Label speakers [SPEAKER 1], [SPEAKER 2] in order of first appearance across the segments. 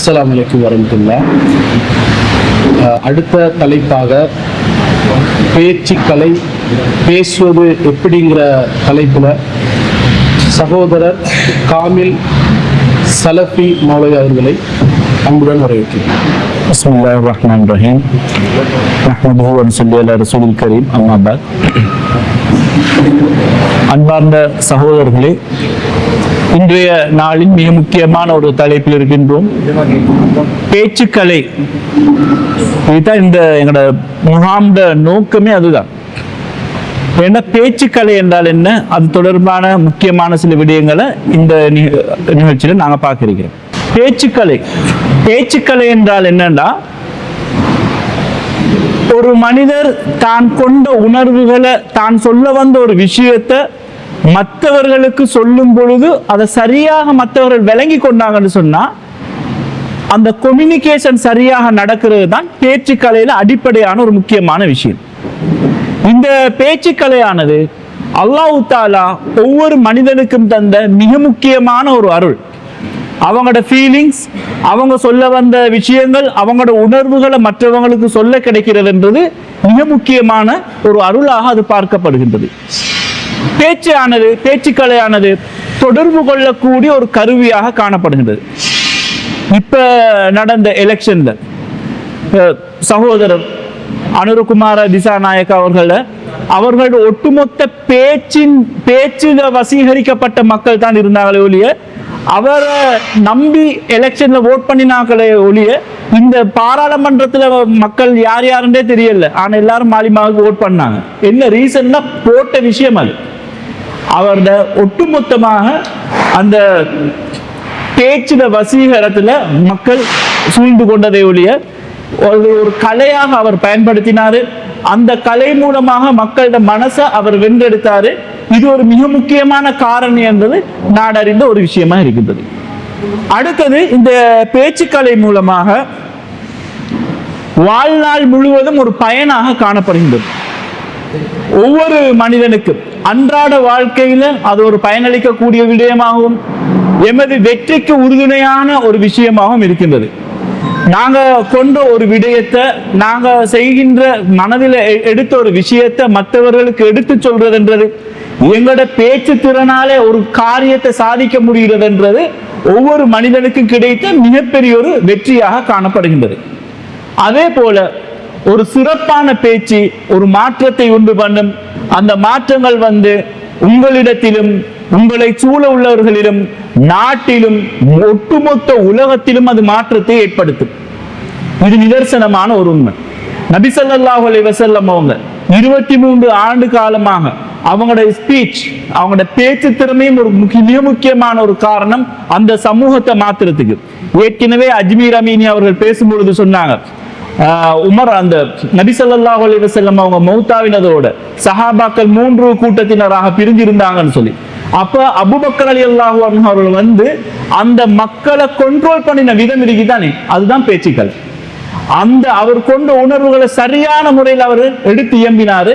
[SPEAKER 1] அஸ்ஸலாமு அலைக்கும் வரஹ்மத்துல்லாஹ். அடுத்த தலைப்பாக பேச்சுக்கலை, பேசுவது எப்படிங்கிற தலைப்பில் சகோதரர் காமில் சலஃபி மௌலவி அவர்களை அன்புடன் வரவேற்கிறேன்.
[SPEAKER 2] பிஸ்மில்லாஹிர் ரஹ்மானிர் ரஹீம். நஹ்மதுஹு வ நுஸல்லி அலா ரசூலில் கரீம். அம்மா பஅத். அன்பார்ந்த சகோதரர்களே, இன்றைய நாளின் மிக முக்கியமான ஒரு தலைப்பில் இருக்கின்றோம். பேச்சுக்கலை. இதுதான் இந்த எங்களோட முகாம்ட நோக்கமே அதுதான். ஏன்னா பேச்சுக்கலை என்றால் என்ன, அது தொடர்பான முக்கியமான சில விடயங்களை இந்த நிகழ்ச்சியில நாங்க பார்க்கிறோம். பேச்சுக்கலை என்றால் என்னன்னா, ஒரு மனிதர் தான் கொண்ட உணர்வுகளை, தான் சொல்ல வந்த ஒரு விஷயத்தை மற்றவர்களுக்கு சொல்லும் பொழுது அதை சரியாக மற்றவர்கள் விளங்கி கொண்டாங்கன்னு சொன்னா அந்த கம்யூனிகேஷன் சரியாக நடக்கிறது தான் பேச்சுக்கலையில அடிப்படையான ஒரு முக்கியமான விஷயம். இந்த பேச்சுக்கலையானது அல்லாஹ் தஆலா ஒவ்வொரு மனிதனுக்கும் தந்த மிக முக்கியமான ஒரு அருள். அவங்களோட ஃபீலிங்ஸ், அவங்க சொல்ல வந்த விஷயங்கள், அவங்களோட உணர்வுகளை மற்றவங்களுக்கு சொல்ல கிடைக்கிறதுன்றது மிக முக்கியமான ஒரு அருளாக அது பார்க்கப்படுகின்றது. பேச்சுக்கலையானது தொடர்பு கொள்ளக்கூடிய ஒரு கருவியாக காணப்படுகின்றது. இப்ப நடந்த எலெக்ஷன்ல சகோதரர் அனுரகுமார திசாநாயக்க அவர்களோட ஒட்டுமொத்த பேச்சில் வசீகரிக்கப்பட்ட மக்கள் தான் இருந்தாங்களே ஒழிய, அவரை நம்பி எலெக்ஷன்ல ஓட் பண்ணினாங்களே ஒழிய, இந்த பாராளுமன்றத்துல மக்கள் யார் யாருன்றே தெரியல. ஆனா எல்லாரும் மாலிமாவுக்கு ஓட் பண்ணாங்க. என்ன ரீசன்னா போட்ட விஷயம் அது. அவரோட ஒட்டுமொத்தமாக அந்த பேச்சில வசீகரத்துல மக்கள் சூழ்ந்து கொண்டதை ஒழிய ஒரு கலையாக அவர் பயன்படுத்தினாரு. அந்த கலை மூலமாக மக்களோட மனசை அவர் வென்றெடுத்தாரு. இது ஒரு மிக முக்கியமான காரணம் என்பது நாடறிந்த ஒரு விஷயமா இருக்கின்றது. அடுத்தது, இந்த பேச்சுக்கலை மூலமாக வாழ்நாள் முழுவதும் ஒரு பயனாக காணப்படுகின்றது. ஒவ்வொரு மனிதனுக்கும் அன்றாட வாழ்க்கையில அது ஒரு பயனளிக்கக்கூடிய விடயமாகவும் எமது வெற்றிக்கு உறுதுணையான ஒரு விஷயமாகவும் இருக்கின்றது. நாங்க கொண்ட ஒரு விடயத்தை, நாங்க செய்கின்ற மனதில் எடுத்த ஒரு விஷயத்தை மற்றவர்களுக்கு எடுத்து சொல்றதுன்றது, எங்களோட பேச்சு திறனாலே ஒரு காரியத்தை சாதிக்க முடிகிறதுன்றது ஒவ்வொரு மனிதனுக்கும் கிடைத்த மிகப்பெரிய ஒரு வெற்றியாக காணப்படுகின்றது. அதே போல ஒரு சிறப்பான பேச்சு ஒரு மாற்றத்தை உண்டு பண்ணும். அந்த மாற்றங்கள் உங்களிடத்திலும், உங்களை சூழ உள்ளவர்களிலும், நாட்டிலும், ஒட்டுமொத்த உலகத்திலும் அது மாற்றத்தை ஏற்படுத்தும். இது நிதர்சனமான ஒரு உண்மை. நபி ஸல்லல்லாஹு அலைஹி வஸல்லம் அவங்க 23 ஆண்டு காலமாக அவங்களோட ஸ்பீச், அவங்களோட பேச்சு திறமையும் ஒரு மிக முக்கியமான ஒரு காரணம் அந்த சமூகத்தை மாத்துறதுக்கு. ஏற்கனவே அஜ்மீர் அமீனி அவர்கள் பேசும்பொழுது சொன்னாங்க, உமர் அந்த நபி ஸல்லல்லாஹு அலைஹி வஸல்லம் அவங்க மௌத்தாவினதோட சஹாபாக்கள் 3 கூட்டத்தினராக பிரிஞ்சிருந்தாங்கன்னு சொல்லி. அப்ப அபூபக்கர் ரலியல்லாஹு அன்ஹு அவர்கள் அந்த மக்களை கண்ட்ரோல் பண்ணின விதம் இருக்குதானே, அதுதான் பேச்சுக்கள். அந்த அவர் கொண்ட உணர்வுகளை சரியான முறையில் அவர் எடுத்து இயம்பினாரு.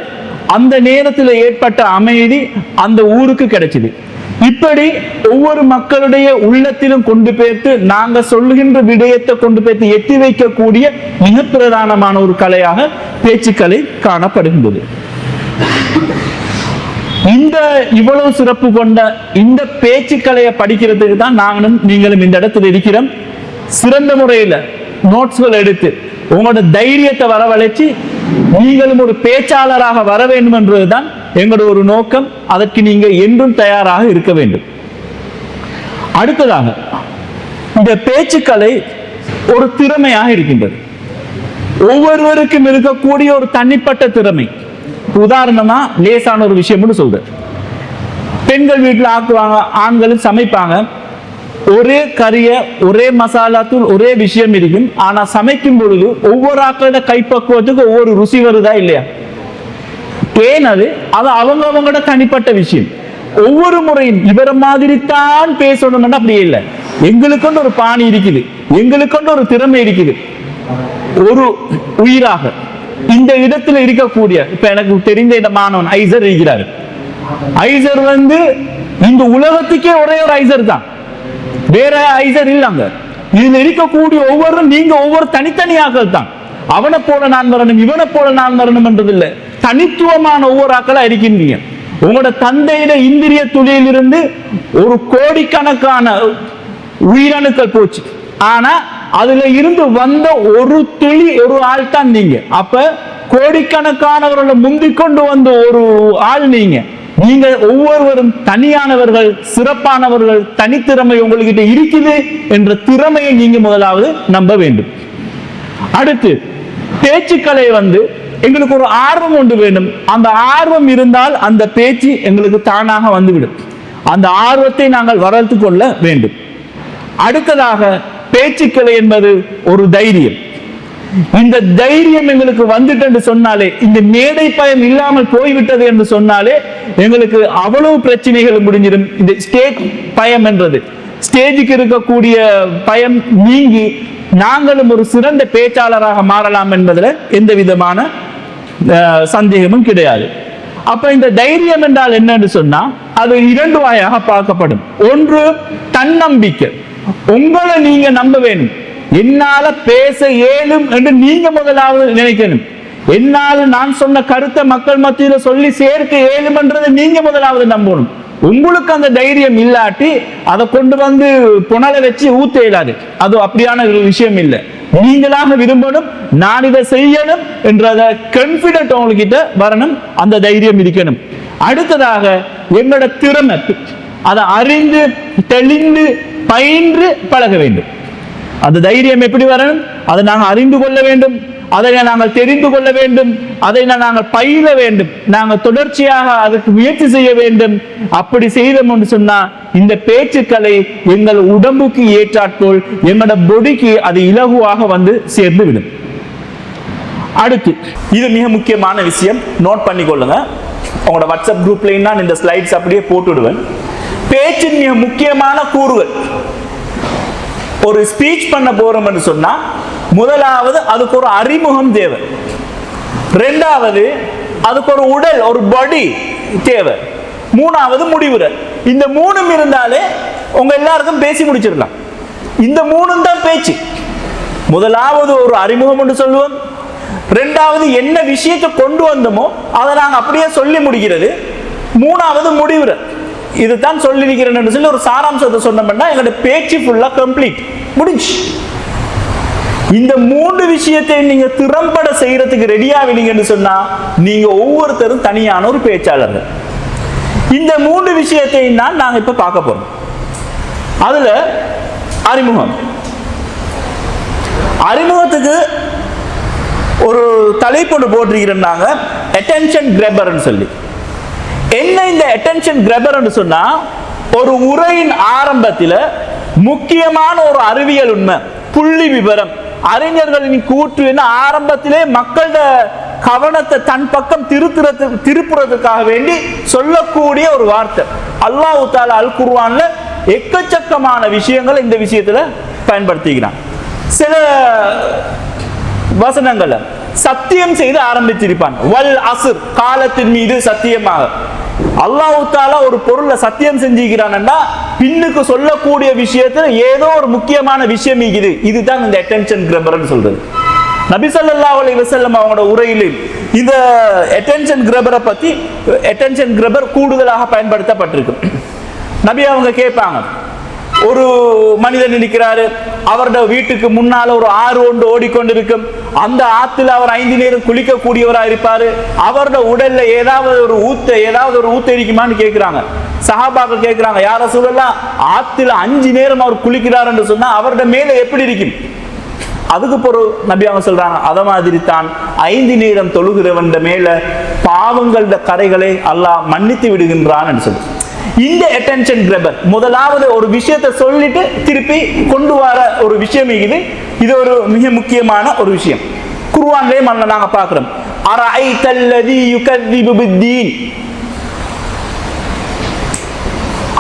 [SPEAKER 2] அந்த நேரத்தில் ஏற்பட்ட அமைதி அந்த ஊருக்கு கிடைச்சது. இப்படி ஒவ்வொரு மக்களுடைய உள்ளத்திலும் கொண்டு போய்த்து நாங்க சொல்லுகின்ற விடயத்தை கொண்டு போய்த்து எட்டி வைக்கக்கூடிய மிக பிரதானமான ஒரு கலையாக பேச்சுக்கலை காணப்படுகின்றது. இந்த இவ்வளவு சிறப்பு கொண்ட இந்த பேச்சுக்கலையை படிக்கிறதுக்கு தான் நாங்களும் நீங்களும் இந்த இடத்துல இருக்கிறோம். சிறந்த முறையில நோட்ஸ்கள் எடுத்து உங்களோட தைரியத்தை வரவழைச்சு நீங்களும் ஒரு பேச்சாளராக வர வேண்டும் என்பதுதான் எங்களோட ஒரு நோக்கம். அதற்கு நீங்க என்றும் தயாராக இருக்க வேண்டும். அடுத்ததாக, இந்த பேச்சுக்கலை ஒரு திறமையாக இருக்கின்றது. ஒவ்வொருவருக்கும் இருக்கக்கூடிய ஒரு தனிப்பட்ட திறமை. உதாரணமா லேசான ஒரு விஷயம் சொல்றேன். பெண்கள் வீட்டுல ஆக்குவாங்க, ஆண்களும் சமைப்பாங்க. ஒரே கறிய, ஒரே மசாலா தூள், ஒரே விஷயம் இருக்கும். ஆனா சமைக்கும் பொழுது ஒவ்வொரு ஆக்களோட கைப்பக்குவத்துக்கு ஒவ்வொரு ருசி வருதா இல்லையா? ஏன் அது அவங்களோட தனிப்பட்ட விஷயம். ஒவ்வொரு முறையும் இவர மாதிரி தான் பேசணும்னா அப்படி இல்லை. எங்களுக்கொண்டு ஒரு பாணி இருக்குது, எங்களுக்கொண்டு ஒரு திறமை இருக்குது. ஒரு உயிராக இந்த இடத்துல இருக்கக்கூடிய, இப்ப எனக்கு தெரிந்த இந்த மாணவன் ஐசர் இருக்கிறாரு. ஐசர் இந்த உலகத்துக்கே ஒரே ஒரு ஐசர் தான், வேற ஐசர் இல்ல. அங்க இதுல இருக்கக்கூடிய ஒவ்வொருவரும் நீங்க ஒவ்வொரு தனித்தனியாக்கள் தான். அவனை போல நான் வரணும், இவனை போல நான் வரணும் என்றது இல்லை. தனித்துவமான ஒவ்வொரு ஆக்களா இருக்கின்றீங்க. உங்களோட தந்தையிட இந்திரிய துளியிலிருந்து ஒரு கோடிக்கணக்கான உயிரணுக்கள் போச்சு. ஆனா அதுல இருந்து வந்த ஒரு துளி ஒரு ஆள் தான் நீங்க. அப்ப கோடிக்கணக்கானவர்களை முந்திக் கொண்டு வந்த ஒரு ஆள் நீங்க. நீங்க ஒவ்வொருவரும் தனியானவர்கள், சிறப்பானவர்கள், தனித்திறமை உங்ககிட்ட இருக்குது என்ற திறமையை நீங்க முதலாவது நம்ப வேண்டும். அடுத்து பேச்சுக்களை எங்களுக்கு ஒரு ஆர்வம் ஒன்று வேண்டும். அந்த ஆர்வம் இருந்தால் அந்த பேச்சு எங்களுக்கு தானாக வந்துவிடும். அந்த ஆர்வத்தை நாங்கள் வளர்த்து கொள்ள வேண்டும். அடுத்ததாக பேச்சுக்களை என்பது ஒரு தைரியம். இந்த தைரியம் எங்களுக்கு வந்துட்டு என்று சொன்னாலே, இந்த மேடை பயம் இல்லாமல் போய்விட்டது என்று சொன்னாலே எங்களுக்கு அவ்வளவு பிரச்சனைகள் முடிஞ்சிடும். இந்த ஸ்டேஜ் பயம் என்றது, ஸ்டேஜுக்கு இருக்கக்கூடிய பயம் நீங்கி நாங்களும் ஒரு சிறந்த பேச்சாளராக மாறலாம் என்பதில் எந்த விதமான சந்தேகமும் கிடையாது. அப்ப இந்த தைரியம் என்றால் என்னன்னு சொன்னா அது இரண்டு வகையாக பார்க்கப்படும். ஒன்று தன்னம்பிக்கை. உங்களை நீங்க நம்ப வேணும். என்னால பேச இயலும் என்று நீங்க முதலாவது நினைக்கணும். என்னால நான் சொன்ன கருத்தை மக்கள் மத்தியில சொல்லி சேர்க்க இயலும் என்றதை நீங்க முதலாவது நம்பணும். உங்களுக்கு அந்த தைரியம் இல்லாட்டி அதை கொண்டு புனலை வச்சு ஊத்த இயலாது. அது அப்படியான ஒரு விஷயம் இல்லை. நீங்களாக விரும்பணும், நான் இதை செய்யணும் என்ற கான்பிடன்ட் உங்ககிட்ட வரணும். அந்த தைரியம் இருக்கணும். அடுத்ததாக எங்களோட திறமை அதை அறிந்து தெளிந்து பயின்று பழக வேண்டும். அந்த தைரியம் எப்படி வரணும்? அதை நாங்கள் அறிந்து கொள்ள வேண்டும், அதை நாங்கள் தெரிந்து கொள்ள வேண்டும், அதை நாங்கள் பயில வேண்டும், நாங்கள் தொடர்ச்சியாக அதுக்கு முயற்சி செய்ய வேண்டும். அப்படி செய்தோம் என்று சொன்னா இந்த பேச்சுக்களை எங்கள் உடம்புக்கு ஏற்றாற்போல் எங்களோட பொடிக்கு அது இலகுவாக சேர்ந்து விடும். அடுத்து இது மிக முக்கியமான விஷயம், நோட் பண்ணிக்கொள்ளுங்க. உங்களோட வாட்ஸ்அப் குரூப்லையும் நான் இந்த ஸ்லைட்ஸ் அப்படியே போட்டுடுவேன். பேச்சின் மிக முக்கியமான கூறுகள். ஒரு ஸ்பீச் பண்ண போறோம் என்று சொன்னா முதலாவது அதுக்கு ஒரு அறிமுகம் தேவை. இரண்டாவது அதுக்கு ஒரு உடல், ஒரு பாடி தேவை. மூணாவது முடிவுரை. இந்த மூணும் இருந்தாலே உங்க எல்லாருக்கும் பேசி முடிச்சிடலாம். இந்த மூணும் தான் பேச்சு. முதலாவது ஒரு அறிமுகம் என்று சொல்லுவோம். இரண்டாவது என்ன விஷயத்தை கொண்டு வந்தோமோ அதை நாங்கள் அப்படியே சொல்லி முடிக்கிறது. மூணாவது முடிவுரை. இதுதான் சொல்லியிருக்கிறேன்னு சொல்லி ஒரு சாராம்சத்தை சொன்னோம்னா எங்களோட பேச்சு ஃபுல்லா கம்ப்ளீட் முடிஞ்சு. இந்த மூன்று விஷயத்தை நீங்க திறம்பட செய்யறதுக்கு ரெடியாவீங்கன்னு சொன்னா நீங்க ஒவ்வொருத்தரும் தனியான ஒரு பேச்சாளர்கள். இந்த மூன்று விஷயத்தையும் தான் நாங்க இப்ப பார்க்க போறோம். அதுல அறிமுகம். அறிமுகத்துக்கு ஒரு தலைப்பு போட்டிருக்கிறோம், அட்டென்ஷன் கிராபர்னு சொல்லி. என்ன இந்த அட்டென்ஷன் கிராபர்னு சொன்னா ஒரு உரையின் ஆரம்பத்தில் முக்கியமான ஒரு அறிவியல் உண்மை, புள்ளி விவரம், அறிஞர்களின் கூற்று ஆரம்பத்திலே மக்களோட கவனத்தை தன் பக்கம் திருப்புறதுக்காக வேண்டி சொல்லக்கூடிய ஒரு வார்த்தை. அல்லாஹ் தஆலா அல் குர்ஆன்ல எக்கச்சக்கமான விஷயங்கள் இந்த விஷயத்துல பயன்படுத்திக்கிறான். சில வசனங்கள்ல சத்தியம் செய்து ஆரம்பிச்சிருப்பான். வல் அஸ்ர், காலத்தின் மீது சத்தியமாக. அல்லாஹ் தஆலா ஒரு பொருளை சத்தியம் செஞ்சுக்கிறான்டா பின்னுக்கு சொல்லக்கூடிய விஷயத்துல ஏதோ ஒரு முக்கியமான விஷயம் இருக்குது. இதுதான் இந்த அட்டென்ஷன் கிராபர்னு சொல்றது. நபி ஸல்லல்லாஹு அலைஹி வஸல்லம் அவங்களோட உரையில் இந்த அட்டென்ஷன் கிராபரை பத்தி, அட்டென்ஷன் கிராபர் கூடுதலாக பயன்படுத்தப்பட்டிருக்கு. நபி அவங்க கேட்பாங்க, ஒரு மனிதன் நிற்கிறாரு, அவருடைய வீட்டுக்கு முன்னால ஒரு ஆறு ஒன்று ஓடிக்கொண்டிருக்கும். அந்த ஆத்துல அவர் 5 நேரம் குளிக்கக்கூடியவராக இருப்பாரு. அவருடைய உடல்ல ஏதாவது ஒரு ஊத்த இருக்குமான்னு கேட்கிறாங்க. சஹாபாக்கள் கேட்கிறாங்க, யார் ரசூலல்லாஹ், ஆத்துல 5 நேரம் அவர் குளிக்கிறார் என்று சொன்னா அவருடைய மேல எப்படி இருக்கும்? அதுக்கு பொருள் நபி அவங்க சொல்றாங்க, அத மாதிரி தான் 5 நேரம் தொழுகிறவன் மேல பாவங்களோட கரைகளை அல்லாஹ் மன்னித்து விடுகின்றான் என்று சொல்லி. இந்த அட்டென்ஷன் கிராபர் முதலாவது ஒரு விஷயத்தை சொல்லிட்டு திருப்பி கொண்டு வர ஒரு விஷயம் இது. இது ஒரு மிக முக்கியமான ஒரு விஷயம். குர்ஆன்லயே நாங்க பார்க்கிறோம், அரஐதல்லதி யுகذிபு பித்தீன்,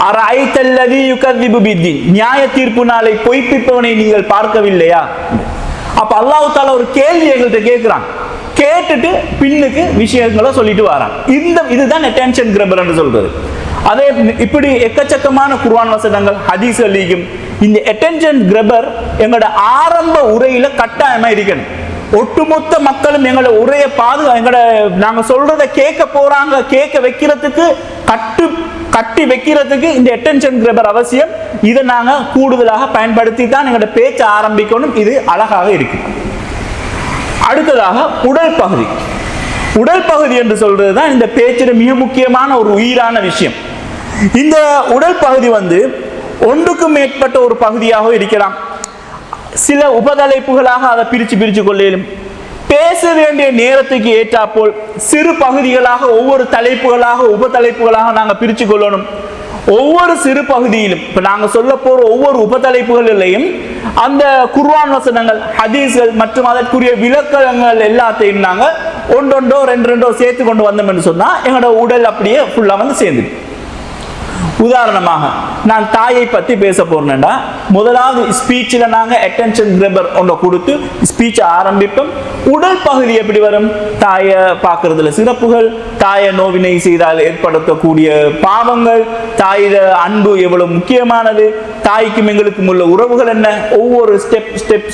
[SPEAKER 2] அரஐதல்லதி யுகذிபு பித்தீன், நியாய தீர்ப்பு நாளை பொய்ப்பிப்பவனை நீங்கள் பார்க்கவில்லையா? அப்ப அல்லாஹ் தஆலா ஒரு கேள்வி எங்கள்கிட்ட கேட்கிறான். கேட்டுட்டு பின்னுக்கு விஷயங்களை சொல்லிட்டு வரான். இதுதான் அட்டென்ஷன் கிராபர் என்று சொல்றது. அதே இப்படி எக்கச்சக்கமான குர்ஆன் வசனங்கள், ஹதீஸ்களிலும் இந்த அட்டென்ஷன் கிரபர் எங்களோட ஆரம்ப உரையில கட்டாயமா இருக்கணும். ஒட்டுமொத்த மக்களும் எங்களோட உரையை எங்களோட நாங்க சொல்றத கேட்க போறாங்க, கேட்க வைக்கிறதுக்கு கட்டி வைக்கிறதுக்கு இந்த அட்டென்ஷன் கிரபர் அவசியம். இதை நாங்க கூடுதலாக பயன்படுத்தி தான் எங்களோட பேச்ச ஆரம்பிக்கணும். இது அழகாக இருக்கு. அடுத்ததாக உடல் பகுதி. உடல் பகுதி என்று சொல்றதுதான் இந்த பேச்சில மிக முக்கியமான ஒரு உயிரான விஷயம். இந்த உடல் பகுதி ஒன்றுக்கும் மேற்பட்ட ஒரு பகுதியாக இருக்கலாம். சில உபதலைப்புகளாக அதை பிரிச்சு கொள்ளும். பேச வேண்டிய நேரத்துக்கு ஏற்றாப்போல் சிறு பகுதிகளாக ஒவ்வொரு தலைப்புகளாக உபதலைப்புகளாக நாங்கள் பிரிச்சு கொள்ளணும். ஒவ்வொரு சிறு பகுதியிலும் இப்ப நாங்க சொல்ல போற ஒவ்வொரு உபதலைப்புகளிலையும் அந்த குர்ஆன் வசனங்கள், ஹதீஸ்கள் மற்றும் அதற்குரிய விளக்கங்கள் எல்லாத்தையும் நாங்க ஒன்றொன்றோ ரெண்டோ சேர்த்து கொண்டு வந்தோம் என்று சொன்னா எங்களோட உடல் அப்படியே ஃபுல்லா சேர்ந்து. உதாரணமாக நான் தாயை பத்தி பேச போறேன்டா, முதலாவது ஸ்பீச்சில் நாங்க அட்டென்ஷன் கிரபர் ஒன்றை கொடுத்து ஸ்பீச் ஆரம்பிப்போம். உடல் பகுதி எப்படி வரும்? தாயை பார்க்கறதுல சிறப்புகள், தாயை நோவினை செய்தால் ஏற்படுத்தக்கூடிய பாவங்கள், தாயில அன்பு எவ்வளவு முக்கியமானது, தாய்க்கும் எங்களுக்கும் உள்ள உறவுகள் என்ன, ஒவ்வொரு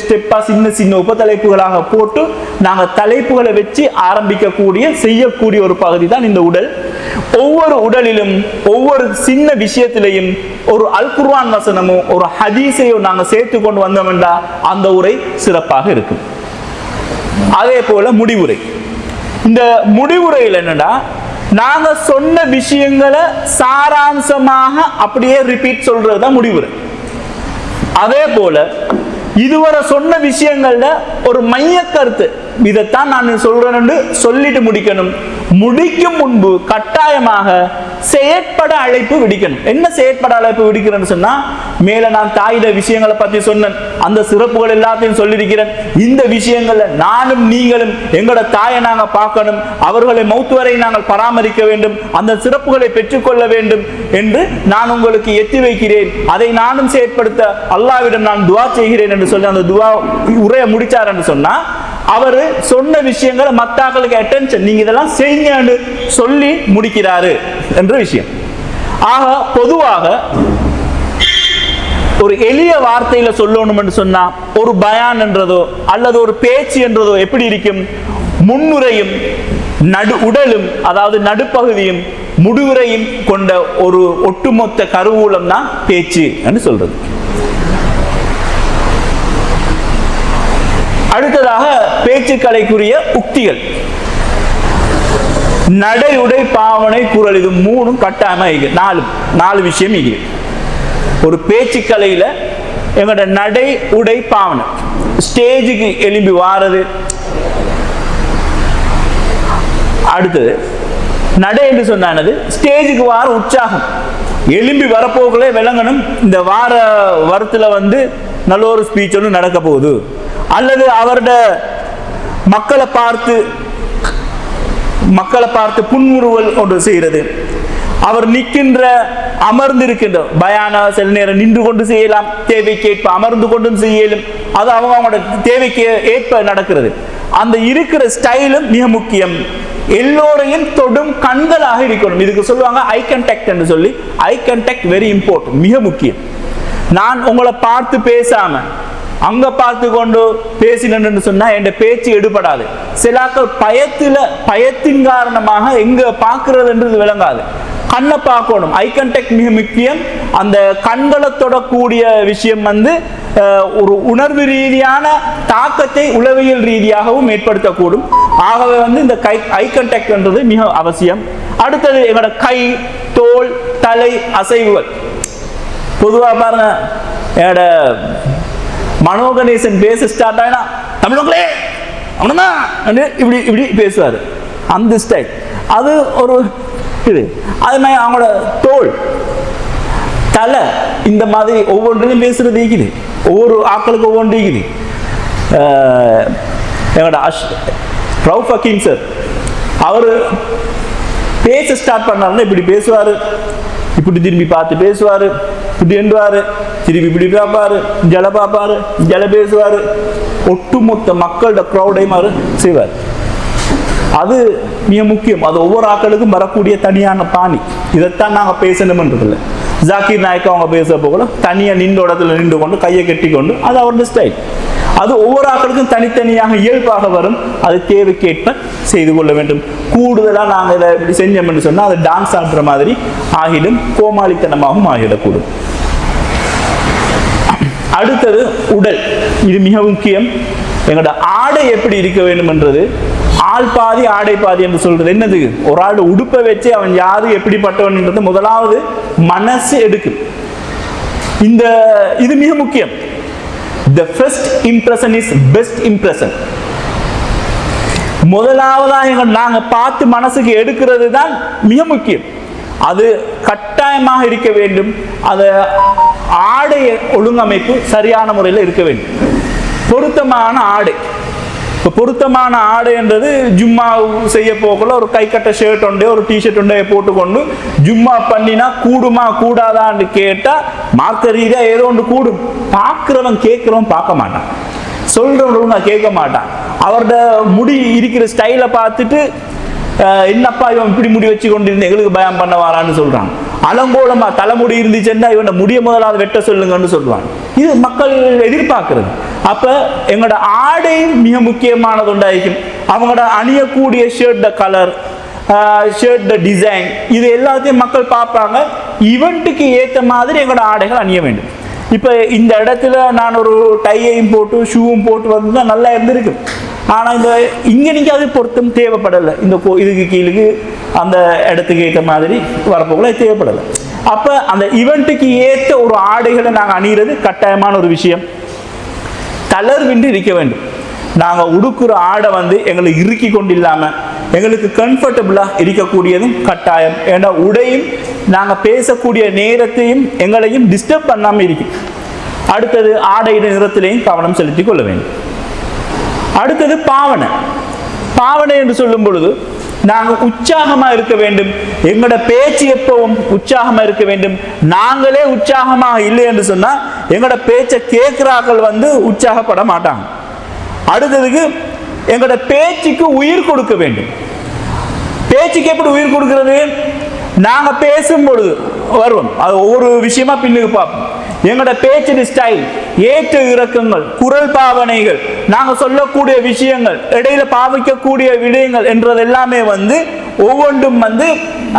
[SPEAKER 2] ஸ்டெப்பா சின்ன உபதலைப்புகளாக போட்டு நாங்க தலைப்புகளை வச்சு செய்யக்கூடிய ஒரு பகுதி தான் இந்த உடல். ஒவ்வொரு உடலிலும் ஒவ்வொரு சின்ன விஷயத்திலையும் ஒரு அல் குர்ஆன் வசனமோ ஒரு ஹதீஸையோ நாங்க சேர்த்து கொண்டு வந்தோம்னா அந்த உரை சிறப்பாக இருக்கும். அதே போல முடிவுரை. இந்த முடிவுரையில் என்னன்னா நாங்க சொன்ன விஷயங்களை சாராம்சமாக அப்படியே ரிப்பீட் சொல்றதுதான் முடிவுரை. அதே போல இதுவரை சொன்ன விஷயங்கள்ல ஒரு மைய கருத்து, இதைத்தான் நான் சொல்றேன்னு சொல்லிட்டு முடிக்கணும். முடிக்கும் முன்பு கட்டாயமாக செயற்பட அழைப்பு விடுக்கணும். என்ன செயற்பட அழைப்பு விடுக்கிறேன்னு சொன்னா, மேல நான் தாயிட விஷயங்களை பத்தி சொன்னேன், அந்த சிறப்புகள் எல்லாத்தையும் சொல்லியிருக்கிறேன். இந்த விஷயங்கள்ல நானும் நீங்களும் எங்களோட தாயை நாங்க பார்க்கணும், அவர்களை மௌத்து வரை நாங்கள் பராமரிக்க வேண்டும், அந்த சிறப்புகளை பெற்றுக்கொள்ள வேண்டும் என்று நான் உங்களுக்கு எத்தி வைக்கிறேன். அதை நானும் செயற்படுத்த அல்லாஹ்விடம் நான் துஆ செய்கிறேன் என்று சொல்லி அந்த துஆ உரையை முடிச்சார் என்று சொன்னா, அவர் சொன்ன விஷயங்களை மத்தாக்களுக்கு அட்டென்ஷன், நீங்க இதெல்லாம் செய்யுங்க சொல்லி முடிக்கிறாரு என்ற விஷயம். ஆக பொதுவாக ஒரு எளிய வார்த்தையில சொல்லணும் என்று சொன்னா, ஒரு பயான் என்றதோ அல்லது ஒரு பேச்சு என்றதோ எப்படி இருக்கும்? முன்னுரையும் உடலும், அதாவது நடுப்பகுதியும் முடிவுரையும் கொண்ட ஒரு ஒட்டுமொத்த கருவூலம் தான் பேச்சு என்று சொல்றது. அடுத்ததாக பேச்சுக்கலைக்குரிய உக்திகள். நடை, உடை, பாவனை, குரல், இது மூணும் கட்டாயமா நாலு விஷயம் இருக்கு ஒரு பேச்சுக்கலையில. எங்களோட நடை, உடை, பாவனை, ஸ்டேஜுக்கு எழும்பி வாரது. அடுத்தது நடை என்று சொன்னானது ஸ்டேஜுக்கு வார உற்சாகம், எழும்பி வரப்போகளே விளங்கணும், இந்த வார வரத்துல நல்ல ஒரு ஸ்பீச் ஒன்று நடக்க போகுது, அல்லது அவருடைய மக்களை பார்த்து புன்முறுவல் ஒன்று செய்கிறது. அவர் நிற்கின்ற அமர்ந்திருக்கின்ற பயான சில நேரம் நின்று கொண்டு செய்யலாம், தேவைக்கேற்ப அமர்ந்து கொண்டும் செய்யலும், அது அவங்களோட தேவைக்கு ஏற்ப நடக்கிறது. அந்த இருக்கிற ஸ்டைலும் மிக முக்கியம். எல்லோரையும் தொடும் கண்களாக இருக்கணும். இதுக்கு சொல்லுவாங்க ஐ கான்டாக்ட் என்று சொல்லி. ஐ கான்டாக்ட் வெரி இம்பார்ட்டன்ட், மிக முக்கியம். நான் உங்களை பார்த்து பேசாம அங்க பார்த்து கொண்டு பேசினு சொன்னா என் பேச்சு எடுபடாது. சிலாக்கள் பயத்தின் காரணமாக எங்க பார்க்கிறதுன்றது விளங்காது. கண்ணை பார்க்கணும். ஐ கான்டாக்ட் மிக முக்கியம். அந்த கண்களை தொடக்கூடிய விஷயம் ஒரு உணர்வு ரீதியான தாக்கத்தை உளவியல் ரீதியாகவும் ஏற்படுத்தக்கூடும். ஆகவே இந்த ஐ கான்டாக்ட்ன்றது மிக அவசியம். அடுத்தது எங்களோட கை, தோல், தலை அசைவுகள். பொதுவாக பாருங்க, என்னோட மனோகணேசன் பேச ஸ்டார்ட் ஆயினா தமிழர்களே அவனா இப்படி இப்படி பேசுவாரு. அந்த ஸ்டைல் அது ஒரு இது. அது மாதிரி அவங்களோட தோல், தலை, இந்த மாதிரி ஒவ்வொன்றையும் பேசுறது இருக்குது. ஒவ்வொரு ஆக்களுக்கு ஒவ்வொன்று இருக்குது. எங்களோட ரவுஃப் ஹக்கீம் சார், அவர் பேச ஸ்டார்ட் பண்ணாருன்னா இப்படி பேசுவாரு, இப்படி திரும்பி பார்த்து பேசுவாரு, இப்படி என்றுவாரு, திரும்பி இப்படி பார்ப்பாரு, ஜல பார்ப்பாரு, ஜல பேசுவாரு, ஒட்டுமொத்த மக்களோட க்ரௌடையும் செய்வார். அது மிக முக்கியம். அது ஒவ்வொரு ஆக்களுக்கும் வரக்கூடிய தனியான பாணி. இதைத்தான் நாங்கள் பேசணும்ன்றதில்லை. ஜாக்கிர் நாயக் அவங்க பேச போகல தனியாக நின்ற இடத்துல நின்று கொண்டு கையை கட்டி கொண்டு அது அவருடைய ஸ்டைல். அது ஒவ்வொரு ஆக்களுக்கும் தனித்தனியாக இயல்பாக வரும். அது தேவைக்கேற்ப செய்து கொள்ள வேண்டும். கூடுதலாக நாங்கள் இதை இப்படி செஞ்சோம்னு சொன்னால் அது டான்ஸ் ஆடுற மாதிரி ஆகிடும், கோமாளித்தனமாகவும் ஆகிடக்கூடும். அடுத்தது உடல். இது மிக முக்கியம். எங்களோட ஆடை எப்படி இருக்க வேண்டும் என்றது, ஆள் பாதி ஆடை பாதி என்று சொல்றது என்னது? ஒரு ஆள் உடுப்பை வச்சு அவன் யாரு எப்படிப்பட்டவன்ன்றது முதலாவது மனசு எடுக்கும். இது மிக முக்கியம். The first impression is best impression. முதலாவதாக நாங்க பார்த்து மனசுக்கு எடுக்கிறது தான் மிக முக்கியம். அது கட்டாயமாக இருக்க வேண்டும். அது ஆடை ஒழுங்கமைப்பு சரியான முறையில் இருக்க வேண்டும். பொருத்தமான ஆடை. இப்போ பொருத்தமான ஆடை என்றது ஜும்மா செய்ய போகல ஒரு கைக்கட்ட ஷர்ட் ஒன்றே ஒரு டிஷர்ட் ஒன்றே போட்டுக்கொண்டு ஜும்மா பண்ணினா கூடுமா கூடாதான்னு கேட்டால் மார்க்க ரீதியாக ஏதோ ஒன்று கூடும். பார்க்குறவன் கேட்குறவன் பார்க்க மாட்டான், சொல்கிறவன் நான் கேட்க மாட்டான். அவரோட முடி இருக்கிற ஸ்டைலை பார்த்துட்டு என்னப்பா இவன் இப்படி முடி வச்சு கொண்டிருந்து எங்களுக்கு பயம் பண்ண வாரான்னு சொல்றான். அலங்கோலமா தலைமுடி இருந்துச்சுன்னா இவன் முடிய முதலாவது வெட்ட சொல்லுங்கன்னு சொல்லுவான். இது மக்கள் எதிர்பார்க்கிறது. அப்ப எங்களோட ஆடை மிக முக்கியமானது உண்டாയിരിക്കും. அவங்களோட அணியக்கூடிய ஷர்ட் கலர், ஷர்ட் டிசைன், இது எல்லாத்தையும் மக்கள் பார்ப்பாங்க. ஈவெண்ட்டுக்கு ஏற்ற மாதிரி எங்களோட ஆடைகள் அணிய வேண்டும். இப்போ இந்த இடத்துல நான் ஒரு டையையும் போட்டு ஷூவும் போட்டு வந்து நல்லா இருந்திருக்கு. ஆனால் இங்கே நீங்கள் அது பொருத்தம் தேவைப்படலை. இதுக்கு கீழே அந்த இடத்துக்கு ஏற்ற மாதிரி வரப்போகல தேவைப்படலை. அப்போ அந்த ஈவெண்ட்டுக்கு ஏற்ற ஒரு ஆடைகளை நாங்கள் அணிகிறது கட்டாயமான ஒரு விஷயம். தளர்வின்றி இருக்க வேண்டும். நாங்கள் உடுக்குற ஆடை எங்களுக்கு இறுக்கி கொண்டு இல்லாமல் எங்களுக்கு கம்ஃபர்டபுளாக இருக்கக்கூடியதும் கட்டாயம். ஏன்னா உடையும் நாங்கள் பேசக்கூடிய நேரத்தையும் எங்களையும் டிஸ்டர்ப் பண்ணாமல் இருக்கும். அடுத்தது ஆடையிட நிறத்திலையும் கவனம் செலுத்தி கொள்ள வேண்டும். அடுத்தது பாவனை. பாவனை என்று சொல்லும் பொழுது நாங்கள் உற்சாகமாக இருக்க வேண்டும். எங்களோட பேச்சு எப்பவும் உற்சாகமாக இருக்க வேண்டும். நாங்களே உற்சாகமாக இல்லை என்று சொன்னால் எங்களோட பேச்சை கேட்கிறார்கள் உற்சாகப்பட மாட்டாங்க. அடுத்ததுக்கு எங்களோட பேச்சுக்கு உயிர் கொடுக்க வேண்டும். பேச்சுக்கு எப்படி உயிர் கொடுக்கிறது? நாங்கள் பேசும் பொழுது வருவோம், அது ஒவ்வொரு விஷயமா பின்னுக்கு பார்ப்போம். எங்களோட பேச்சின் ஸ்டைல், ஏற்ற இறக்கங்கள், குரல் பாவனைகள், நாங்கள் சொல்லக்கூடிய விஷயங்கள், இடையில பாவிக்கக்கூடிய விடயங்கள் என்றது எல்லாமே ஒவ்வொன்றும்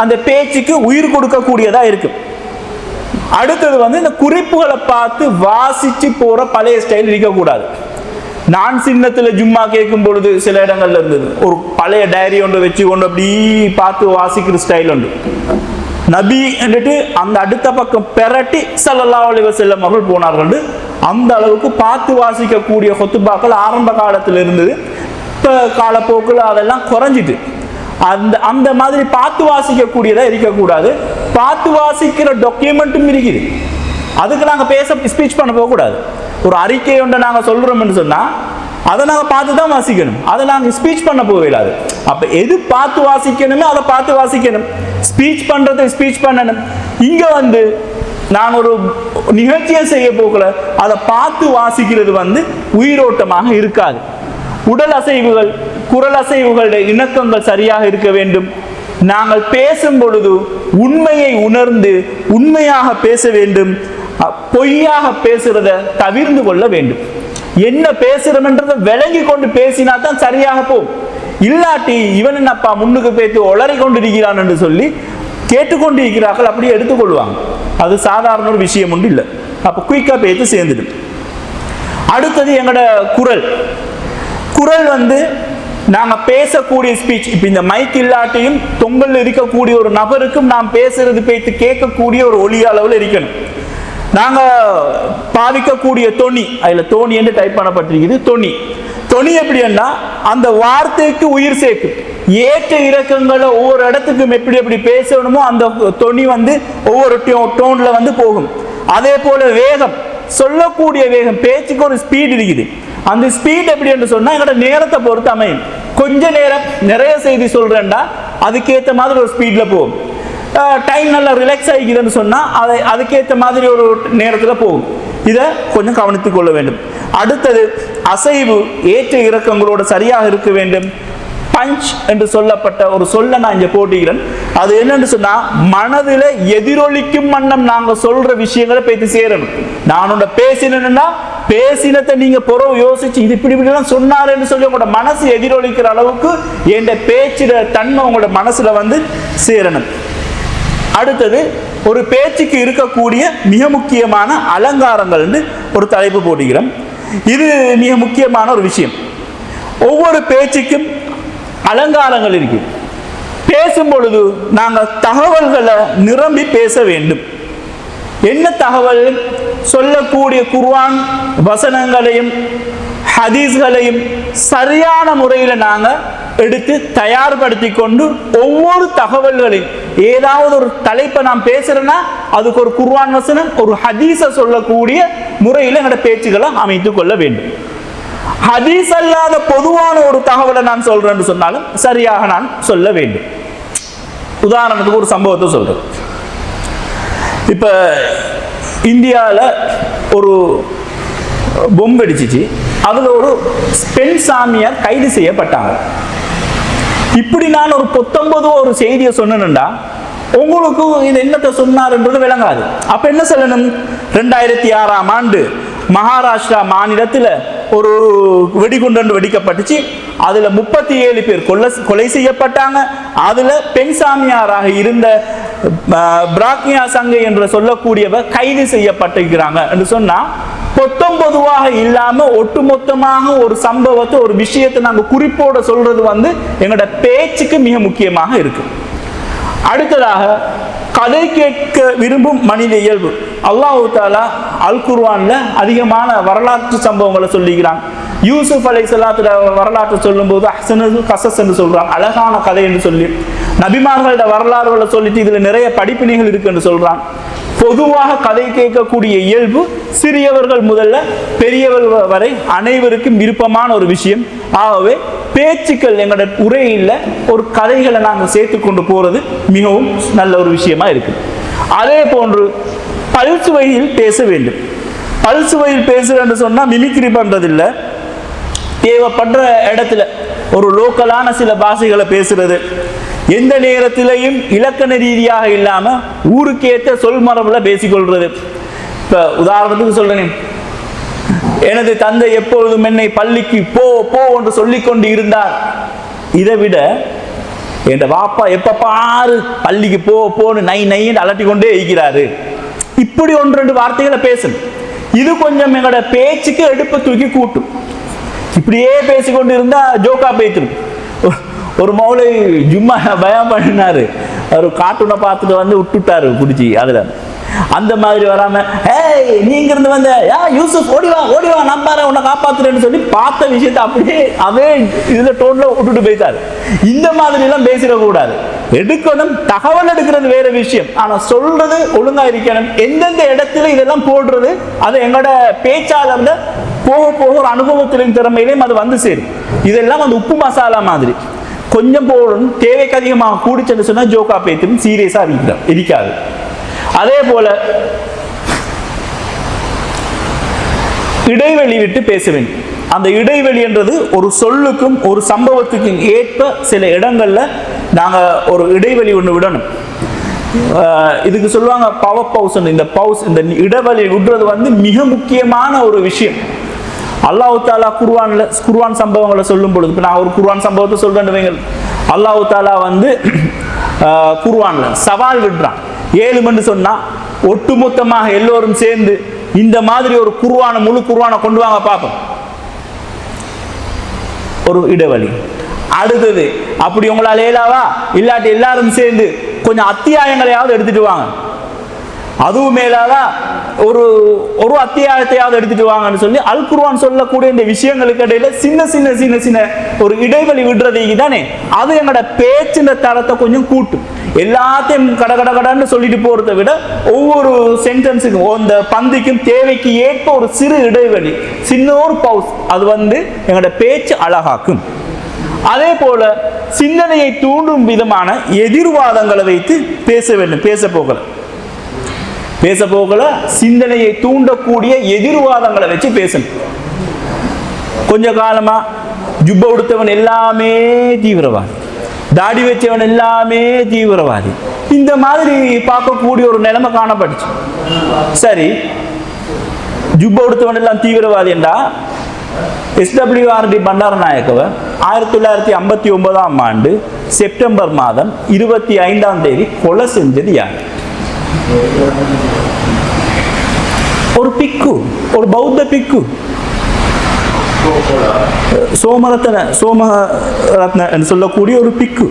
[SPEAKER 2] அந்த பேச்சுக்கு உயிர் கொடுக்கக்கூடியதா இருக்கு. அடுத்தது இந்த குறிப்புகளை பார்த்து வாசிச்சு போற பழைய ஸ்டைல் இருக்கக்கூடாது. நான் சின்னத்துல ஜும்மா கேட்கும் பொழுது சில இடங்கள்ல இருந்தது ஒரு பழைய டைரி ஒன்று வச்சு கொண்டு அப்படி பார்த்து வாசிக்கிற ஸ்டைல் உண்டு. நபி என்றுட்டு அந்த அடுத்த பக்கம் பெரட்டி ஸல்லல்லாஹு அலைஹி வஸல்லம் அவர்கள் போனார்கள். அந்த அளவுக்கு பார்த்து வாசிக்கக்கூடிய ஹுத்பாக்கள் ஆரம்ப காலத்தில் இருந்தது. இப்போ காலப்போக்கில் அதெல்லாம் குறைஞ்சிட்டு அந்த மாதிரி பார்த்து வாசிக்கக்கூடியதாக இருக்கக்கூடாது. பார்த்து வாசிக்கிற டாக்குமெண்ட்டும் இருக்குது. அதுக்கு நாங்கள் ஸ்பீச் பண்ண போகக்கூடாது. ஒரு அறிக்கை ஒன்றை நாங்கள் சொல்கிறோம்னு சொன்னால் அதை நாங்கள் பார்த்து தான் வாசிக்கணும். அதை நாங்கள் ஸ்பீச் பண்ண போகலாது. அப்போ எது பார்த்து வாசிக்கணுமோ அதை பார்த்து வாசிக்கணும். ஸ்பீச் பண்ணுறதை ஸ்பீச் பண்ணணும். இங்கே நான் ஒரு நிகழ்ச்சியை செய்ய போகல, அதை பார்த்து வாசிக்கிறது உயிரோட்டமாக இருக்காது. உடல் அசைவுகள், குரல் அசைவுகளுடைய இணக்கங்கள் சரியாக இருக்க வேண்டும். நாங்கள் பேசும் பொழுது உண்மையை உணர்ந்து உண்மையாக பேச வேண்டும். பொய்யாக பேசுறத தவிர்த்து கொள்ள வேண்டும். என்ன பேசுறோம்ன்றதை விளங்கி கொண்டு பேசினா தான் சரியாக போகும். இல்லாட்டி இவன் என்னப்பா முன்னுக்கு பேத்து ஒளறி கொண்டு இருக்கிறான் என்று சொல்லி கேட்டுக்கொண்டு இருக்கிறார்கள், அப்படியே எடுத்துக்கொள்வாங்க. அது சாதாரண ஒரு விஷயம் ஒன்று இல்லை. அப்போ குயிக்காக பேத்து சேர்ந்துடும். அடுத்தது எங்களோட குரல். குரல் நாங்கள் பேசக்கூடிய ஸ்பீச். இப்போ இந்த மைக் இல்லாட்டியும் தொங்கல் இருக்கக்கூடிய ஒரு நபருக்கும் நாம் பேசுறது பேத்து கேட்கக்கூடிய ஒரு ஒலி அளவில் இருக்கணும். நாங்கள் பாவிக்கக்கூடிய தொனி, அதில் தோணி என்று டைப் பண்ணப்பட்டிருக்குது. தொனி எப்படின்னா அந்த வார்த்தைக்கு உயிர் சேர்க்கும். ஏற்ற இறக்கங்களை ஒவ்வொரு இடத்துக்கும் எப்படி எப்படி பேசணுமோ அந்த தொனி ஒவ்வொரு டோன்ல போகும். அதே போல வேகம், சொல்லக்கூடிய வேகம், பேச்சுக்கு ஒரு ஸ்பீட் இருக்குது. அந்த ஸ்பீட் எப்படி என்று சொன்னால் எங்களோட நேரத்தை பொறுத்து அமையும். கொஞ்ச நேரம் நிறைய செய்தி சொல்றேன்டா அதுக்கேற்ற மாதிரி ஒரு ஸ்பீட்ல போகும். டைம் நல்லா ரிலாக்ஸ் ஆகிக்குதுன்னு சொன்னால் அதுக்கேற்ற மாதிரி ஒரு நேரத்தில் போகும். இதை கொஞ்சம் கவனித்துக் கொள்ள வேண்டும். அடுத்தது அசைவு, ஏற்ற இறக்கங்களோட சரியாக இருக்க வேண்டும். பஞ்ச் என்று சொல்லப்பட்ட ஒரு சொல்ல நான் இங்க போட்டுகிறேன். அது என்னன்னு சொன்னா, மனதில் எதிரொலிக்கும் வண்ணம் நாங்க சொல்ற விஷயங்களை பேசி சேரணும். நான் உன்னை பேசினேன்னா பேசினத்தை நீங்க புறவு யோசிச்சு இது இப்படி இப்படிலாம் சொன்னாருன்னு சொல்லி உங்களோட மனசு எதிரொலிக்கிற அளவுக்கு என் பேச்சிட தன்மை உங்களோட மனசுல வந்து சேரணும். அடுத்தது, ஒரு பேச்சுக்கு இருக்கக்கூடிய மிக முக்கியமான அலங்காரங்கள் ஒரு தலைப்பு போட்டுக்கிறோம். இது மிக முக்கியமான ஒரு விஷயம். ஒவ்வொரு பேச்சுக்கும் அலங்காரங்கள் இருக்கு. பேசும் பொழுது நாங்கள் தகவல்களை நிரம்பி பேச வேண்டும். என்ன தகவல்? சொல்லக்கூடிய குர்ஆன் வசனங்களையும் ஹதீஸ்களையும் சரியான முறையில் நாங்கள் எடுத்து தயார்படுத்தி கொண்டு ஒவ்வொரு தகவல்களையும் ஏதாவது ஒரு தலைப்பை நாம் பேசுறேன்னா அதுக்கு ஒரு குர்ஆன் வசனம் ஒரு ஹதீஸை சொல்லக்கூடிய முறையில் எங்களோட பேச்சுக்களை அமைத்துக் கொள்ள வேண்டும். ஹதீஸ் அல்லாத பொதுவான ஒரு தகவலை நான் சொல்றேன்னு சொன்னாலும் சரியாக நான் சொல்ல வேண்டும். உதாரணத்துக்கு ஒரு சம்பவத்தை சொல்றேன். இப்ப இந்தியாவில் ஒரு பொம்பு வெடிச்சிச்சு. அதுல ஒரு பெண் சாமியார் கைது செய்யப்பட்டாங்க. இப்படி நான் ஒரு 19 ஒரு செய்தியை சொன்னேன்டா உங்களுக்கு இது என்னத்தை சொன்னார்ன்றது விளங்காது. அப்ப என்ன சொல்லணும்? 2006ஆம் ஆண்டு மகாராஷ்டிரா மாநிலத்தில் ஒரு வெடிகுண்டு வெடிக்கப்பட்டுச்சு. அதுல 37 பேர் கொலை செய்யப்பட்டாங்க. அதுல பெண் சாமியாராக இருந்த பிராக்யா சங்கை என்று சொல்லக்கூடியவர் கைது செய்யப்பட்டிருக்கிறாங்க என்று சொன்னா 19வாக இல்லாம ஒட்டுமொத்தமாக ஒரு சம்பவத்தை ஒரு விஷயத்தை நாங்கள் குறிப்போட சொல்றது எங்களோட பேச்சுக்கு மிக முக்கியமாக இருக்கு. அடுத்ததாக, கதை கேட்க விரும்பும் மனித இயல்பு. அல்லாஹ் தஆலா அல் குர்ஆன்ல அதிகமான வரலாற்று சம்பவங்களை சொல்லிக்கிறான். யூசுப் அலைஹிஸ்ஸலாத்து வரலாற்று சொல்லும் போது அஹ்ஸனுல் கஸஸ் என்று சொல்றான், அழகான கதை என்று சொல்லி. நபிமார்களோட வரலாறுகளை சொல்லிட்டு இதுல நிறைய படிப்பினைகள் இருக்கு என்று சொல்றான். பொதுவாக கதை கேட்கக்கூடிய இயல்பு சிறியவர்கள் முதல்ல பெரியவர்கள் வரை அனைவருக்கும் விருப்பமான ஒரு விஷயம். ஆகவே பேச்சுக்கள் எங்களோட உரையில் ஒரு கதைகளை நாங்கள் சேர்த்து கொண்டு போறது மிகவும் நல்ல ஒரு விஷயமா இருக்கு. அதே போன்று பல்சுவையில் பேச வேண்டும். பல்சுவையில் பேசுறேன்னு சொன்னா மிமிக்ரி பண்றது இல்லை, தேவைப்படுற இடத்துல ஒரு லோக்கலான சில பாஷைகளை பேசுறது, எந்த நேரத்திலையும் இலக்கண ரீதியாக இல்லாம ஊருக்கேற்ற சொல் மரபுல பேசிக்கொள்றது. இப்ப உதாரணத்துக்கு சொல்றேன், எனது தந்தை எப்பொழுதும் என்னை பள்ளிக்கு போ போ என்று சொல்லிக் கொண்டு இருந்தார். இதை விட என் வாப்பா எப்ப பாரு பள்ளிக்கு போ போன்னு நை நைன்னு அலட்டி கொண்டே இருக்கிறாரு. இப்படி 1-2 வார்த்தைகளை பேசணும். இது கொஞ்சம் எங்களோட பேச்சுக்கு எடுப்பு தூக்கி கூட்டும். இப்படியே பேசிக்கொண்டு இருந்தா ஜோக்கா பேசிடும். ஒரு மௌலை ஜும்மா பயம் பண்ணினாரு, ஒரு கார்ட்டூனை பார்த்துட்டு விட்டுட்டாரு பிடிச்சி. அதுல அந்த மாதிரி வராம ஏய் நீங்க இருந்து வந்த யூசுப் ஓடிவா ஓடிவா நம்பார உன்னை காப்பாத்துறேன்னு சொல்லி பார்த்த விஷயத்தை அப்படியே அதே இதுல டோன்ல விட்டுட்டு போயிட்டாரு. இந்த மாதிரி எல்லாம் பேசிடக்கூடாது. எடுக்கணும், தகவல் எடுக்கிறது வேற விஷயம், ஆனா சொல்றது ஒழுங்கா இருக்கணும். எந்தெந்த இடத்துல இதெல்லாம் போடுறது அது எங்களோட பேச்சாளர்ல போக போக ஒரு அனுபவத்திலும் திறமையிலையும் அது சேரும். இதெல்லாம் உப்பு மசாலா மாதிரி கொஞ்சம் போடணும். தேவைக்கு அதிகமாக கூடிச்சுன்னு சொன்னா ஜோக்கா பேத்தும் சீரியஸா இருக்காது. அதே போல இடைவெளி விட்டு பேச வேண்டும். அந்த இடைவெளி என்றது ஒரு சொல்லுக்கும் ஒரு சம்பவத்துக்கும் ஏற்ப சில இடங்கள்ல நாங்க ஒரு இடைவெளி ஒன்று விடணும். இதுக்கு சொல்லுவாங்க பவர் பவுஸ். இந்த பவுஸ், இந்த இடைவெளி விடுறது மிக முக்கியமான ஒரு விஷயம். அல்லாஹ் தஆலா குர்ஆன் சம்பவங்களை சொல்லும் பொழுது, இப்போ நான் ஒரு குர்ஆன் சம்பவத்தை சொல்றேன். அல்லாஹ் தஆலா குர்ஆன்ல சவால் விடுறான். 7 மணி சொன்னா ஒட்டுமொத்தமாக எல்லோரும் சேர்ந்து இந்த மாதிரி ஒரு முழு குர்ஆனை கொண்டு வாங்க பார்ப்போம். ஒரு இடைவெளி. அடுத்தது, அப்படி உங்களால் ஏலாவா இல்லாட்டி எல்லாரும் சேர்ந்து கொஞ்சம் அத்தியாயங்களையாவது எடுத்துட்டு வாங்க. அதுவும் மேலாக ஒரு அத்தியாயத்தையாவது எடுத்துட்டு வாங்கன்னு சொல்லி அல் குர்ஆன் சொல்லக்கூடிய இந்த விஷயங்களுக்கு இடையில சின்ன சின்ன சின்ன சின்ன ஒரு இடைவெளி விடுறதுக்கு தானே அது எங்களோட பேச்சின தரத்தை கொஞ்சம் கூட்டும். எல்லாத்தையும் கடன்னு சொல்லிட்டு போறதை விட ஒவ்வொரு சென்டென்ஸுக்கும் அந்த பந்திக்கும் தேவைக்கு ஏற்ப ஒரு சிறு இடைவெளி, சின்ன ஒரு பவுஸ், அது எங்களோட பேச்சு அழகாக்கும். அதே போல சிந்தனையை தூண்டும் விதமான எதிர்வாதங்களை வைத்து பேச வேண்டும். பேச போகல சிந்தனையை தூண்டக்கூடிய எதிர்வாதங்களை வச்சு பேசணும். கொஞ்ச காலமா ஜுப்ப உடுத்தவன் எல்லாமே தீவிரவாதி, தாடி வச்சவன் எல்லாமே தீவிரவாதி. இந்த மாதிரி பார்க்கக்கூடிய ஒரு நிலைமை காணப்பட்டுச்சு. சரி, ஜுப்ப உடுத்தவன் எல்லாம் தீவிரவாதி என்றா SWRD பண்டாரநாயக்கவ 1959 ஆண்டு செப்டம்பர் மாதம் 25 கொலை செஞ்சது யார்? ஒரு பிக்கு, ஒரு பௌத்த பிக்கு, சோமரத்ன என்று சொல்லக்கூடிய ஒரு பிக்கு.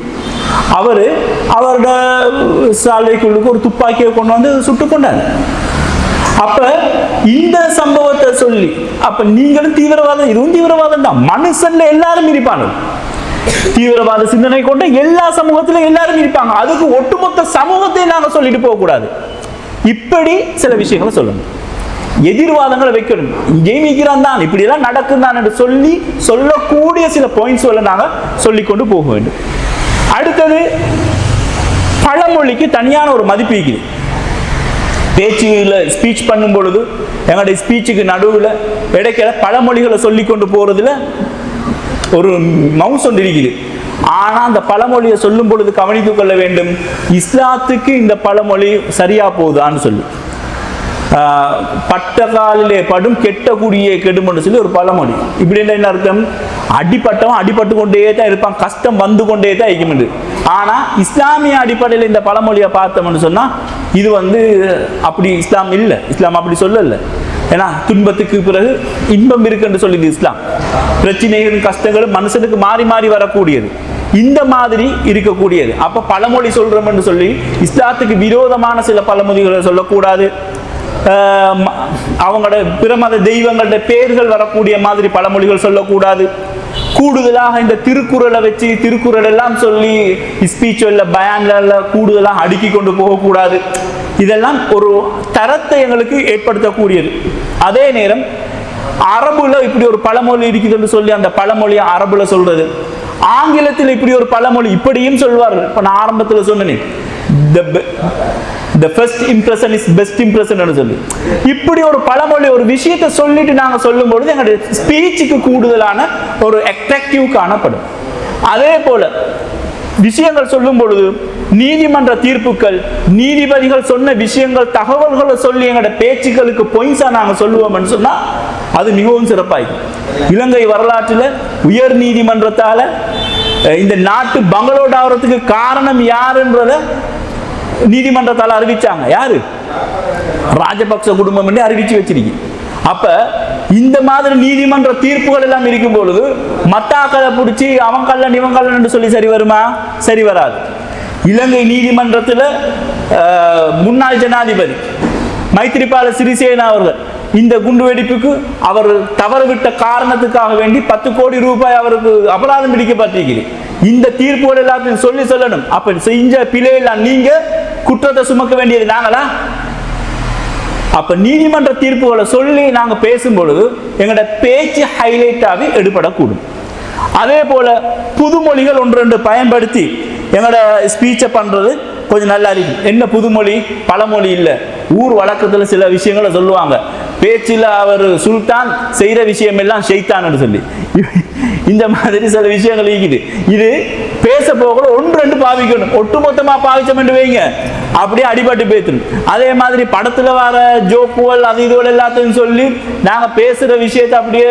[SPEAKER 2] அவரோட சால்வைக்குள்ளுக்கு ஒரு துப்பாக்கியை கொண்டு வந்து சுட்டு கொண்டார். அப்ப இந்த சம்பவத்தை சொல்லி அப்ப நீங்களும் தீவிரவாதம், இதுவும் தீவிரவாதம் தான். மனுஷன்ல எல்லாரும் இருப்பாங்க, தீவிரவாத சிந்தனை கொண்ட எல்லா சமூகத்திலும் எல்லாரும் இருப்பாங்க. அதுக்கு ஒட்டுமொத்த சமூகத்தை நாங்க சொல்லிட்டு போக கூடாது. இப்படி சில விஷயங்களை சொல்லணும், எதிர்வாதங்களை வைக்கணும். இங்கேயும் இருக்கிறான் தான், இப்படி எல்லாம் நடக்குதான் என்று சொல்லக்கூடிய சில பாயிண்ட்ஸ் நாங்க சொல்லிக்கொண்டு போக வேண்டும். அடுத்தது, பழமொழிக்கு தனியான ஒரு மதிப்பு இருக்குது. பேச்சுல ஸ்பீச் பண்ணும் பொழுது எங்களுடைய ஸ்பீச்சுக்கு நடுவில் இடைக்கிற பழமொழிகளை சொல்லி கொண்டு போறதுல ஒரு மவுஸ் ஒன்று இருக்குது. ஆனா அந்த பழமொழியை சொல்லும் பொழுது கவனித்துக் கொள்ள வேண்டும், இஸ்லாத்துக்கு இந்த பழமொழி சரியா போகுதான்னு சொல்லி. பட்ட காலிலே படும் கெட்ட குடியே கெடும்னு சொல்லி ஒரு பழமொழி. இப்படி என்ன அர்த்தம்? அடிப்பட்டவன் அடிபட்டு கொண்டே தான் இருப்பான், கஷ்டம் வந்து கொண்டே தான் இருக்கும். ஆனா இஸ்லாமிய அடிப்படையில் இந்த பழமொழியை பார்த்தோம்னு சொன்னா இது அப்படி இஸ்லாம் இல்லை, இஸ்லாம் அப்படி சொல்லல. ஏன்னா துன்பத்துக்கு பிறகு இன்பம் இருக்குன்னு சொல்லுது இஸ்லாம். பிரச்சனைகளும் கஷ்டங்களும் மனுஷனுக்கு மாறி மாறி வரக்கூடியது, இந்த மாதிரி இருக்கக்கூடியது. அப்ப பழமொழி சொல்றோம்னு சொல்லி இஸ்லாத்துக்கு விரோதமான சில பழமொழிகளை சொல்லக்கூடாது. அவங்களோட பிரமத தெய்வங்களோட பெயர்கள் வரக்கூடிய மாதிரி பழமொழிகள் சொல்லக்கூடாது. கூடுதலாக இந்த திருக்குறளை வச்சு திருக்குறள் எல்லாம் சொல்லி ஸ்பீச்சுவல்ல பயான்ல கூடுதலாக அடுக்கி கொண்டு போகக்கூடாது. இதெல்லாம் ஒரு தரத்தை எங்களுக்கு ஏற்படுத்தக்கூடியது. அதே நேரம் அரபுல இப்படி ஒரு பழமொழி இருக்குதுன்னு சொல்லி அந்த பழமொழியை அரபுல சொல்றது, ஆங்கிலத்தில் இப்படி ஒரு பழமொழி இப்படியும் சொல்வார்கள். இப்ப நான் ஆரம்பத்தில் சொன்னேன், the first impression is best impression னு சொல்லி இப்படி ஒரு பழமொழி ஒரு விஷயத்தை சொல்லிட்டு நாங்க சொல்லும் பொழுது எங்களுடைய ஸ்பீச்சுக்கு கூடுதலான ஒரு அட்ராக்டிவ் காணப்படும். அதே போல விஷயங்கள் சொல்லும் பொழுது நீதிமன்ற தீர்ப்புகள், நீதிபதிகள் சொன்ன விஷயங்கள், தகவல்களை சொல்லி எங்களுடைய பேச்சுக்களுக்கு பாயிண்ட்ஸா நாங்க சொல்லுவோம்னு சொன்னா அது மிகவும் சிறப்பாயிருக்கும். இலங்கை வரலாற்றில் உயர் நீதிமன்றத்தால இந்த நாட்டு பங்களோட ஆகிறதுக்கு காரணம் யாருன்றத நீதிமன்றத்தால் அறிவிச்சாங்க. யாரு? ராஜபக்ச குடும்பம் என்று அறிவிச்சு வச்சிருக்கு. அப்ப இந்த மாதிரி நீதிமன்ற தீர்ப்புகள் எல்லாம் இருக்கும் பொழுது மத்தாக்களை பிடிச்சி அவன் கல்லன் இவன் கல்லன் என்று சொல்லி சரி வருமா? சரி வராது. இலங்கை நீதிமன்றத்தில் முன்னாள் ஜனாதிபதி மைத்ரிபால சிறிசேனா அவர்கள் இந்த குண்டு வெடிப்புக்கு அவர் தவறுவிட்ட காரணத்துக்காக வேண்டி 10 கோடி ரூபாய் அவருக்கு அபராதம் விதிக்கப்பட்டிருக்கிறது. இந்த தீர்ப்புகள் எல்லாத்தையும் சொல்லணும். அப்ப செஞ்ச பிழையெல்லாம் நீங்க குற்றத்தை சுமக்க வேண்டியது நாங்களா? அப்ப நீதிமன்ற தீர்ப்புகளை சொல்லி நாங்க பேசும் பொழுது எங்களோட பேச்சு ஹைலைட்டாவே எடுபடக்கூடும். அதே போல புதுமொழிகள் ஒன்று ரெண்டு பயன்படுத்தி எங்களோட ஸ்பீச்சை பண்றது கொஞ்சம் நல்லா இருக்கு. என்ன புதுமொழி? பழமொழி இல்லை, ஊர் வழக்கத்துல சில விஷயங்களை சொல்லுவாங்க. பேச்சில் அவர் சுல்தான், செய்யற விஷயம் எல்லாம் ஷைத்தான் சொல்லி இந்த மாதிரி சில விஷயங்கள் இருக்குது. இது பேச போக ஒன்று ரெண்டு பாவிக்கணும், ஒட்டுமொத்தமா பாவிச்சோம் என்று வைங்க அப்படியே அடிபட்டு பேசணும். அதே மாதிரி படத்துல வர ஜோக்குகள் அது இதுகள் எல்லாத்தையும் சொல்லி நாங்க பேசுற விஷயத்தை அப்படியே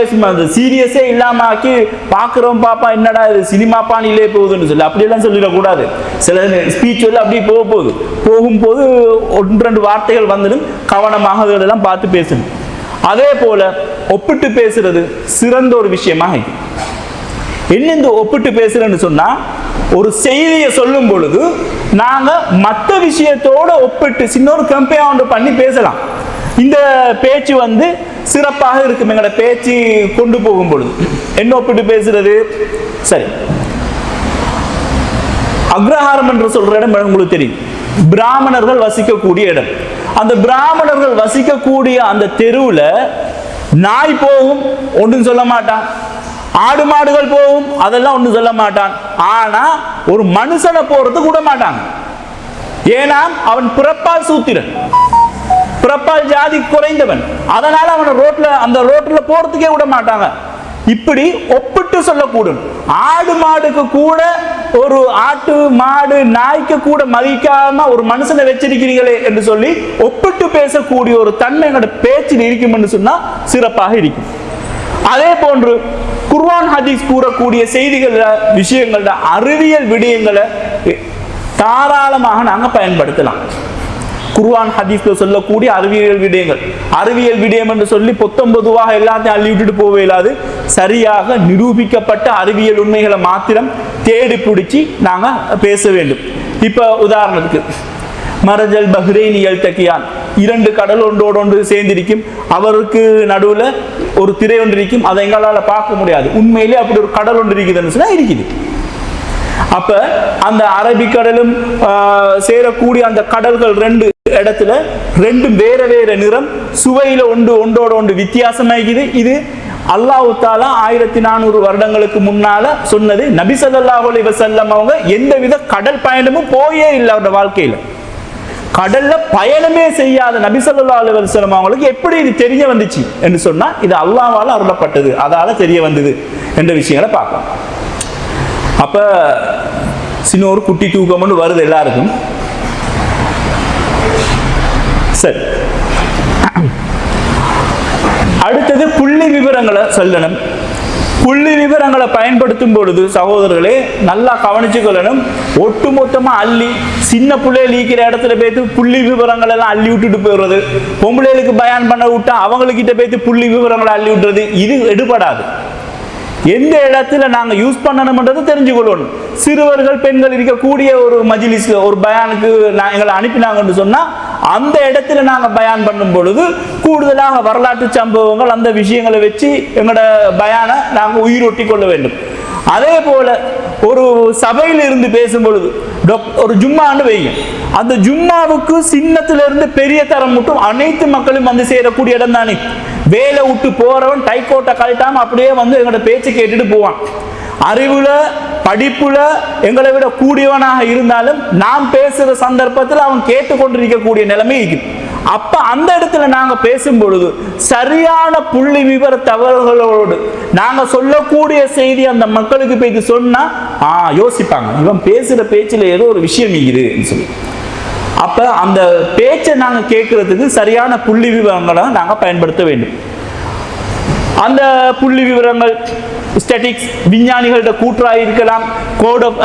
[SPEAKER 2] சீரியஸே இல்லாம ஆக்கி பாக்குறோம், பாப்பா என்னடா இது சினிமா பாணியிலே போகுதுன்னு சொல்லி அப்படியெல்லாம் சொல்லிடக்கூடாது. சில ஸ்பீச் அப்படியே போகும்போது ஒன்று ரெண்டு வார்த்தைகள் வந்துடும், கவனமாக அதெல்லாம் பார்த்து பேசணும். அதே போல ஒப்பிட்டு பேசுறது சிறந்த ஒரு விஷயமாக. என்ன இந்த ஒப்பிட்டு பேசுறேன்னு சொன்னா, ஒரு செய்தியை சொல்லும் பொழுது நாங்க மற்ற விஷயத்தோட ஒப்பிட்டு சின்ன ஒரு கம்பேர் பண்ணி பேசலாம். இந்த பேச்சு சிறப்பாக இருக்கும். எங்களோட பேச்சு கொண்டு போகும் பொழுது என்ன ஒப்பிட்டு பேசுறது? சரி, அக்ரஹாரம் என்று சொல்ற இடம் உங்களுக்கு தெரியும், பிராமணர்கள் வசிக்கக்கூடிய இடம். அந்த பிராமணர்கள் வசிக்கக்கூடிய அந்த தெருவுல நாய் போகும், ஒன்றும் சொல்ல மாட்டான். ஆடு மாடுகள் போகும், அதெல்லாம் ஒன்றும் சொல்ல மாட்டான். ஆனா ஒரு மனுஷனை போறதுக்கு விட மாட்டாங்க. ஏன்னா அவன் பிறப்பால் சூத்திரன், பிறப்பால் ஜாதி குறைந்தவன். அதனால அவனை அந்த ரோட்ல போறதுக்கே விட மாட்டாங்க. இப்படி ஒப்பிட்டு சொல்லக்கூடும். ஆடு மாடுக்கு கூட, ஒரு ஆட்டு மாடு நாய்க்கு கூட மதிக்காம ஒரு மனுஷனை வச்சிருக்கிறீங்களே என்று சொல்லி ஒப்பிட்டு பேசக்கூடிய ஒரு தன்மை எங்களோட பேச்சில் இருக்கும் என்று சொன்னா சிறப்பாக இருக்கும். அதே போன்று குர்ஆன் ஹதீஸ் கூறக்கூடிய செய்திகள், விஷயங்கள, அறிவியல் விடயங்களை தாராளமாக நாங்க பயன்படுத்தலாம். குர்ஆன் ஹதீஸ்ல சொல்லக்கூடிய அறிவியல் விடயம் என்று சொல்லி பொத்தம்பதுவாக எல்லாத்தையும் அள்ளி விட்டுட்டு போக இயலாது. சரியாக நிரூபிக்கப்பட்ட அறிவியல் உண்மைகளை மாத்திரம் தேடி பிடிச்சி நாங்க பேச வேண்டும். இப்ப உதாரணத்துக்கு மரஜல் பஹ்ரைனி யல்தகியான், 2 கடல் ஒன்றோடு சேர்ந்திருக்கும், அவருக்கு நடுவுல ஒரு திரை ஒன்று இருக்கும், அதை எங்களால் பார்க்க முடியாது. உண்மையிலே அப்படி ஒரு கடல் ஒன்று இருக்குதுன்னு சொன்னா இருக்குது. அப்ப அந்த அரபிக்கடலும் சேரக்கூடிய அந்த கடல்கள் 2 இடத்துல 2 வேற வேற நிறம், சுவையில ஒன்றோட ஒன்று வித்தியாசமாகிது. இது அல்லாஹ் தஆலா 1400 வருடங்களுக்கு முன்னால சொன்னது. நபி ஸல்லல்லாஹு அலைஹி வஸல்லம் அவங்க எந்தவித கடல் பயணமும் போயே இல்லை. அவருடைய வாழ்க்கையில கடல்ல பயணமே செய்யாத நபி ஸல்லல்லாஹு அலைஹி வஸல்லம் அவங்களுக்கு எப்படி இது தெரிய வந்துச்சு என்று சொன்னா, இது அல்லாஹ்வால அருளப்பட்டது, அதால தெரிய வந்தது என்ற விஷயங்களை பார்க்கலாம். அப்ப சின்ன ஒரு குட்டி தூக்கம் வருது எல்லாருக்கும். சரி, அடுத்தது புள்ளி விவரங்களை சொல்லணும். புள்ளி விவரங்களை பயன்படுத்தும் பொழுது சகோதரர்களே நல்லா கவனிச்சு கொள்ளணும். ஒட்டுமொத்தமா அள்ளி சின்ன பிள்ளைகள் ஈக்கிற இடத்துல போய்த்து புள்ளி விவரங்கள் எல்லாம் அள்ளி விட்டுட்டு போயிடுறது, பொம்பளைகளுக்கு பயான் பண்ண விட்டா அவங்ககிட்ட போய்த்து புள்ளி விவரங்களை அள்ளி விட்டுறது, இது எடுபடாது. எந்த இடத்துல நாங்க யூஸ் பண்ணணும்ன்றது தெரிஞ்சு கொள்ளணும். சிறுவர்கள் பெண்கள் இருக்கக்கூடிய ஒரு மஜ்லிஸ்ல ஒரு பயானுக்கு எங்களை அனுப்பினாங்கன்னு சொன்னா, அந்த இடத்துல நாங்க பயான் பண்ணும் பொழுது கூடுதலாக வரலாற்று சம்பவங்கள், அந்த விஷயங்களை வச்சு எங்களோட பயானை நாங்க உயிரொட்டி கொள்ள வேண்டும். அதே போல ஒரு சபையில் இருந்து பேசும் பொழுது ஒரு ஜும்மான்னு வைங்க, அந்த ஜும்மாவுக்கு சின்னத்துல இருந்து பெரிய தரம் மட்டும் அனைத்து மக்களும் வந்து சேரக்கூடிய இடம் தானே. வேலை விட்டு போறவன் டைக்கோட்டை கழட்டாம அப்படியே வந்து எங்களோட பேச்சு கேட்டுட்டு போவான். அறிவுல படிப்புல எங்களை விட கூடியவனாக இருந்தாலும் நாம் பேசுற சந்தர்ப்பத்தில் அவன் கேட்டுக்கொண்டிருக்கக்கூடிய நிலைமை இருக்கு. அப்ப அந்த இடத்துல நாங்க பேசும் பொழுது சரியான புள்ளி விவர தவறுகளோடு நாங்க சொல்லக்கூடிய செய்தி அந்த மக்களுக்கு போய் சொன்னா யோசிப்பாங்க, இவன் பேசுற பேச்சுல ஏதோ ஒரு விஷயம் இருக்குதுன்னு சொல்லி. அப்ப அந்த பேச்சை நாங்க கேட்கறதுக்கு சரியான புள்ளி விவரங்களை நாங்க பயன்படுத்த வேண்டும். அந்த புள்ளி விவரங்கள் ஸ்டாட்டிக்ஸ் விஞ்ஞானிகளோட கூற்றாக இருக்கலாம், கோட் ஆஃப்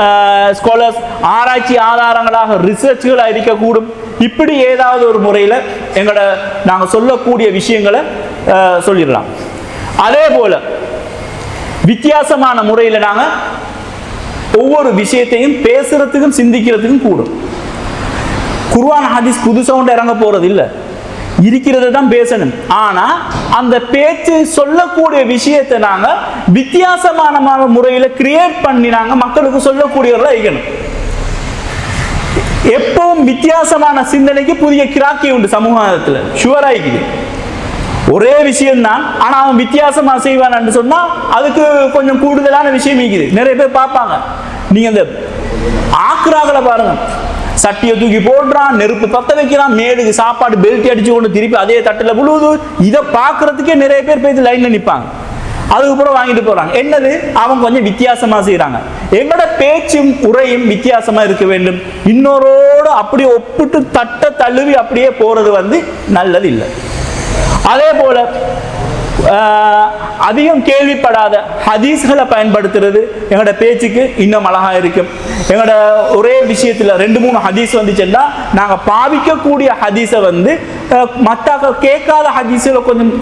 [SPEAKER 2] ஸ்காலர்ஸ் ஆராய்ச்சி ஆதாரங்களாக ரிசர்ச்களாக இருக்கக்கூடும். இப்படி ஏதாவது ஒரு முறையில் எங்களோட நாங்கள் சொல்லக்கூடிய விஷயங்களை சொல்லிடலாம். அதே போல வித்தியாசமான முறையில் நாங்கள் ஒவ்வொரு விஷயத்தையும் பேசுறதுக்கும் சிந்திக்கிறதுக்கும் கூடும். குர்ஆன் ஹதீஸ் புதுசாக ஒன்று இறங்க போறது இல்லை, இருக்கிறத தான் பேசணும். ஆனா அந்த பேச்சு சொல்லக்கூடிய விஷயத்தை நாங்க வித்தியாசமான முறையில கிரியேட் பண்ணி நாங்க மக்களுக்கு சொல்லக்கூடியவர்களா இருக்கணும். எப்பவும் வித்தியாசமான சிந்தனைக்கு புதிய கிராக்கி உண்டு சமூகத்துல, ஷுவரா இருக்குது. ஒரே விஷயம் தான், ஆனா அவன் வித்தியாசமா செய்வான்னு சொன்னா அதுக்கு கொஞ்சம் கூடுதலான விஷயம் இருக்குது. நிறைய பேர் பார்ப்பாங்க, நீங்க இந்த ஆக்ராக்களை பாருங்க, சட்டியை தூக்கி போடுறான், நெருப்பு பத்த வைக்கிறான், மேலுக்கு சாப்பாடு பெல்ட் அடிச்சு கொண்டு திருப்பி அதே தட்டில் விழுவுது. இதை பார்க்கறதுக்கே நிறைய பேர் போய் லைன்ல நிற்பாங்க, அதுக்கப்புறம் வாங்கிட்டு போறாங்க. என்னது, அவன் கொஞ்சம் வித்தியாசமா செய்யறாங்க. எங்களோட பேச்சும் உரையும் வித்தியாசமா இருக்க வேண்டும். இன்னொரோடு அப்படியே ஒப்பிட்டு தட்ட தழுவி அப்படியே போறது நல்லது இல்லை. அதே போல அதிகம் கேள்விப்படாத ஹதீஸ்களை பயன்படுத்துறது எங்களோட பேச்சுக்கு இன்னும் அழகா இருக்கும். எங்களோட ஒரே விஷயத்துல 2-3 ஹதீஸ் வந்துச்சுன்னா நாங்க பாவிக்கக்கூடிய ஹதீஸை மற்ற கேட்காத ஹதீஸ்களை கொஞ்சம்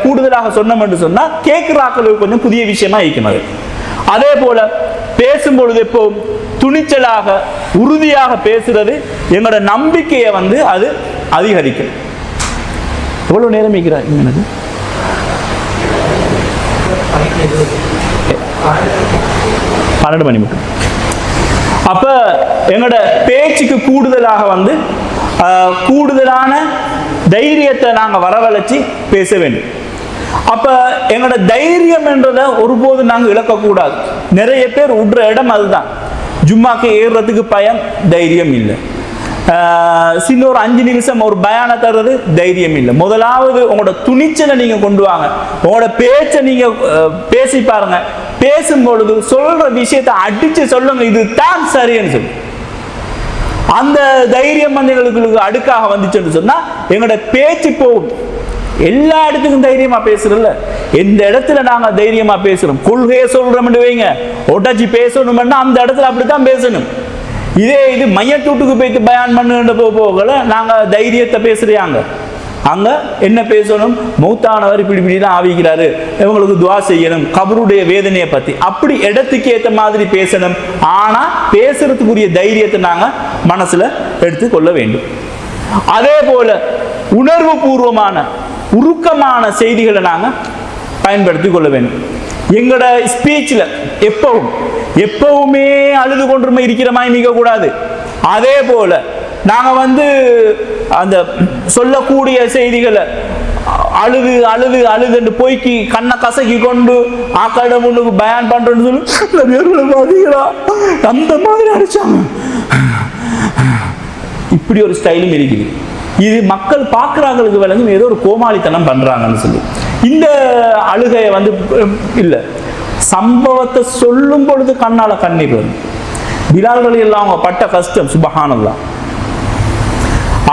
[SPEAKER 2] கூடுதலாக சொன்னோம் என்று சொன்னா கேட்கிறாக்களுக்கு கொஞ்சம் புதிய விஷயமா இருக்கணும். அதே போல பேசும்பொழுது எப்போ துணிச்சலாக உறுதியாக பேசுறது எங்களோட நம்பிக்கையை அது அதிகரிக்கும். எவ்வளவு நேரம் இருக்கிறார் எனக்கு 12 மணி மட்டும். அப்ப எங்களோட பேச்சுக்கு கூடுதலாக கூடுதலான தைரியத்தை நாங்க வரவழைச்சு பேச வேண்டும். அப்ப எங்களோட தைரியம் என்றதை ஒருபோது நாங்க இழக்கக்கூடாது. நிறைய பேர் விடுற இடம் அதுதான். ஜும்மாக்கு ஏறுறதுக்கு பயம், தைரியம் இல்லை. சின்ன ஒரு 5 நிமிஷம் ஒரு பயான தர்றது தைரியம் இல்லை. முதலாவது உங்களோட துணிச்சலை நீங்க கொண்டு வாங்க. உங்களோட பேச்சை நீங்க பேசி பாருங்க. பேசும் பொழுது சொல்ற விஷயத்தை அடிச்சு சொல்லுங்க, இதுதான் சரின்னு சொல்லி. அந்த தைரியம் வந்து எங்களுக்கு அடுக்காக வந்துச்சுன்னு சொன்னா எங்களோட பேச்சு போகும். எல்லா இடத்துக்கும் தைரியமா பேசுறோம்ல, எந்த இடத்துல நாங்க தைரியமா பேசுறோம், கொள்கையை சொல்றோம் வைங்க, ஒட்டாச்சி பேசணும்னா அந்த இடத்துல அப்படித்தான் பேசணும். இது மையத்தூட்டுக்கு போயிட்டு பயான் பண்ணுன்ற போகல நாங்க தைரியத்தை பேசுறியாங்க. அங்க என்ன பேசணும், மௌத்தானவர் இப்படிதான் ஆவிக்கிறாரு, இவங்களுக்கு துவா செய்யணும், கபருடைய வேதனையை பத்தி, அப்படி இடத்துக்கு ஏற்ற மாதிரி பேசணும். ஆனா பேசுறதுக்குரிய தைரியத்தை நாங்க மனசுல எடுத்துக்கொள்ள வேண்டும். அதே போல உணர்வு பூர்வமான உருக்கமான செய்திகளை நாங்க பயன்படுத்திக் கொள்ள வேண்டும். எங்களோட ஸ்பீச்ல எப்பவுமே அழுது கொண்டுமே இருக்கிற மாதிரி மிக கூடாது. அதே போல நாங்க வந்து அந்த சொல்லக்கூடிய செய்திகளை அழுது அழுது அழுதுன்னு போய்க்கு கண்ணை கசக்கி கொண்டு ஆக்காட முன்னுக்கு பயான் பண்றேன்னு சொல்லி அந்த மாதிரி அடிச்சாங்க. இப்படி ஒரு ஸ்டைலும் இருக்குது. இது மக்கள் பார்க்குறாங்களுக்கு விளங்கும் ஏதோ ஒரு கோமாளித்தனம் பண்றாங்கன்னு சொல்லி. இந்த அழுகையை வந்து இல்ல, சம்பவத்தை சொல்லும் பொழுது கண்ணால கண்ணீர் வரும். பிலால்கள் எல்லாம் அவங்க பட்ட கஷ்டம் சுபஹானல்லாஹ்.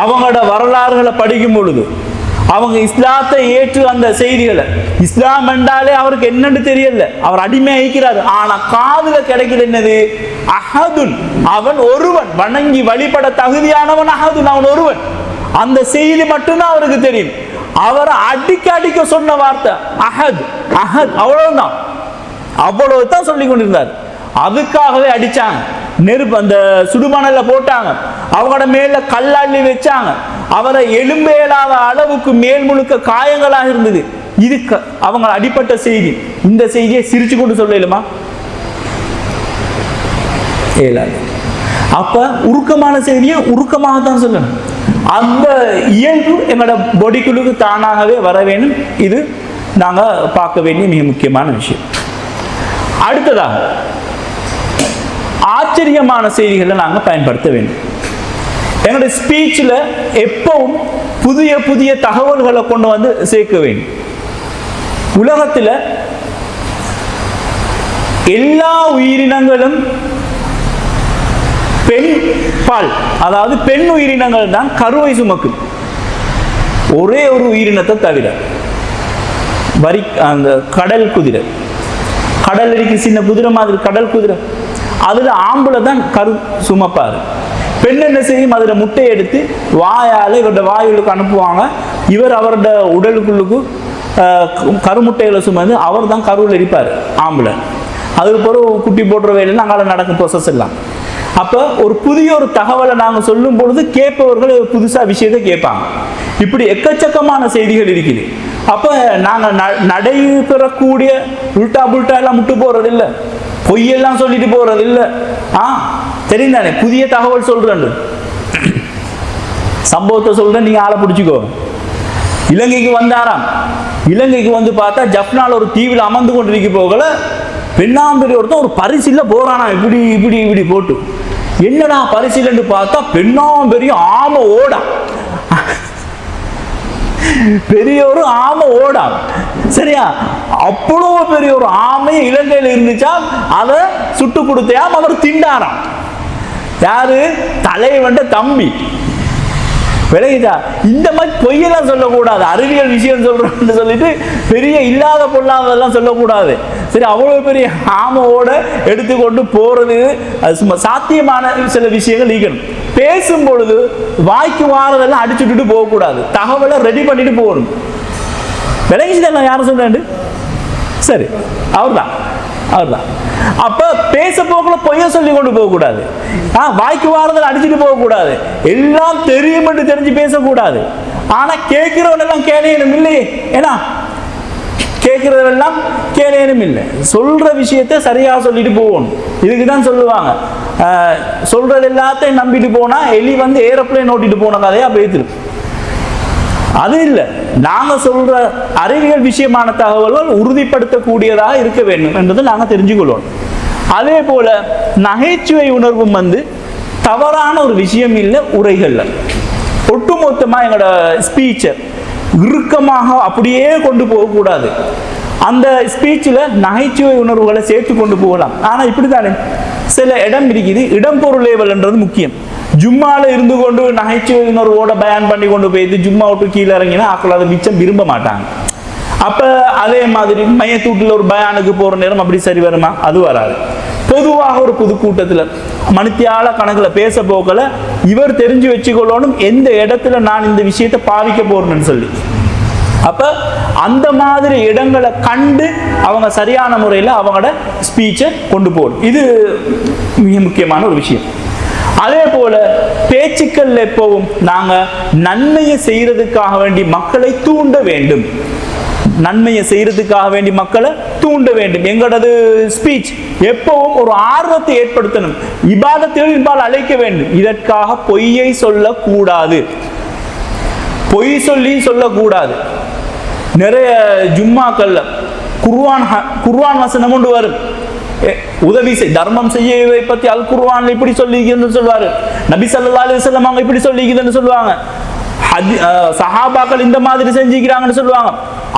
[SPEAKER 2] அவங்களோட வரலாறுகளை படிக்கும் பொழுது அவங்க இஸ்லாத்தை ஏற்று அந்த செய்திகளை, இஸ்லாம் என்றாலே அவருக்கு என்னன்னு தெரியல, அவர் அடிமை ஆயிக்கிறாரு. ஆனா காதுல கிடைக்கிறது என்னது, அஹதுன், அவன் ஒருவன், வணங்கி வழிபட தகுதியானவன் அஹதுன், அவன் ஒருவன். அந்த செய்தி மட்டும்தான் அவருக்கு தெரியும். அவரை அடிக்க சொன்ன வார்த்தை அஹத் அஹத், அவ்வளவுதான், அவ்வளவுதான் சொல்லி கொண்டிருந்தார். அதுக்காகவே அடிச்சாங்க, நெருப்பு அந்த சுடுமணல்ல போட்டாங்க, அவங்களோட மேல கல்லாள்ளி வச்சாங்க, அவரை எலும்பேலாத அளவுக்கு மேல் முழுக்க காயங்களாக இருந்தது. இது அவங்க அடிப்பட்ட செய்தி. இந்த செய்தியை சிரிச்சு கொண்டு சொல்லலுமா? ஏலாது. அப்ப உருக்கமான செய்தியை உருக்கமாக தான் சொல்லணும். அந்த இயல்பு எங்களோட பொடிக்குழுக்கு தானாகவே வர வேண்டும். இது நாங்க பார்க்க வேண்டிய மிக முக்கியமான விஷயம். அடுத்ததாக ஆச்சரியமான செய்திகளை நாங்க பயன்படுத்த வேண்டும். எங்களுடைய ஸ்பீச்ல எப்பவும் புதிய புதிய தகவல்களை கொண்டு வந்து சேர்க்க வேண்டும். உலகத்துல எல்லா உயிரினங்களும் பெண் பால், அதாவது பெண் உயிரினங்கள் தான் கருவை சுமக்கும். ஒரே ஒரு உயிரினத்தை தவிர அந்த கடல் குதிரை, கடல் இருக்கு சின்ன குதிரை மாதிரி கடல் குதிரை, அதுல ஆம்பளை தான் கரு சுமப்பாரு. பெண் என்ன செய்யும், அதுல முட்டையை எடுத்து வாயால இவரோட வாயுகளுக்கு அனுப்புவாங்க. இவர் அவரோட உடலுக்குள்ளுக்கு கருமுட்டைகளை சுமந்து அவர் தான் கருவில் இருப்பார் ஆம்பளை. அதுக்கு பிறகு குட்டி போடுற வேலையில் அங்கால நடக்கும் ப்ரொசஸ் எல்லாம். அப்போ ஒரு புதிய ஒரு தகவலை நாங்கள் சொல்லும் பொழுது கேட்பவர்கள் புதுசா விஷயத்தை கேட்பாங்க. இப்படி எக்கச்சக்கமான செய்திகள் இருக்குது. அப்போ நாங்கள் நடைபெறக்கூடிய உல்டா புல்டா எல்லாம் முட்டு போறது இல்லை, பொய்யெல்லாம் சொல்லிட்டு போறது இல்லை. தெரியுதானே, புதிய தகவல் சொல்றேன், சம்பவத்தை சொல்றேன், நீங்க ஆளை பிடிச்சிக்கோ. இலங்கைக்கு வந்தாராம். இலங்கைக்கு வந்து பார்த்தா ஜப்னால ஒரு தீவில் அமர்ந்து கொண்டிருக்க போகல, பெண்ணாம்பெரிய ஒருத்தன் ஒரு பரிசில போறானா, இப்படி இப்படி இப்படி போட்டு, என்னடா பரிசிலன்னு பார்த்தா பெண்ணாம்பெரிய ஆமை ஓடா, பெரிய ஒரு ஆமை ஓடா. சரியா, அவ்வளவு பெரிய ஒரு ஆமை இலங்கையில் இருந்துச்சா, அதை சுட்டு கொடுத்தையாம், அவர் திண்டாராம். யாரு, தலைவன் தம்பி. விளங்கிட்டா? இந்த மாதிரி பொய்யெல்லாம் சொல்லக்கூடாது, அறிவியல் விஷயம் சொல்றோம்னு சொல்லிட்டு பெரிய இல்லாத பொல்லாதெல்லாம் சொல்லக்கூடாது. சரி, அவ்வளவு பெரிய ஆமையோட எடுத்துக்கொண்டு போறது அது சாத்தியமான சில விஷயங்கள் இருக்கணும். பேசும் பொழுது வாய்க்கு வாரதெல்லாம் அடிச்சுட்டு போகக்கூடாது, தகவலை ரெடி பண்ணிட்டு போகணும். விளங்கிச்சுதான் யாரும் சொல்றாண்டு? சரி, அவர்தான். அப்ப பேச போக்குல பொய்ய சொல்லி கொண்டு போக கூடாது, வாய்க்கு வாரதில் அடிச்சுட்டு போக கூடாது, எல்லாம் தெரியும் என்று தெரிஞ்சு பேசக்கூடாது. ஆனா கேட்கிறவன் எல்லாம் கேளையனும் இல்லையே, ஏன்னா கேட்கிறதெல்லாம் கேளையனும் இல்லை. சொல்ற விஷயத்தை சரியா சொல்லிட்டு போகணும். இதுக்குதான் சொல்லுவாங்க, சொல்றது எல்லாத்தையும் நம்பிட்டு போனா எலி வந்து ஏரோப்ளேன் ஓட்டிட்டு போன கதையா பேசிருக்கு. அது இல்லை, நாங்க சொல்ற அறிவியல் விஷயமான தகவல்கள் உறுதிப்படுத்தக்கூடியதாக இருக்க வேண்டும் என்பதை நாங்க தெரிஞ்சுக்கொள்ளணும். அதே போல நகைச்சுவை உணர்வும் வந்து தவறான ஒரு விஷயம் இல்லை உரைகள்ல. ஒட்டுமொத்தமா எங்களோட ஸ்பீச்சை இறுக்கமாக அப்படியே கொண்டு போகக்கூடாது. அந்த ஸ்பீச்சில் நகைச்சுவை உணர்வுகளை சேர்த்து கொண்டு போகலாம். ஆனால் இப்படித்தானே சில இடம் இருக்குது, இடம் பொருள் லேவல்ன்றது முக்கியம். ஜும்மால இருந்து கொண்டு நகைச்சுவை உணர்வோட பயன் பண்ணி கொண்டு போயிட்டு ஜும்மா விட்டு கீழே இறங்கினா ஆக்கள் அதை மிச்சம் விரும்ப மாட்டாங்க. அப்ப அதே மாதிரி மையத்தூட்டில் ஒரு பயானுக்கு போற நேரம் அப்படி சரி வருமா? அது வராது. பொதுவாக ஒரு பொதுக்கூட்டத்தில் மணித்தியால கணக்கில் பேச போக்கல இவர் தெரிஞ்சு வச்சுக்கொள்ளணும் எந்த இடத்துல நான் இந்த விஷயத்தை பாவிக்க போறேன்னு சொல்லி. அப்ப அந்த மாதிரி இடங்களை கண்டு அவங்க சரியான முறையில் அவங்களோட ஸ்பீச்சை கொண்டு போகணும். இது மிக முக்கியமான ஒரு விஷயம். அதே போல பேச்சுக்கள் எப்பவும் நாங்க நன்மையை செய்யறதுக்காக வேண்டி மக்களை தூண்ட வேண்டும். நன்மையை செய்யறதுக்காக வேண்டி மக்களை தூண்ட வேண்டும். எங்களது ஸ்பீச் எப்பவும் ஒரு ஆர்வத்தை ஏற்படுத்தணும். இபாதத்தின்பால் அழைக்க வேண்டும். இதற்காக பொய்யை சொல்லக்கூடாது, பொய் சொல்லி சொல்லக்கூடாது. நிறைய ஜும்மாக்கள்ல குர்ஆன் வசனம் கொண்டு வரும். உதவி செய், தர்மம் செய்ய பத்தி அல் குர்ஆன்ல இப்படி சொல்லிக்குதுன்னு சொல்லுவாரு. நபி ஸல்லல்லாஹு அலைஹி வஸல்லம் அவங்க இப்படி சொல்லிக்குதுன்னு சொல்லுவாங்க. சஹாபாக்கள் இந்த மாதிரி செஞ்சுக்கிறாங்கன்னு சொல்லுவாங்க.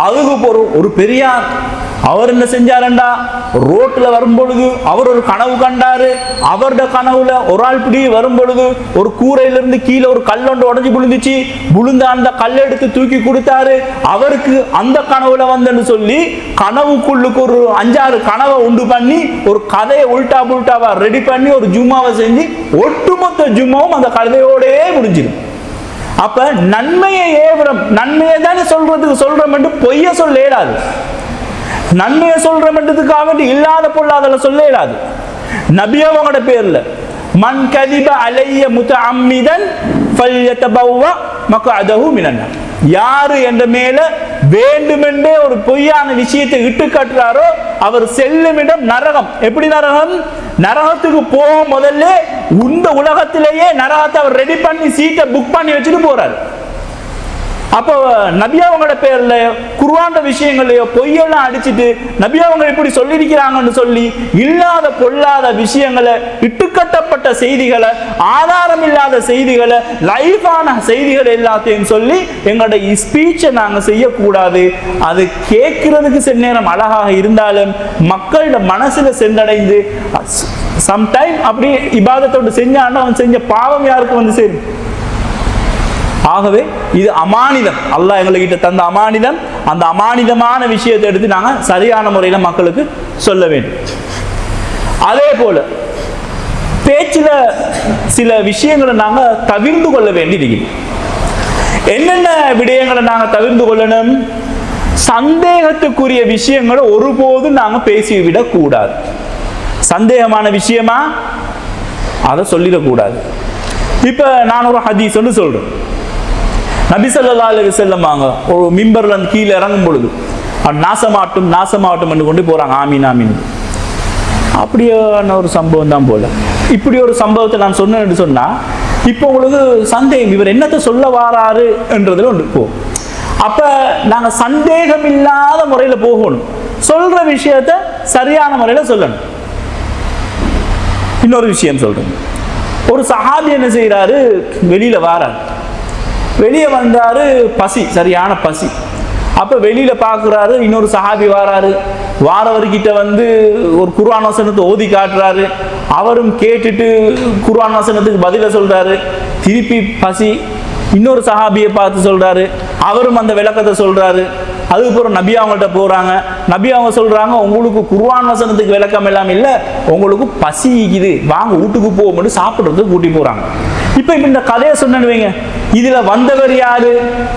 [SPEAKER 2] அதுக்கு ஒரு பெரியார் அவர் என்ன செஞ்சாருண்டா, ரோட்ல வரும் பொழுது அவர் ஒரு கனவு கண்டாரு. அவருடைய கனவுல ஒரு ஆள் பிடி வரும் பொழுது ஒரு கூரையிலிருந்து கீழே ஒரு கல்லொண்டு உடஞ்சி விழுந்துச்சு. விழுந்த அந்த கல்லை எடுத்து தூக்கி கொடுத்தாரு. அவருக்கு அந்த கனவுல வந்தன்னு சொல்லி கனவுக்குள்ளுக்கு ஒரு 5-6 கனவை உண்டு பண்ணி ஒரு கதையை உல்டா புல்டாவா ரெடி பண்ணி ஒரு ஜும்மாவை செஞ்சு ஒட்டுமொத்த ஜும்மாவும் அந்த கதையோடயே முடிஞ்சிடும். அப்ப நன்மையை ஏவரம், நன்மையை தானே சொல்றோம் என்று பொய்ய சொல்ல இயலாது. நன்மையை சொல்றதுக்காக வேண்டி இல்லாத பொல்லாதல சொல்ல இயலாது. நபி அவங்களோட பேர்ல மன் கதிப அலைய முத்தஅம்மிதன் ஃபல்யதபவ்வ மக்அதஹு மினன் நார். யாரு என்ற மேல வேண்டுமென்றே ஒரு பொய்யான விஷயத்தை இட்டு கட்டுறாரோ அவர் செல்லும் இடம் நரகம். எப்படி நரகம்? நரகத்துக்கு போக முதல்ல இந்த உலகத்திலேயே நரகத்தை அவர் ரெடி பண்ணி சீட்டை புக் பண்ணி வச்சுட்டு போறாரு. அப்போ நபி அவங்களோட பேர்ல குர்ஆன் விஷயங்களையோ பொய்யெல்லாம் அடிச்சுட்டு நபி அவங்க இப்படி சொல்லியிருக்கிறாங்கன்னு சொல்லி இல்லாத பொல்லாத விஷயங்களை, இட்டுக்கட்டப்பட்ட செய்திகளை, ஆதாரம் இல்லாத செய்திகளை, லைஃபான செய்திகள் எல்லாத்தையும் சொல்லி எங்களோட ஸ்பீச்சை நாங்கள் செய்யக்கூடாது. அது கேட்கறதுக்கு சில நேரம் அழகாக இருந்தாலும் மக்களோட மனசுல சென்றடைந்து சம்டைம் அப்படி இபாதத்தோடு செஞ்சான்னா அவன் செஞ்ச பாவம் யாருக்கு வந்து சேரும்? ஆகவே இது அமானிதம், அல்லாஹ் எங்கள்கிட்ட தந்த அமானிதம். அந்த அமானிதமான விஷயத்தை எடுத்து நாங்கள் சரியான முறையில் மக்களுக்கு சொல்ல வேண்டும். அதே போல பேச்சில் சில விஷயங்களை நாங்கள் தவிர்த்து கொள்ள வேண்டியது. என்னென்ன விடயங்களை நாங்கள் தவிர்த்து கொள்ளணும்? சந்தேகத்துக்குரிய விஷயங்களை ஒருபோதும் நாங்கள் பேசிவிடக் கூடாது. சந்தேகமான விஷயமா அதை சொல்லிடக்கூடாது. இப்ப நான் ஒரு ஹதீஸ் ஒன்று சொல்றேன். நபி ஸல்லல்லாஹு அலைஹி வஸல்லம் ஒரு மிம்பர்ல கீழே இறங்கும் பொழுது நாசமாட்டும் நாசமாட்டும் என்று கொண்டு போறாங்க. ஆமீன் ஆமீன். அப்படியான ஒரு சம்பவம் தான் போல. இப்படி ஒரு சம்பவத்தை நான் சொன்னேன்னு சொன்னா இப்போ உங்களுக்கு சந்தேகம், இவர் என்னத்தை சொல்ல வாராரு என்றதுல ஒன்று போ. அப்ப நாங்க சந்தேகம் இல்லாத முறையில போகணும். சொல்ற விஷயத்த சரியான முறையில சொல்லணும். இன்னொரு விஷயம் சொல்றேன். ஒரு சஹாபி என்ன செய்யறாரு, வெளியில வாராரு. வெளியே வந்தாரு, பசி, சரியான பசி. அப்ப வெளியில பாக்குறாரு, இன்னொரு சஹாபி வாராரு. வாரவர்கிட்ட வந்து ஒரு குர்ஆன் வசனத்தை ஓதி காட்டுறாரு. அவரும் கேட்டுட்டு குர்ஆன் வசனத்துக்கு பதில சொல்றாரு. திருப்பி பசி, இன்னொரு சஹாபியை பார்த்து சொல்றாரு. அவரும் அந்த விளக்கத்தை சொல்றாரு. அதுக்கப்புறம் நபி அவங்கள்ட்ட போறாங்க. நபி அவங்க சொல்றாங்க, உங்களுக்கு குர்ஆன் வசனத்துக்கு விளக்கம் எல்லாம் இல்லை, உங்களுக்கு பசி இருக்குது, வாங்க வீட்டுக்கு போகும்போது சாப்பிட்றதுக்கு கூட்டி போறாங்க. இப்ப இந்த கதையை சொன்னேன்னு வைங்க, இதுல வந்தவர் யாரு,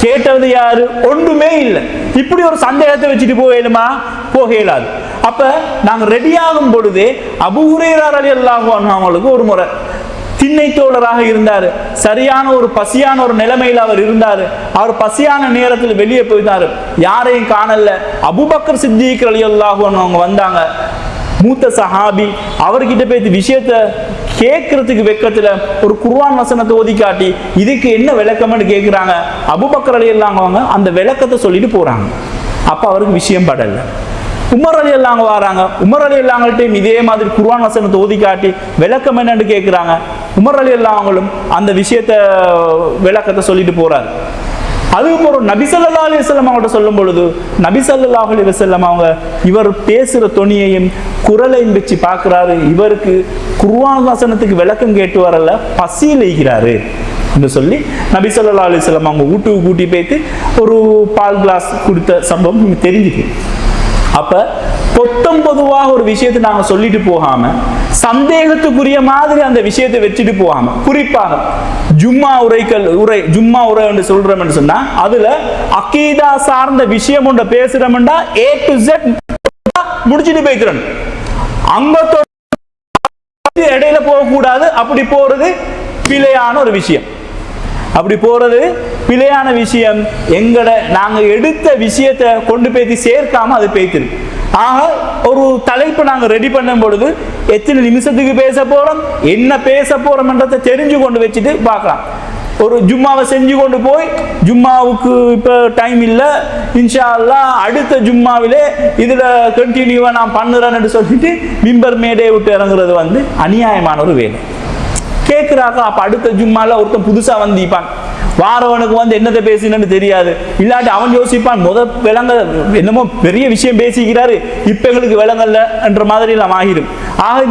[SPEAKER 2] கேட்டது யாரு, ஒன்றுமே இல்லை. இப்படி ஒரு சந்தேகத்தை வச்சுட்டு போகலுமா? போக இயலாது. அப்ப நாங்க ரெடியாகும் பொழுதே அபூ ஹுரைரா ரலியல்லாஹு அன்ஹு அவங்களுக்கு ஒரு முறை திண்ணை தோழராக இருந்தாரு. சரியான ஒரு பசியான ஒரு நிலைமையில் அவர் இருந்தாரு. அவர் பசியான நேரத்தில் வெளியே போயிட்டாரு. யாரையும் காணல. அபூபக்கர் சித்திக் ரலியல்லாஹு அன்ஹு அவங்க வந்தாங்க. மூத்த சஹாபி. அவர்கிட்ட போய் விஷயத்த கேட்கறதுக்கு வெக்கத்துல ஒரு குர்ஆன் வசனத்தை ஓதி காட்டி இதுக்கு என்ன விளக்கம்னு கேட்கிறாங்க. அபூபக்கர் ரலியல்லாஹு அன்ஹு அந்த விளக்கத்தை சொல்லிட்டு போறாங்க. அப்ப அவருக்கு விஷயம் படல. உமர் அலி அல்லாங்க வராங்க. உமர் அலி அல்லாங்கள்ட்டையும் இதே மாதிரி குர்ஆன் வசனத்தை ஓதி காட்டி விளக்கம் என்னன்னு கேட்குறாங்க. உமர் அலி அல்லாங்களும் அந்த விஷயத்த விளக்கத்தை சொல்லிட்டு போறாரு. அதுக்கப்புறம் நபி ஸல்லல்லாஹு அலைஹி வஸல்லம் அவங்கள்ட்ட சொல்லும் பொழுது நபி ஸல்லல்லாஹு அலைஹி வஸல்லம் அவங்க இவர் பேசுகிற தொனியையும் குரலையும் வச்சு பார்க்குறாரு, இவருக்கு குர்ஆன் வசனத்துக்கு விளக்கம் கேட்டு வரல, பசியில் இருக்கிறாரு என்று சொல்லி நபி ஸல்லல்லாஹு அலைஹி வஸல்லம் அவங்க வீட்டுக்கு கூட்டி போய்த்து ஒரு பால் கிளாஸ் கொடுத்த சம்பவம் நீங்கள் தெரிஞ்சுக்கு. அப்போ பொதுவாக ஒரு விஷயத்தை நாங்கள் சொல்லிட்டு போகாம சந்தேகத்துக்குரிய மாதிரி அந்த விஷயத்தை வச்சுட்டு போகாம, குறிப்பாக ஜும்மா ஜும்மா உரை என்று சொல்றோம்னு சொன்னா அதுல அகீதா சார்ந்த விஷயம் ஒன்று பேசுறோம்னா A to Z முடிச்சுட்டு போய்க்கிறோம். அங்க இடையில போகக்கூடாது. அப்படி போறது பிழையான ஒரு விஷயம். அப்படி போறது பிழையான விஷயம். நாங்க எடுத்த விஷயத்தை கொண்டு போய் சேர்க்காம அது பேய்த்திரு. ஆக ஒரு தலைப்பு நாங்க ரெடி பண்ணும் பொழுது எத்தனை நிமிஷத்துக்கு பேச போறோம், என்ன பேச போறோம்ன்றதை தெரிஞ்சு கொண்டு வச்சுட்டு பார்க்கலாம். ஒரு ஜும்மாவை செஞ்சு கொண்டு போய் ஜும்மாவுக்கு இப்போ டைம் இல்லை, இன்ஷா அல்லாஹ் அடுத்த ஜும்மாவிலே இதில் கண்டினியூவாக நான் பண்ணுறேன்னு சொல்லிட்டு மிம்பர் மேடையை விட்டு இறங்குறது அநியாயமான ஒரு வேலை. கேட்குறாங்க. அப்போ அடுத்த ஜும்மாவில் ஒருத்தன் புதுசாக வந்திப்பான், வாரவனுக்கு என்னத்தை பேசினு தெரியாது. இல்லாட்டி அவன் யோசிப்பான், விளங்க என்னமோ பெரிய விஷயம் பேசிக்கிறாரு, இப்போ எங்களுக்கு விளங்கல்ல என்ற மாதிரி எல்லாம் ஆகிடும். ஆக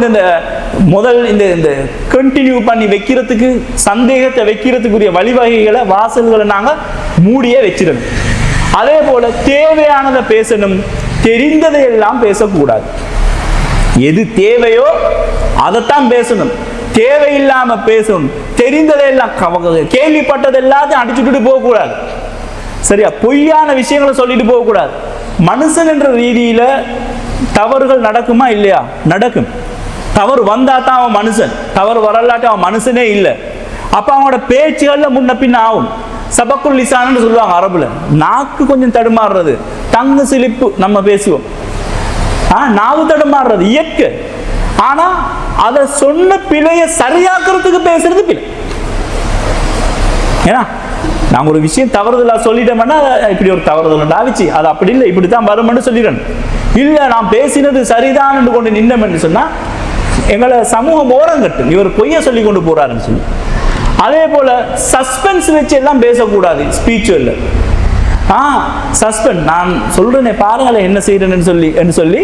[SPEAKER 2] இந்த கண்டினியூ பண்ணி வைக்கிறதுக்கு, சந்தேகத்தை வைக்கிறதுக்குரிய வழிவகைகளை வாசல்களை நாங்கள் மூடியே வச்சிடணும். அதே போல தேவையானதை பேசணும், தெரிந்ததை எல்லாம் பேசக்கூடாது. எது தேவையோ அதைத்தான் பேசணும், தேவையில்லாம பேசணும். தெரிந்ததெல்லாம் கேள்விப்பட்டது எல்லாத்தையும் அடிச்சுட்டு போகக்கூடாது. சரியா? பொய்யான விஷயங்களை சொல்லிட்டு போகக்கூடாது. மனுஷன் என்ற ரீதியில தவறுகள் நடக்குமா இல்லையா? நடக்கும். தவறு வந்தா தான் அவன் மனுஷன், தவறு வரலாட்டி அவன் மனுஷனே இல்லை. அப்ப அவனோட பேச்சுகள்ல முன்ன பின்ன ஆகும். சபக்குல் லிசான்னு சொல்லுவாங்க அரபுல. நாக்கு கொஞ்சம் தடுமாறுறது, தங்கு சிலிப்பு நம்ம பேசுவோம். நாவு தடுமாறுறது இயற்கை. ஆனா அதை சொன்ன பிழையை சரியாக்குறதுக்கு பேசுறது பிழை. ஏன்னா நாங்க ஒரு விஷயம் தவறுதலா சொல்லிட்டோம்னா இப்படி ஒரு தவறுதல் ஆவிச்சு, அது அப்படி இல்லை, இப்படித்தான் வரும்னு சொல்லிடணும். இல்ல நான் பேசினது சரிதான் என்று கொண்டு நின்னோம்னு சொன்னா எங்களை சமூகம் ஓரங்கட்டும், இவர் பொய்ய சொல்லி கொண்டு போறாருன்னு சொல்லி. அதே போல சஸ்பென்ஸ் வச்சு எல்லாம் பேசக்கூடாது ஸ்பீச்சுவல்ல. சஸ்பெண்ட் நான் சொல்றேனே பாருங்களேன் என்ன செய்யறேன்னு சொல்லி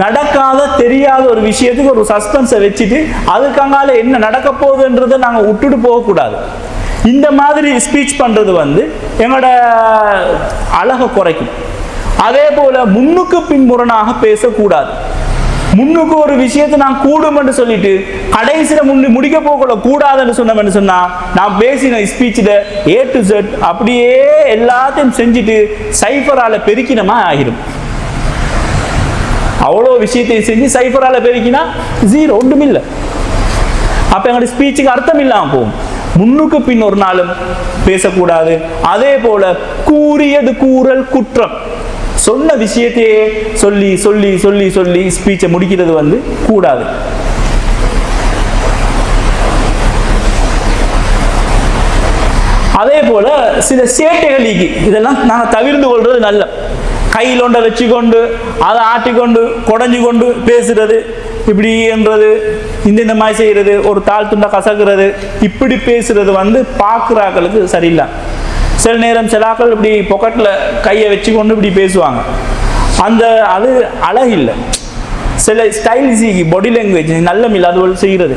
[SPEAKER 2] நடக்காத தெரியாத ஒரு விஷயத்துக்கு ஒரு சஸ்பென்ஸை வச்சுட்டு அதுக்காக என்ன நடக்க போகுதுன்றதை நாங்க விட்டுட்டு போகக்கூடாது. இந்த மாதிரி ஸ்பீச் பண்றது எங்களோட அழகை குறைக்கும். அதே போல முன்னுக்கு பின்முரணாக பேசக்கூடாது. முன்னுக்கு ஒரு விஷயத்தை நான் கூடும் என்று சொல்லிட்டு கடைசியில முடிக்க போகல கூடாதுன்னு சொன்னோம்னு சொன்னா நான் பேசின ஸ்பீச்சில் A to Z அப்படியே எல்லாத்தையும் செஞ்சுட்டு சைஃபரால பெருக்கினமா ஆகிடும். அவ்வளோ விஷயத்தை செஞ்சு சைஃபரால பெருக்கினா ஜீரோ, ஒன்றும் இல்லை. அப்ப எங்களோட ஸ்பீச்சுக்கு அர்த்தம் இல்லாம போகும். முன்னுக்கு பின் ஒரு நாளும் பேசக்கூடாது. அதே போல கூறியது கூறல் குற்றம். சொன்ன விஷயத்தையே சொல்லி சொல்லி சொல்லி சொல்லி ஸ்பீச்சை முடிக்கிறது கூடாது. அதே போல சில சேட்டைகள் இதெல்லாம் நாங்கள் தவிர்த்து கொள்றது நல்ல. கையில் ஒன்றை வச்சு கொண்டு அதை ஆட்டிக்கொண்டு குடஞ்சி கொண்டு பேசுறது, இப்படி என்றது, இந்த மாதிரி செய்யறது, ஒரு தாழ் துண்டை கசக்குறது, இப்படி பேசுறது பார்க்குறாக்களுக்கு சரியில்லை. சில நேரம் சிலாக்கள் இப்படி பொக்கெட்டில் கையை வச்சு கொண்டு இப்படி பேசுவாங்க. அது அழகில்லை. சில ஸ்டைல்ஸி பாடி லாங்குவேஜ் நல்ல மில் அது செய்கிறது.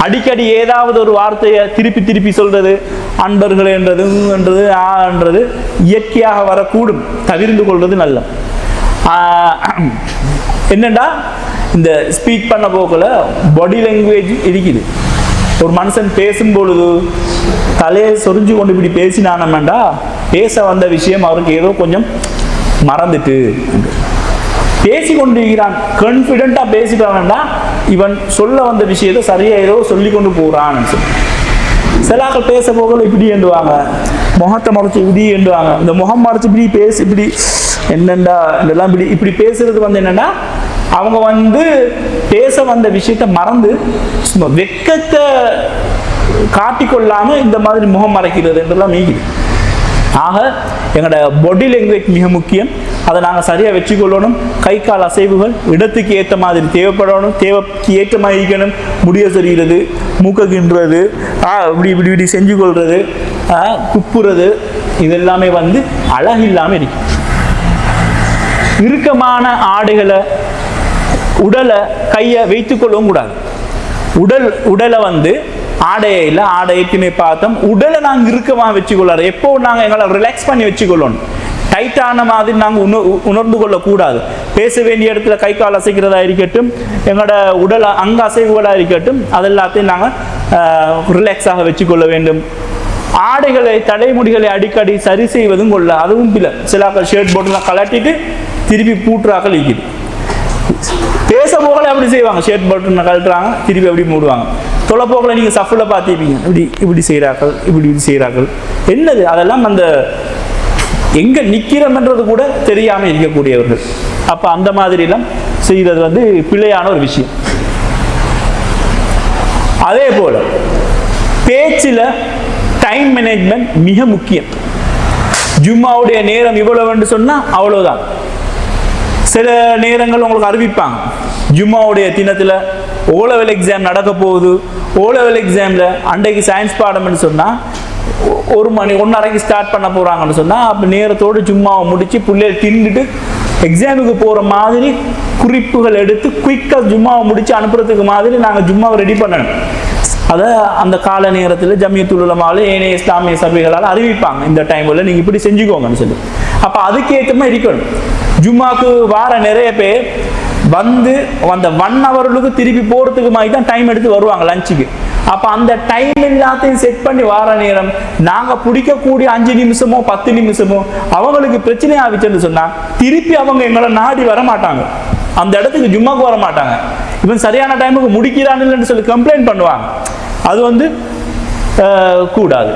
[SPEAKER 2] அடிக்கடி ஏதாவது ஒரு வார்த்தையை திருப்பி திருப்பி சொல்றது, அன்பர்கள் என்றது இயற்கையாக வரக்கூடும், தவிர்த்து கொள்வது நல்ல. என்னண்டா இந்த ஸ்பீக் பண்ண போக்கில் பாடி லாங்குவேஜ் இருக்குது. ஒரு மனுஷன் பேசும் பொழுது தலையை சொரிஞ்சு கொண்டு இப்படி பேசினானம்டா பேச வந்த விஷயம் அவருக்கு ஏதோ கொஞ்சம் மறந்துட்டு பேசி கொண்டிருக்கிறான். கான்ஃபிடென்ட்டா பேசிட்டான்டா இவன் சொல்ல வந்த விஷயத்தை சரியா ஏதோ சொல்லி கொண்டு போறான்னு சொல்லி. சிலாக்கள் பேச போகல இப்படி எண்டுவாங்க, முகத்தை மறைச்சு இப்படி எண்டுவாங்க. இந்த முகம் மறைச்சு இப்படி பேசி இப்படி என்னண்டா இதெல்லாம் இப்படி பேசுறது என்னன்னா அவங்க பேச வந்த விஷயத்த மறந்து சும்மா வெக்கத்தை காட்டிக்கொள்ளாம இந்த மாதிரி முகம் மறைக்கிறது என்றெல்லாம் மீகுது. ஆக எங்களோட பாடி லாங்குவேஜ் மிக முக்கியம். அதை நாங்கள் சரியாக வச்சுக்கொள்ளணும். கை கால் அசைவுகள் இடத்துக்கு ஏற்ற மாதிரி தேவைப்படணும், தேவைக்கு ஏற்ற மாதிரி இருக்கணும். முடிய சரிகிறது, மூக்க கிண்டுறது, இப்படி இப்படி இப்படி செஞ்சு கொள்வது, துப்புறது, இதெல்லாமே வந்து அழகில்லாமல் இருக்கும். இறுக்கமான ஆடைகளை உடலை கையை வைத்துக்கொள்ளவும் கூடாது. உடலை வந்து ஆடையில் ஆடைக்குமே பார்த்தோம், உடலை நாங்கள் இறுக்கமாக வச்சுக்கொள்ளாரு. எப்போ நாங்கள் எங்களை ரிலாக்ஸ் பண்ணி வச்சுக்கொள்ளணும். டைட்டான மாதிரி நாங்கள் உணர்ந்து கொள்ளக்கூடாது. பேச வேண்டிய இடத்துல கை கால் அசைக்கிறதா இருக்கட்டும், எங்களோட உடல் அங்க அசைவுகளாக இருக்கட்டும், அதெல்லாத்தையும் நாங்கள் ரிலாக்ஸாக வச்சுக்கொள்ள வேண்டும். ஆடைகளை தலைமுடிகளை அடிக்கடி சரி செய்வதும் கொள்ள, அதுவும் இல்லை. சில ஷர்ட் போட்டுலாம் கலட்டிட்டு திருப்பி பூட்டுறாக்கள் இருக்குது. பேச போகல அப்படி செய்வாங்க, ஷர்ட் போட்டு கழட்டுறாங்க, திருப்பி அப்படி மூடுவாங்க. தொலை போகல நீங்கள் சஃபில் பார்த்துப்பீங்க, இப்படி இப்படி செய்கிறார்கள், இப்படி இப்படி செய்கிறார்கள். என்னது அதெல்லாம் அந்த எங்கே நிற்கிறோம்ன்றது கூட தெரியாமல் இருக்கக்கூடியவர்கள். அப்போ அந்த மாதிரிலாம் செய்கிறது வந்து பிழையான ஒரு விஷயம். அதே போல் பேச்சில் டைம் மேனேஜ்மெண்ட் மிக முக்கியம். ஜும்மாவுடைய நேரம் இவ்வளவுன்னு சொன்னால் அவ்வளோதான். சில நேரங்கள் உங்களுக்கு அறிவிப்பாங்க, ஜும்மாவுடைய தினத்தில் ஓலெவல் எக்ஸாம் நடக்க போகுது, ஓலெவல் எக்ஸாமில் அன்றைக்கு சயின்ஸ் பாடம்னு சொன்னால் 1 மணி 1:30க்கு ஸ்டார்ட் பண்ண போகிறாங்கன்னு சொன்னால், அப்போ நேரத்தோடு ஜும்மாவை முடித்து பிள்ளைகள் தின்னுட்டு எக்ஸாமுக்கு போகிற மாதிரி குறிப்புகள் எடுத்து குயிக்காக ஜும்மாவை முடித்து அனுப்புறதுக்கு மாதிரி நாங்கள் ஜும்மாவை ரெடி பண்ணணும். அதை அந்த கால நேரத்தில் ஜமியத்துல் உலமாவில் ஏனைய இஸ்லாமிய சபைகளால் அறிவிப்பாங்க, இந்த டைமில் நீங்கள் இப்படி செஞ்சுக்கோங்கன்னு சொல்லி. அப்போ அதுக்கேற்ற மாதிரி இருக்கணும். ஜும்மாவுக்கு வார நிறைய பேர் வந்து அந்த 1 ஹவருக்கு திருப்பி போகிறதுக்கு மாதிரி தான் டைம் எடுத்து வருவாங்க லஞ்சுக்கு. அப்போ அந்த டைம் எல்லாத்தையும் செட் பண்ணி வார நேரம் நாங்கள் பிடிக்கக்கூடிய 5 நிமிஷமோ 10 நிமிஷமோ அவங்களுக்கு பிரச்சனை ஆகிச்சுன்னு சொன்னால் திருப்பி அவங்க எங்களை நாடி வர மாட்டாங்க, அந்த இடத்துக்கு ஜும்மாவுக்கு வர மாட்டாங்க. இவன் சரியான டைமுக்கு முடிக்கிறான்னு சொல்லி கம்ப்ளைண்ட் பண்ணுவாங்க. அது வந்து கூடாது.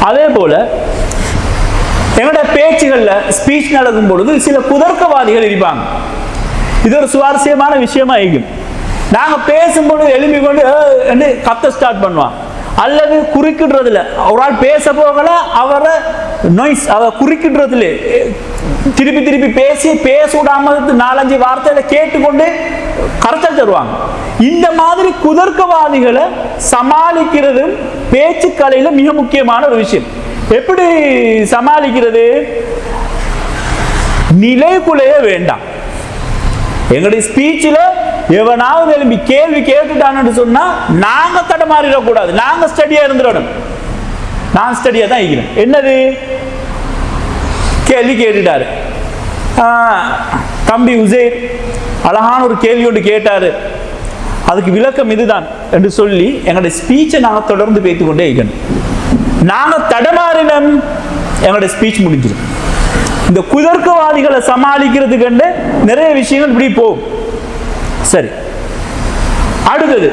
[SPEAKER 2] அதே போல் எங்களோட பேச்சுகளில் ஸ்பீச் நடக்கும் பொழுது சில குதர்க்கவாதிகள் இருப்பாங்க. இது ஒரு சுவாரஸ்யமான விஷயமா இருக்கும். நாங்கள் பேசும்பொழுது எழுப்பி கொண்டு கத்த ஸ்டார்ட் பண்ணுவான், அல்லது குறுக்கிடுறதுல ஒரு ஆள் பேச போகல அவரை நொய்ஸ் அதை குறுக்கிடுறதுல திருப்பி திருப்பி பேச விடாம 4-5 வார்த்தையில கேட்டுக்கொண்டு கரைச்சல் தருவாங்க. இந்த மாதிரி குதர்க்கவாதிகளை சமாளிக்கிறதும் பேச்சுக்கலையில மிக முக்கியமான ஒரு விஷயம். எப்படி சமாளிக்கிறது? நிலைக்குலைய வேண்டாம். எங்களுடைய ஸ்பீச்சில் எவனாவது எழுப்பி கேள்வி கேட்டுட்டான்னு சொன்னா நாங்க தடமாறிடக்கூடாது, நாங்க ஸ்டடியா இருந்துடணும். நான் ஸ்டடியா தான் இருக்கிறேன். என்னது கேள்வி கேட்டுட்டாரு, தம்பி உசேர் அழகான ஒரு கேள்வி ஒன்று கேட்டாரு, அதுக்கு விளக்கம் இதுதான் என்று சொல்லி எங்களுடைய ஸ்பீச்சை நாங்கள் தொடர்ந்து பேசிக்கொண்டே இருக்கணும். நாங்கள் தடமாறினம், எங்களுடைய ஸ்பீச் முடிஞ்சிடும். இந்த குதர்க்கவாதிகளை சமாளிக்கிறதுக்கு நிறைய விஷயங்கள் இப்படி போகும். சரி, அடுத்தது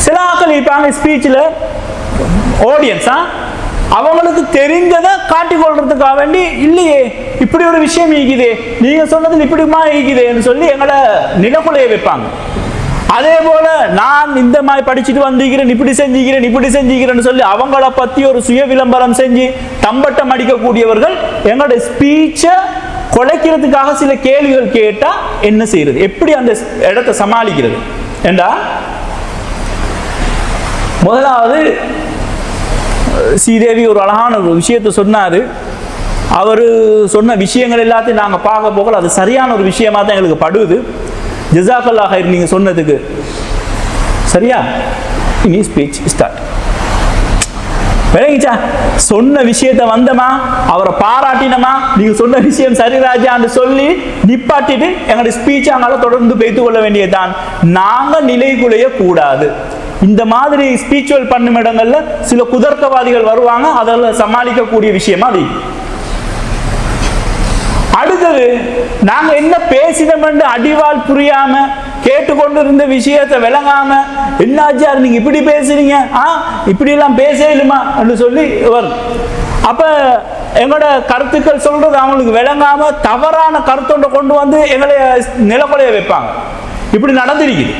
[SPEAKER 2] சில ஆட்கள் இருப்பாங்க ஸ்பீச்சில் ஆடியன்ஸா அவங்களுக்கு தெரிஞ்சதை காட்டிக்கொள்றதுக்காக வேண்டி, இல்லையே இப்படி ஒரு விஷயம் ஈக்குதே, நீங்க சொன்னது இப்படிமா ஈக்குதேன்னு சொல்லி எங்களை நிலக்குலைய வைப்பாங்க. அதே போல நான் இந்த மாதிரி படிச்சுட்டு வந்திருக்கிறேன், இப்படி செஞ்சுக்கிறேன்னு சொல்லி அவங்கள பத்தி ஒரு சுய விளம்பரம் செஞ்சு தம்பட்டம் அடிக்கக்கூடியவர்கள் எங்களுடைய ஸ்பீச்சை குலைக்கிறதுக்காக சில கேள்விகள் கேட்டா என்ன செய்யறது, எப்படி அந்த இடத்தை சமாளிக்கிறது என்றா, முதலாவது ஸ்ரீதேவி ஒரு அழகான ஒரு விஷயத்தை சொன்னாரு. அவர் சொன்ன விஷயங்கள் எல்லாத்தையும் நாங்கள் பார்க்க போகல, அது சரியான ஒரு விஷயமா தான் எங்களுக்கு படுது. ஜஸாக்கல்லாஹ் ஹைர், நீங்க சொன்னதுக்கு சரியா. இனி ஸ்பீச் ஸ்டார்ட். விளங்கிச்சா? சொன்ன விஷயத்தை வந்தமா, அவரை பாராட்டினமா, நீங்க சொன்ன விஷயம் சரி ராஜான்னு சொல்லி நிப்பாட்டிட்டு எங்களுடைய ஸ்பீச் அங்கால தொடர்ந்து பேத்து கொள்ள வேண்டியதுதான். நாங்க நிலைக்குலைய கூடாது. இந்த மாதிரி ஸ்பீச்சுவல் பண்ணும் இடங்கள்ல சில குதர்க்கவாதிகள் வருவாங்க, அதில் சமாளிக்கக்கூடிய விஷயமா அது. அடுத்தது நாங்க என்ன பேசினோம் அடிவால் புரியாம கேட்டுக்கொண்டு இருந்த விஷயத்தை விளங்காம, என்னாச்சார் நீங்க இப்படி பேசுறீங்க, இப்படி எல்லாம் பேசலுமா என்று சொல்லி வரும். அப்ப எங்களோட கருத்துக்கள் சொல்றது அவங்களுக்கு விளங்காம தவறான கருத்தொண்டை கொண்டு வந்து எங்களை நிலப்படைய வைப்பாங்க. இப்படி நடந்திருக்குது.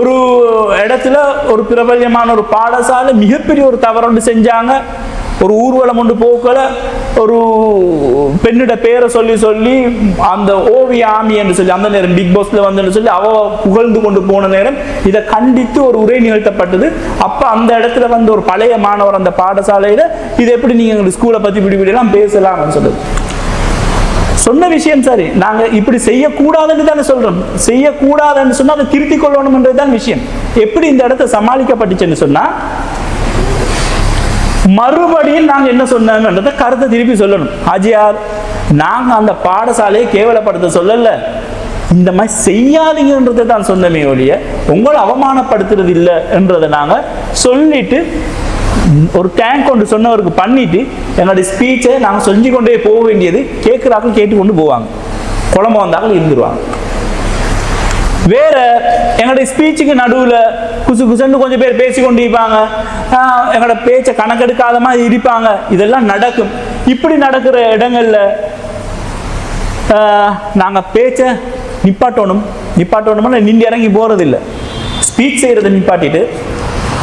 [SPEAKER 2] ஒரு இடத்துல ஒரு பிரபல்யமான ஒரு பாடசாலை மிகப்பெரிய ஒரு தவறொன்று செஞ்சாங்க. ஒரு ஊர்வலம் ஒன்று போக்கல ஒரு பெண்ணிட பேரை சொல்லி சொல்லி அந்த ஓவிய ஆமி என்று சொல்லி அந்த நேரம் பிக் பாஸ்ல வந்து சொல்லி அவ புகழ்ந்து கொண்டு போன நேரம் இதை கண்டித்து ஒரு உரை நிகழ்த்தப்பட்டது. அப்ப அந்த இடத்துல வந்து ஒரு பழைய மாணவர் அந்த பாடசாலையில இது எப்படி நீங்க ஸ்கூலை பத்தி இப்படி எல்லாம் பேசலாம்னு சொல்லுது. சொன்ன விஷயம் சரி, நாங்க இப்படி செய்யக்கூடாதுன்னு தானே சொல்றோம். செய்யக்கூடாதுன்னு சொன்னா அதை திருத்திக் கொள்ளணும்ன்றதுதான் விஷயம். எப்படி இந்த இடத்தை சமாளிக்கப்பட்டுச்சுன்னு சொன்னா மறுபடியும் நாங்க என்ன சொன்னாங்கன்றத கருத்தை திருப்பி சொல்லணும். ஹாஜியார், நாங்க அந்த பாடசாலையை கேவலப்படுத்த சொல்லல, இந்த மாதிரி செய்யாதீங்கன்றதை தான் சொன்னமே ஒழிய உங்களை அவமானப்படுத்துறது இல்லை என்றதை நாங்க சொல்லிட்டு ஒரு டேங்க் கொண்டு சொன்னவருக்கு பண்ணிட்டு எங்களுடைய ஸ்பீச்சை நாங்க சொல்லி கொண்டே போக வேண்டியது கேட்கிறார்கள் கேட்டுக்கொண்டு போவாங்க, குழம்பு வந்தார்கள் இருந்துருவாங்க. வேற எங்களுடைய ஸ்பீச்சுக்கு நடுவில் குசு குசுன்னு கொஞ்சம் பேர் பேசி கொண்டு இருப்பாங்க, எங்களோட பேச்சை கணக்கெடுக்காத மாதிரி இருப்பாங்க. இதெல்லாம் நடக்கும். இப்படி நடக்கிற இடங்கள்ல நாங்கள் பேச்சை நிப்பாட்டணும்னா நின்று இறங்கி போறது இல்லை. ஸ்பீச் செய்யறதை நிப்பாட்டிட்டு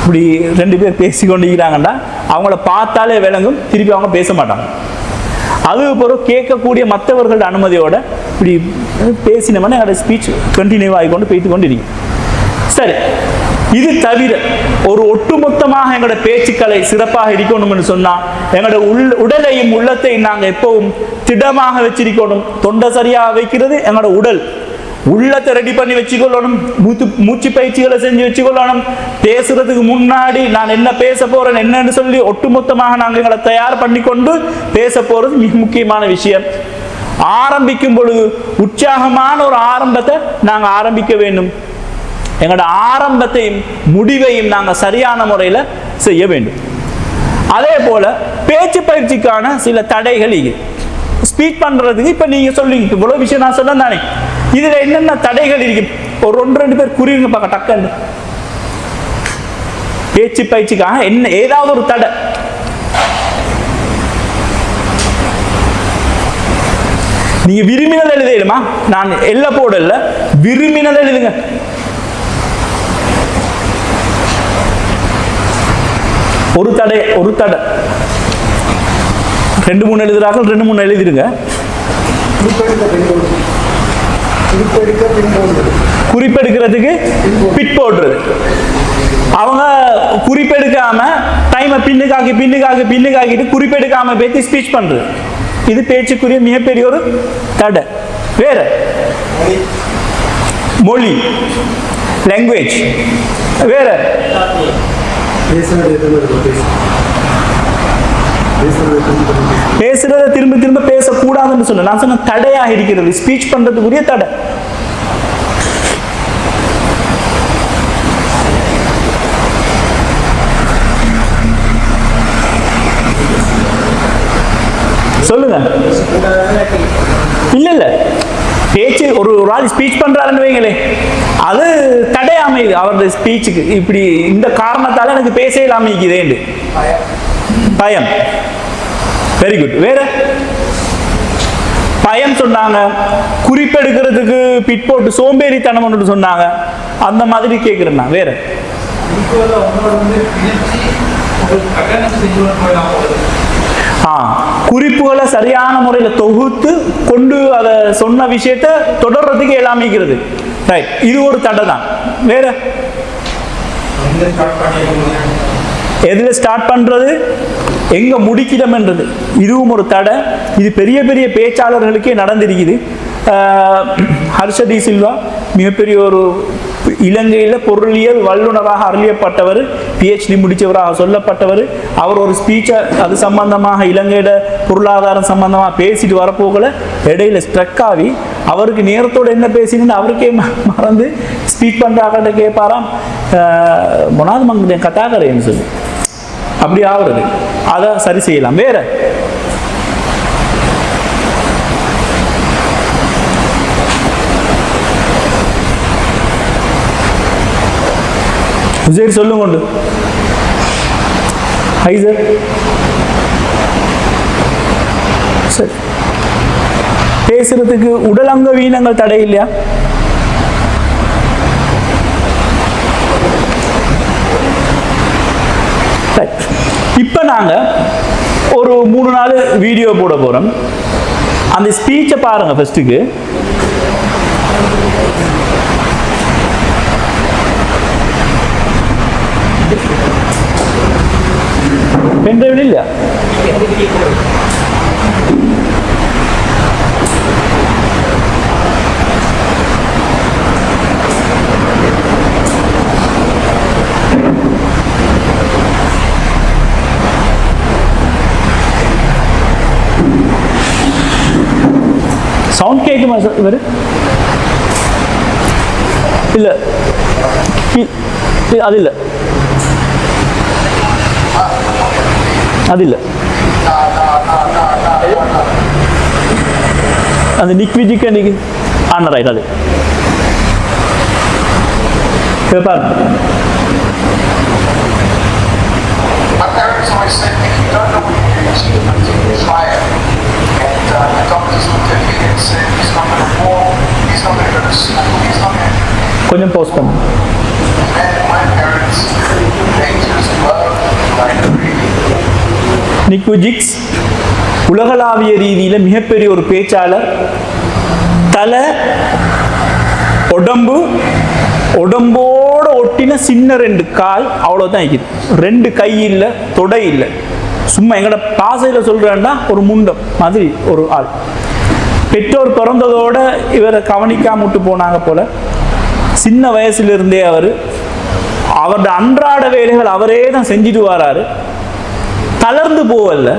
[SPEAKER 2] இப்படி 2 பேர் பேசி கொண்டிருக்கிறாங்கன்னா அவங்கள பார்த்தாலே விளங்கும், திருப்பி அவங்க பேச மாட்டாங்க. அது பிறகு கேட்கக்கூடிய மற்றவர்களோட அனுமதியோட இப்படி பேசினோம்னா என்னோட ஸ்பீச் கண்டினியூ ஆகிக்கொண்டு போய்த்து கொண்டு இருக்கு. சரி, இது தவிர ஒரு ஒட்டுமொத்தமாக எங்களோட பேச்சுக்களை சிறப்பாக இருக்கணும்னு சொன்னா எங்களோட உடலையும் உள்ளத்தையும் நாங்கள் எப்பவும் திடமாக வச்சிருக்கணும். தொண்டை சரியாக வைக்கிறது எங்களோட உடல், உள்ளத்தை ரெடி பண்ணி வச்சுக்கொள்ளணும், மூச்சு பயிற்சிகளை செஞ்சு வச்சுக்கொள்ளணும். பேசுறதுக்கு முன்னாடி நான் என்ன பேச போறேன் என்னன்னு சொல்லி ஒட்டுமொத்தமாக நாங்கள் எங்களை தயார் பண்ணி கொண்டு பேச போறது மிக முக்கியமான விஷயம். ஆரம்பிக்கும் பொழுது உற்சாகமான ஒரு ஆரம்பத்தை நாங்கள் ஆரம்பிக்க வேண்டும். எங்களோட ஆரம்பத்தையும் முடிவையும் நாங்கள் சரியான முறையில் செய்ய வேண்டும். அதே போல பேச்சு பயிற்சிக்கான சில தடைகள் ஸ்பீச் பண்றதுக்கு இப்ப நீங்க சொல்லுங்க இவ்வளவு விஷயம் நான் சொன்னேன் தானே, இதுல என்னென்ன தடைகள் இருக்கு ஒரு 1-2 பேர் குறிங்க பார்க்க டக்குன்னு. பேச்சு பயிற்சிக்காக என்ன ஏதாவது ஒரு தடை நீங்க விரும்பினதை எழுதிடுமா? நான் எல்ல போடல, விரும்பினதை எழுதுங்க. ஒரு தடை 2-3 எழுதுறார்கள், 2-3 எழுதிருங்க. குறிப்பெடுக்கிறதுக்கு பிட் போடுறது. அவங்க குறிப்பெடுக்காம டைமை பின்னுக்காக்கிட்டு குறிப்பெடுக்காம பேசி ஸ்பீச் பண்றது. இது பேச்சுக்குரிய மிகப்பெரிய ஒரு தடை. வேற மொழி, லாங்குவேஜ், வேற பேசுறத திரும்ப பேசக்கூடாதுன்னு சொன்ன நான் சொன்ன தடையாக இருக்கிறது, ஸ்பீச் பண்றதுக்குரிய தடை. சொல்லுங்க. இல்ல பேச்சு ஒரு ஆள் ஸ்பீச் பண்றாருன்னு வைங்களே, அது தடை அமையுது அவருடைய ஸ்பீச்சுக்கு. இப்படி இந்த காரணத்தால எனக்கு பேச இல்லாம பயம். Very good. வேற பயம் சொன்னாங்க, குறிப்பெடுக்கிறதுக்கு பிட் போட்டு சோம்பேறித்தனம் சொன்னாங்க, அந்த மாதிரி கேட்கிறேன் நான். வேற குறிப்புகளை சரியான முறையில் தொகுத்து கொண்டு அதை சொன்ன விஷயத்தை தொடர்றதுக்கு எல்லாமிக்கிறது. ரைட், இது ஒரு தடை தான். வேற எதுல ஸ்டார்ட் பண்றது, எங்க முடிக்கிறோம்ன்றது, இதுவும் ஒரு தடை. இது பெரிய பெரிய பேச்சாளர்களுக்கே நடந்திருக்குது. ஹர்ஷ டி சில்வா மிகப்பெரிய ஒரு இலங்கையில் பொருளியல் வல்லுநராக அறியப்பட்டவர், PhD முடித்தவராக சொல்லப்பட்டவர். அவர் ஒரு ஸ்பீச்சை அது சம்பந்தமாக இலங்கையோட பொருளாதாரம் சம்பந்தமாக பேசிட்டு வரப்போகல இடையில ஸ்ட்ரக் ஆகி அவருக்கு நேரத்தோடு என்ன பேசினு அவருக்கே மறந்து ஸ்பீச் பண்ணுறாங்கிட்ட கேட்பாராம், மொனாது மங்க கத்தாக்கரைன்னு சொல்லி அப்படி ஆகுறது. அதை சரி செய்யலாம். வேற சரி சொல்லுங்க. கொண்டு ஹைசர் சரி, பேசுறதுக்கு உடலங்க வீனங்கள் தடை இல்லையா? இப்ப நாங்க 3-4 வீடியோ போட போறோம். அந்த ஸ்பீச்சை பாருங்க. ஃபர்ஸ்ட்டுக்கு பென்ட்ரைவ் இல்லையா? சவுண்ட் கேட்குமா சார்? இவர் இல்லை, அது இல்லை, அது இல்லை. அந்த நிக் அன்னைக்கு ஆன ரைட் அது பாருங்க.
[SPEAKER 3] My parents always said, if you don't know what you're doing, you need to try it. And the doctors looked at me and said, he's not going to walk, he's not going to go to school, he's not going to...
[SPEAKER 2] கொஞ்சம் post பண்ணு.
[SPEAKER 3] And my parents, they just loved like really.
[SPEAKER 2] நிக் விஜிக்ஸ் உலகளாவிய ரீதியில் மிகப்பெரிய ஒரு பேச்சாளர். தலை, உடம்போட ஒட்டின சின்ன 2 கால், அவ்வளோதான் இருக்குது. 2 கை இல்லை, தொடை இல்லை. சும்மா எங்கட பாசையில் சொல்கிறேன்னா ஒரு முண்டம் மாதிரி ஒரு ஆள். பெற்றோர் பிறந்ததோட இவரை கவனிக்காம விட்டு போனாங்க போல. சின்ன வயசுலேருந்தே அவருடைய அன்றாட வேலைகள் அவரே தான் செஞ்சுட்டு வராரு. தளர்ந்து போவல்ல,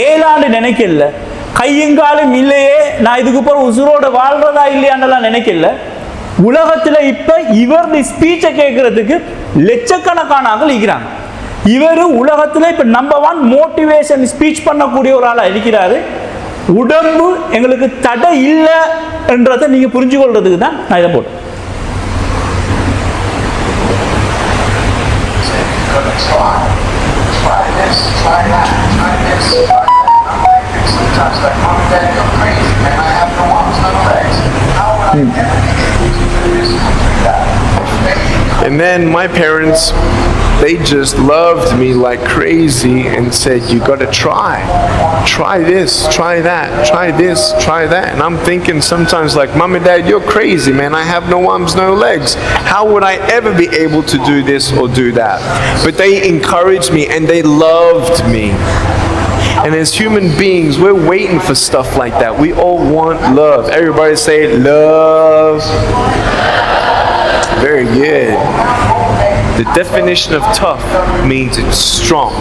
[SPEAKER 2] ஏழாண்டு நினைக்கல, கையங்காலும் இல்லையே, நான் இதுக்கு அப்புறம் உசுரோட வாழ்றதா இல்லையாண்டெல்லாம் நினைக்கல. உலகத்துல இப்ப இவர் ஸ்பீச்சை கேட்கறதுக்கு லட்சக்கணக்கான ஆட்கள் இருக்கிறாங்க. இவர் உலகத்துல இப்ப நம்பர் 1 மோட்டிவேஷன் ஸ்பீச் பண்ணக்கூடிய ஒரு ஆளா இருக்கிறாரு. உடம்பு எங்களுக்கு தடை இல்லை என்றதை நீங்க புரிஞ்சு கொள்றதுக்கு தான் நான் இதை போட்டேன்.
[SPEAKER 3] Try this, try that, try this, try that. I'm like, sometimes like, Mom and Dad, you're crazy, man. I have no arms, no legs. How would I ever be able to do this and do that? And then my parents, they just loved me like crazy and said, you got to try this, try that, try this, try that. And I'm thinking sometimes like, Mom and Dad, you're crazy, man. I have no arms, no legs. How would I ever be able to do this or do that? But they encouraged me and they loved me. And as human beings, we're waiting for stuff like that. We all want love. Everybody say love. Very good. The definition of tough means it's strong.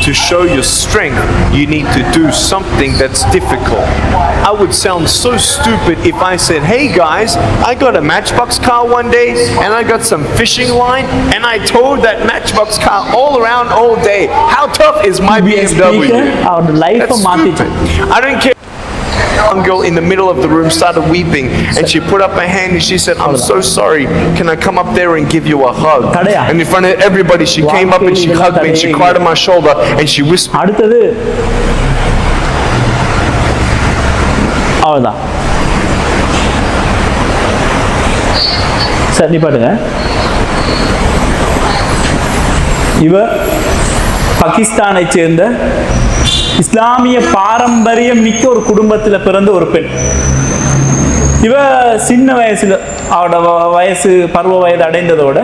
[SPEAKER 3] To show your strength, you need to do something that's difficult. I would sound so stupid if I said, hey guys, I got a Matchbox car one day and I got some fishing line and I towed that Matchbox car all around all day. How tough is my BMW? That's stupid. I don't care. One girl in the middle of the room started weeping and she put up her hand and she said, I'm so sorry, can I come up there and give you a hug? And in front of everybody she came up and she hugged me and she cried on my shoulder and she whispered.
[SPEAKER 2] அடுத்தது அவ்வளோதான். சரி பாட்டுங்க. இவர் பாகிஸ்தானை சேர்ந்த இஸ்லாமிய பாரம்பரியம் மிக்க ஒரு குடும்பத்தில் பிறந்த ஒரு பெண். இவ சின்ன வயசுல அவட பருவ வயது அடைந்ததோட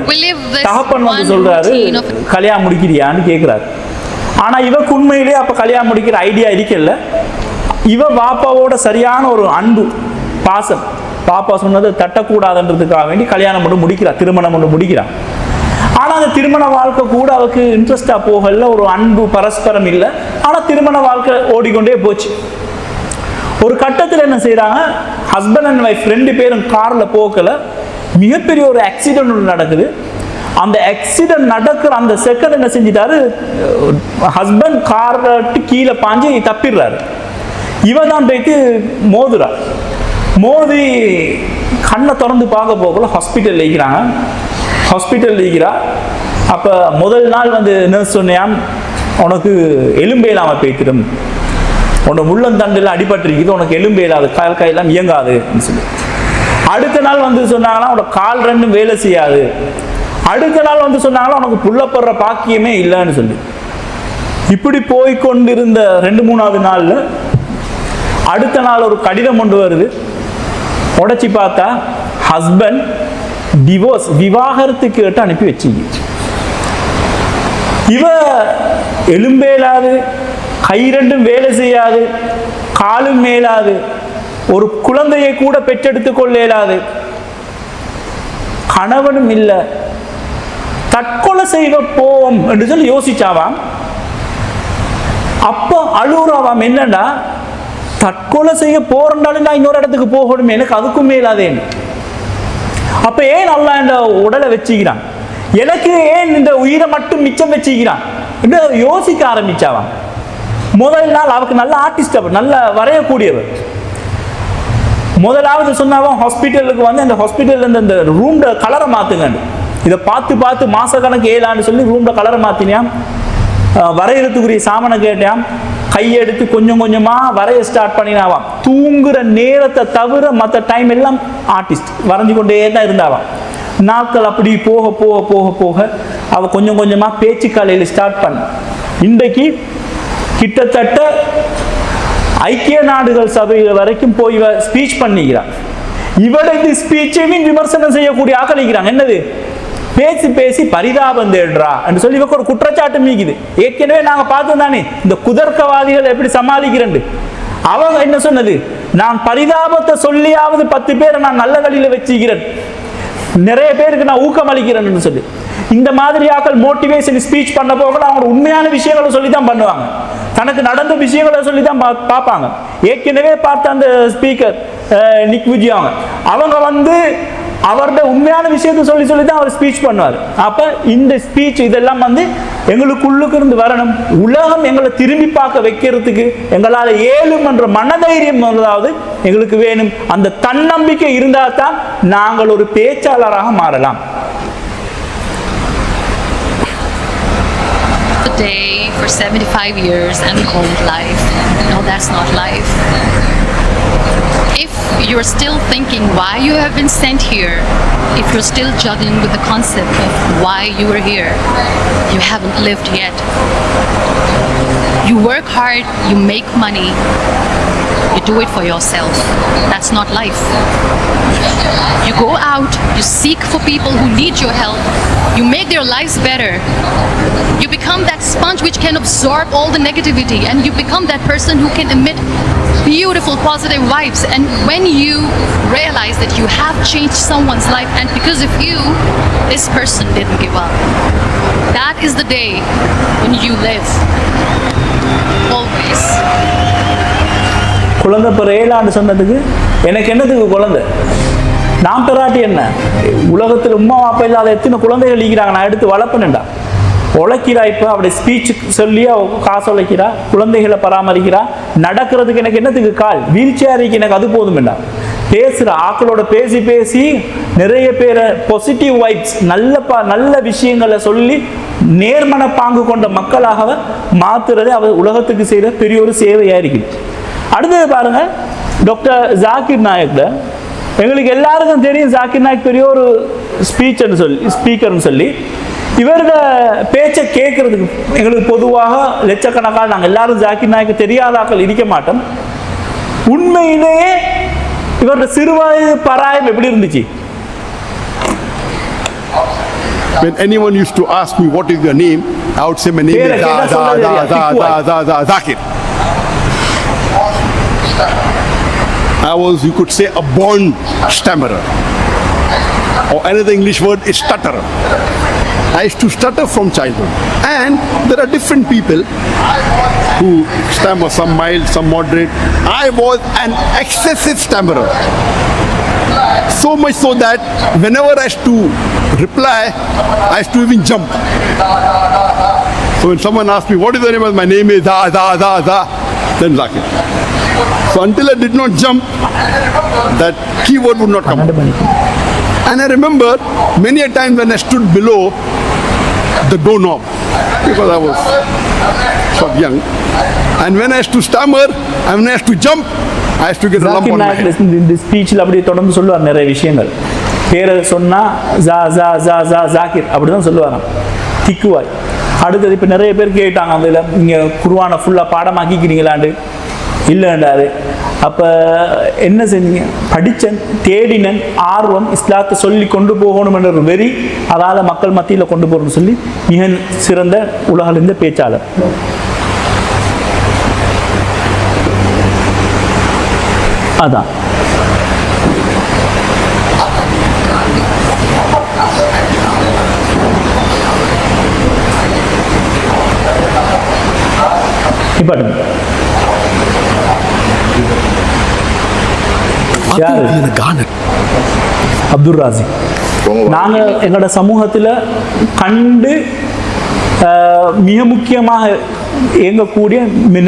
[SPEAKER 2] தகப்பன் வந்து சொல்றாரு, கல்யாணம் முடிக்கிறியான்னு கேட்கிறாரு. ஆனா இவக்கு உண்மையிலேயே அப்ப கல்யாணம் முடிக்கிற ஐடியா இருக்கல. இவ பாப்பாவோட சரியான ஒரு அன்பு பாசம், பாப்பா சொன்னதை தட்டக்கூடாதுன்றதுக்காக வேண்டி கல்யாணம் மட்டும் முடிக்கிறா, திருமணம் மட்டும் முடிக்கிறா. ஆனால் அந்த திருமண வாழ்க்கை கூட அவருக்கு இன்ட்ரெஸ்டாக போகல, ஒரு அன்பு பரஸ்பரம் இல்லை. ஆனால் திருமண வாழ்க்கை ஓடிக்கொண்டே போச்சு. ஒரு கட்டத்தில் என்ன செய்கிறாங்க, ஹஸ்பண்ட் அண்ட் ஒய்ஃப் 2 பேரும் காரில் போகல, மிகப்பெரிய ஒரு ஆக்சிடென்ட் ஒன்று நடக்குது. அந்த ஆக்சிடென்ட் நடக்கிற அந்த செகண்ட் என்ன செஞ்சிட்டாரு, ஹஸ்பண்ட் கார்ட்டு கீழே பாஞ்சு தப்பிடுறாரு. இவ தான் போயிட்டு மோதுறா. மோதி கண்ணை திறந்து பார்க்க போகல ஹாஸ்பிட்டல் இருக்கிறாங்க. ஹாஸ்பிட்டல் இருக்கிறா. அப்போ முதல் நாள் வந்து நர்ஸ் சொன்னையாம், உனக்கு எலும்பே இல்லாமல் போய்த்திடும், உன்னோட முள்ளந்தண்டில் அடிபட்டிருக்குது, உனக்கு எலும்பே இல்லாது, கால் கையெல்லாம் இயங்காதுன்னு சொல்லி. அடுத்த நாள் வந்து சொன்னாங்கன்னா உனக்கு கால் 2 வேலை செய்யாது. அடுத்த நாள் வந்து சொன்னாங்கன்னா உனக்கு புள்ளப்படுற பாக்கியமே இல்லைன்னு சொல்லி. இப்படி போய்கொண்டிருந்த 2-3வது நாள்ல அடுத்த நாள் ஒரு கடிதம் கொண்டு வருது. உடைச்சி பார்த்தா ஹஸ்பண்ட் டிவோர்ஸ், விவாகரத்து கேட்டு அனுப்பி வச்சிங்க. இவ எலும்பேலாது, கை ரெண்டும் வேலை செய்யாது, காலும் மேலாது, ஒரு குழந்தையை கூட பெற்றெடுத்துக் கொள்ள இயலாது, கணவனும் இல்லை, தற்கொலை செய்வ போவோம் என்று சொல்லி யோசிச்சாவாம். அப்போ அழுகுறாவாம், என்னண்டா தற்கொலை செய்ய போறேன்டாலும் நான் இன்னொரு இடத்துக்கு போகணும், எனக்கு அதுக்கும் மேலாதேன்னு. அப்ப ஏன் அல்லாஹ் இந்த உடலை வச்சுக்கிறான், எனக்கு ஏன் இந்த உயிரை மட்டும் மிச்சம் வச்சுக்கிறான் என்று யோசிக்க ஆரம்பிச்சாவாம். முதல் நாள் அவருக்கு நல்ல ஆர்டிஸ்ட், அவர் நல்ல வரையக்கூடியவர். முதலாவது சொன்னாவும் ஹாஸ்பிட்டலுக்கு வந்து அந்த ஹாஸ்பிட்டல்ல இந்த ரூம்ல கலரை மாத்துங்க, இதை பார்த்து பார்த்து மாசக்கணக்கு ஏலான்னு சொல்லி ரூம்ல கலரை மாத்தினியாம். வரையறதுக்குரிய சாமனை கேட்டாம், கையெடுத்து கொஞ்சம் கொஞ்சமா வரைய ஸ்டார்ட் பண்ணினாவாம். தூங்குற நேரத்தை தவிர மற்ற டைம் எல்லாம் ஆர்டிஸ்ட் வரைஞ்சு கொண்டே தான் இருந்தாவாம். நாட்கள் அப்படி போக போக போக போக அவ கொஞ்சம் கொஞ்சமா பேச்சு காலையில் ஸ்டார்ட் பண்ண. இன்றைக்கு கிட்டத்தட்ட ஐக்கிய நாடுகள் சபைகள் வரைக்கும் போய் ஸ்பீச் பண்ணிக்கிறான். இவட இந்த ஸ்பீச்சையும் விமர்சனம் செய்யக்கூடிய ஆக்களிக்கிறாங்க. என்னது பேசி பேசி பரிதாபம் தேடுறா என்று சொல்லி இவக்கு ஒரு குற்றச்சாட்டு மீக்குது. ஏற்கனவே நாங்க பார்த்தோம் தானே இந்த குதர்க்கவாதிகள் எப்படி சமாளிக்கிறேன். அவங்க என்ன சொன்னது, நான் பரிதாபத்தை சொல்லியாவது 10 பேரை நான் நல்ல வழியில வச்சுக்கிறேன், நிறைய பேருக்கு நான் ஊக்கம் அளிக்கிறேன்னு சொல்லி. இந்த மாதிரி ஆக்கள் மோட்டிவேஷன் ஸ்பீச் பண்ண போக அவங்க உண்மையான விஷயங்களை சொல்லி தான் பண்ணுவாங்க, தனக்கு நடந்த விஷயங்களை சொல்லி தான் பார்ப்பாங்க. ஏற்கனவே பார்த்த அந்த ஸ்பீக்கர் நிக் விஜய் அவங்க வந்து அவருடைய உண்மையான விஷயத்தை சொல்லி சொல்லி தான் அவர் ஸ்பீச் பண்ணுவார். அப்ப இந்த ஸ்பீச் இதெல்லாம் வந்து எங்களுக்குள்ளுக்கு இருந்து வரணும். உலகம் எங்களை திரும்பி பார்க்க வைக்கிறதுக்கு எங்களால் ஏழும் என்ற மனதைரியம் முதலாவது எங்களுக்கு வேணும். அந்த தன்னம்பிக்கை இருந்தால் தான் நாங்கள் ஒரு பேச்சாளராக மாறலாம்.
[SPEAKER 4] Day for 75 years and called life. No, that's not life. If you're still thinking why you have been sent here, if you're still juggling with the concept of why you were here, you haven't lived yet. You work hard, you make money, you do it for yourself. That's not life. You go out, you seek for people who need your help, you make their lives better. You become that sponge which can absorb all the negativity, and you become that person who can emit beautiful positive vibes. And when you realize that you have changed someone's life, and because of you this person didn't give up, that is the day when you live. Always.
[SPEAKER 2] குழந்தை பிறேலான்னு சொன்னதுக்கு எனக்கு என்னதுக்கு குழந்தை, நான் பெறாட்டி என்ன, உலகத்தில் உமா அப்பா இல்லாத எத்தனை குழந்தைகள் இருக்கிறாங்க, நான் எடுத்து வளர்ப்பேன்டா. உழைக்கிறா, இப்போ அப்படி ஸ்பீச் சொல்லி காசு உழைக்கிறா, குழந்தைகளை பராமரிக்கிறா. நடக்கிறதுக்கு எனக்கு என்னத்துக்கு கால், வீல் சேருக்கு எனக்கு அது போதும் வேண்டாம். பேசுகிற ஆக்களோட பேசி பேசி நிறைய பேரை பாசிட்டிவ் வைப்ஸ் நல்ல விஷயங்களை சொல்லி நேர்மன பாங்கு கொண்ட மக்களாக மாத்துறது அவர் உலகத்துக்கு செய்கிற பெரிய ஒரு சேவையாக இருக்குது. அடுத்தது பாருங்க, டாக்டர் ஜாகிர் நாயக். எங்களுக்கு எல்லாருக்கும் தெரியும் ஜாகிர் நாயக் பெரிய ஒரு ஸ்பீக்கர்னு சொல்லி. இவரோட பேச்சை கேட்கறதுக்கு எங்களுக்கு பொதுவாக லட்சக்கணக்காக நாங்கள் எல்லாரும் ஜாகிர் நாயக் தெரியாதாக்கள் இருக்க மாட்டோம். உண்மையிலேயே இவரோட சிறுவயது பராயம் எப்படி இருந்துச்சு?
[SPEAKER 5] When anyone used to ask me what is your name, I would say my name is Zakir. I was, you could say, a born stammerer, or another English word is stutterer. I used to stutter from childhood, and there are different people who stammer, some mild, some moderate. I was an excessive stammerer, so much so that whenever I used to reply, I used to even jump. So when someone asked me what is the name, my name is then Zakir. So until I did not jump, that keyword would not come out. And I remember many a time when I stood below the doorknob, because I was so young, and when I used to stammer and when I used to jump, I used to get a lump on my head.
[SPEAKER 2] இந்த ஸ்பீச்சில் அப்படி தொடர்ந்து சொல்லுவார் நிறைய விஷயங்கள். பேரை சொன்னா ஜாகிர் அப்படிதான் சொல்லுவாராம். திக்குவாய் அடுத்தது இப்போ நிறைய பேர் கேட்டாங்க அதில் நீங்கள் குர்ஆனை ஃபுல்லாக பாடமாக்கிக்கிறீங்களாண்டு. இல்லைண்டாரு. அப்போ என்ன செஞ்சீங்க? படித்தேன், தேடினன், ஆர்வம், இஸ்லாத்தை சொல்லி கொண்டு போகணும்ன்ற ஒரு வெறி, அதால் மக்கள் மத்தியில் கொண்டு போகணும்னு சொல்லி மிக சிறந்த உலகிலிருந்த பேச்சாளர். அதான் நிப்பாட்டுங்க. அப்துல் ராசி. நாங்கள் எங்களோட சமூகத்தில் கண்டு மிக முக்கியமாக இயங்கக்கூடிய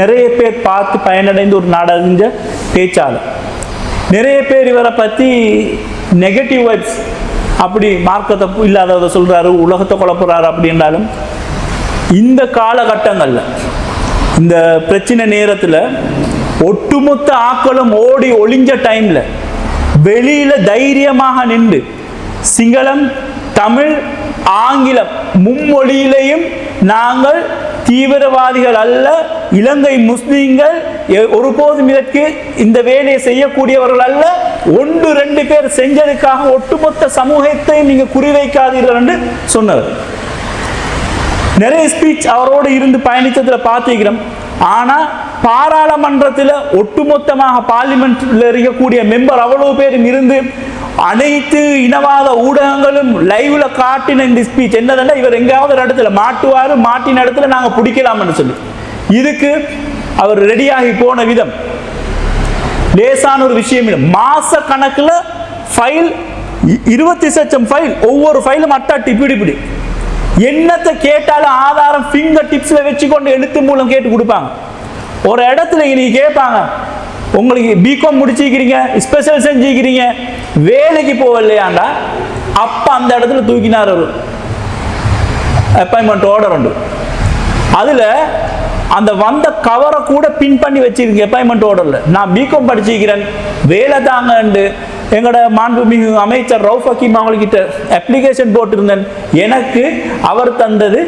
[SPEAKER 2] நிறைய பேர் பார்த்து பயனடைந்த ஒரு நாடறிஞ்ச பேச்சாளர். நிறைய பேர் இவரை பற்றி நெகட்டிவ் வைப்ஸ், அப்படி மார்க்கத்தை இல்லாததை சொல்கிறாரு, உலகத்தை குழப்புறாரு அப்படின்றாலும், இந்த காலகட்டங்களில் இந்த பிரச்சனை நேரத்தில் ஒட்டுமொத்த ஆக்களும் ஓடி ஒளிஞ்ச டைமில் வெளியில் தைரியமாக நின்று சிங்களம், தமிழ், ஆங்கிலம் மும்மொழியிலையும் நாங்கள் தீவிரவாதிகள் அல்ல, இலங்கை முஸ்லீம்கள் ஒருபோதும் இதற்கு இந்த வேலையை செய்யக்கூடியவர்கள் அல்ல, 1-2 பேர் செஞ்சதுக்காக ஒட்டுமொத்த சமூகத்தையும் நீங்கள் குறிவைக்காதீர்கள் என்று சொன்னவர். நிறைய ஸ்பீச் அவரோடு இருந்து பயணித்ததில் பார்த்துக்கிறோம். ஆனால் பாராளுமன்றத்தில் ஒட்டுமொத்தமாக பார்லிமெண்ட்டில் இருக்கக்கூடிய மெம்பர் அவ்வளோ பேரும் இருந்து அனைத்து இனவாத ஊடகங்களும் லைவ்ல காட்டின இந்த ஸ்பீச் என்னதுன்னா, இவர் எங்கேயாவது ஒரு இடத்துல மாட்டுவார், மாட்டின இடத்துல நாங்கள் பிடிக்கலாம்னு சொல்லி இதுக்கு அவர் ரெடியாகி போன விதம் லேசான ஒரு விஷயம் இல்லை. மாச கணக்கில் ஃபைல் 20 லட்சம் ஃபைல், ஒவ்வொரு ஃபைலும் அட்டாட்டி இப்படி என்னத்தை கேட்டாலும் ஆதாரம் ஃபிங்கர் டிப்ஸில் வச்சுக்கொண்டு எழுத்து மூலம் கேட்டு கொடுப்பாங்க. ஒரு இடத்துல நீங்க கேட்பாங்க, உங்களுக்கு பிகாம் முடிச்சிக்கிறீங்க, ஸ்பெஷல் செஞ்சுக்கிறீங்க, வேலைக்கு போகலையாண்டா, அப்போ அந்த இடத்துல தூக்கினார் ஒரு அப்பாயின்மெண்ட் ஆர்டர் உண்டு. அதில் அந்த வந்த கவரை கூட பின் பண்ணி வச்சிருக்கீங்க அப்பாயின்மெண்ட் ஆர்டரில். நான் பிகாம் படிச்சிக்கிறேன், வேலை தாங்கண்டு எங்களோட மாண்புமிகு அமைச்சர் ரவுஃப் ஹக்கீம் அவங்கக்கிட்ட அப்ளிகேஷன் போட்டிருந்தேன். எனக்கு அவர் தந்தது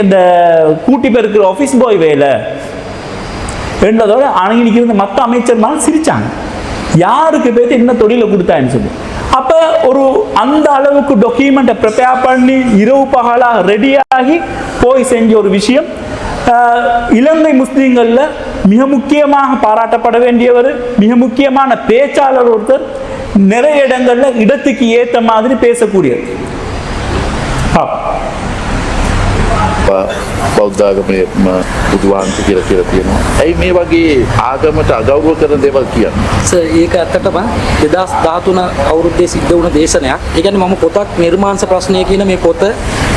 [SPEAKER 2] இந்த கூட்டி பெருக்கிற ஆஃபீஸ் பாய் வேலை என்றதோட அணுகி இருந்த மற்ற அமைச்சர்மாரும் சிரிச்சாங்க. யாருக்கு பேர் என்ன தொழிலை கொடுத்தான்னு சொல்லி. அப்போ ஒரு அந்த அளவுக்கு டாக்குமெண்ட்டை ப்ரிப்பேர் பண்ணி இரவு பகலாக ரெடியாகி போய் செஞ்ச ஒரு விஷயம். இலங்கை முஸ்லீம்களில் மிக முக்கியமாக பாராட்டப்பட வேண்டியவர், மிக முக்கியமான பேச்சாளர் ஒருத்தர், நிறைய இடங்கள்ல இடத்துக்கு ஏற்ற மாதிரி பேசக்கூடியவர்.
[SPEAKER 6] බෞද්ධ ආගමේ බුදුවහන්සේ කියලා තියෙනවා. ඇයි මේ වගේ ආගමට අගෞරව කරන දේවල් කියන්නේ?
[SPEAKER 7] සර් ඒක ඇත්තටම 2013 අවුරුද්දේ සිද්ධ වුණ දේශනයක්. ඒ කියන්නේ මම පොතක් නිර්මාංශ ප්‍රශ්නය කියන මේ පොත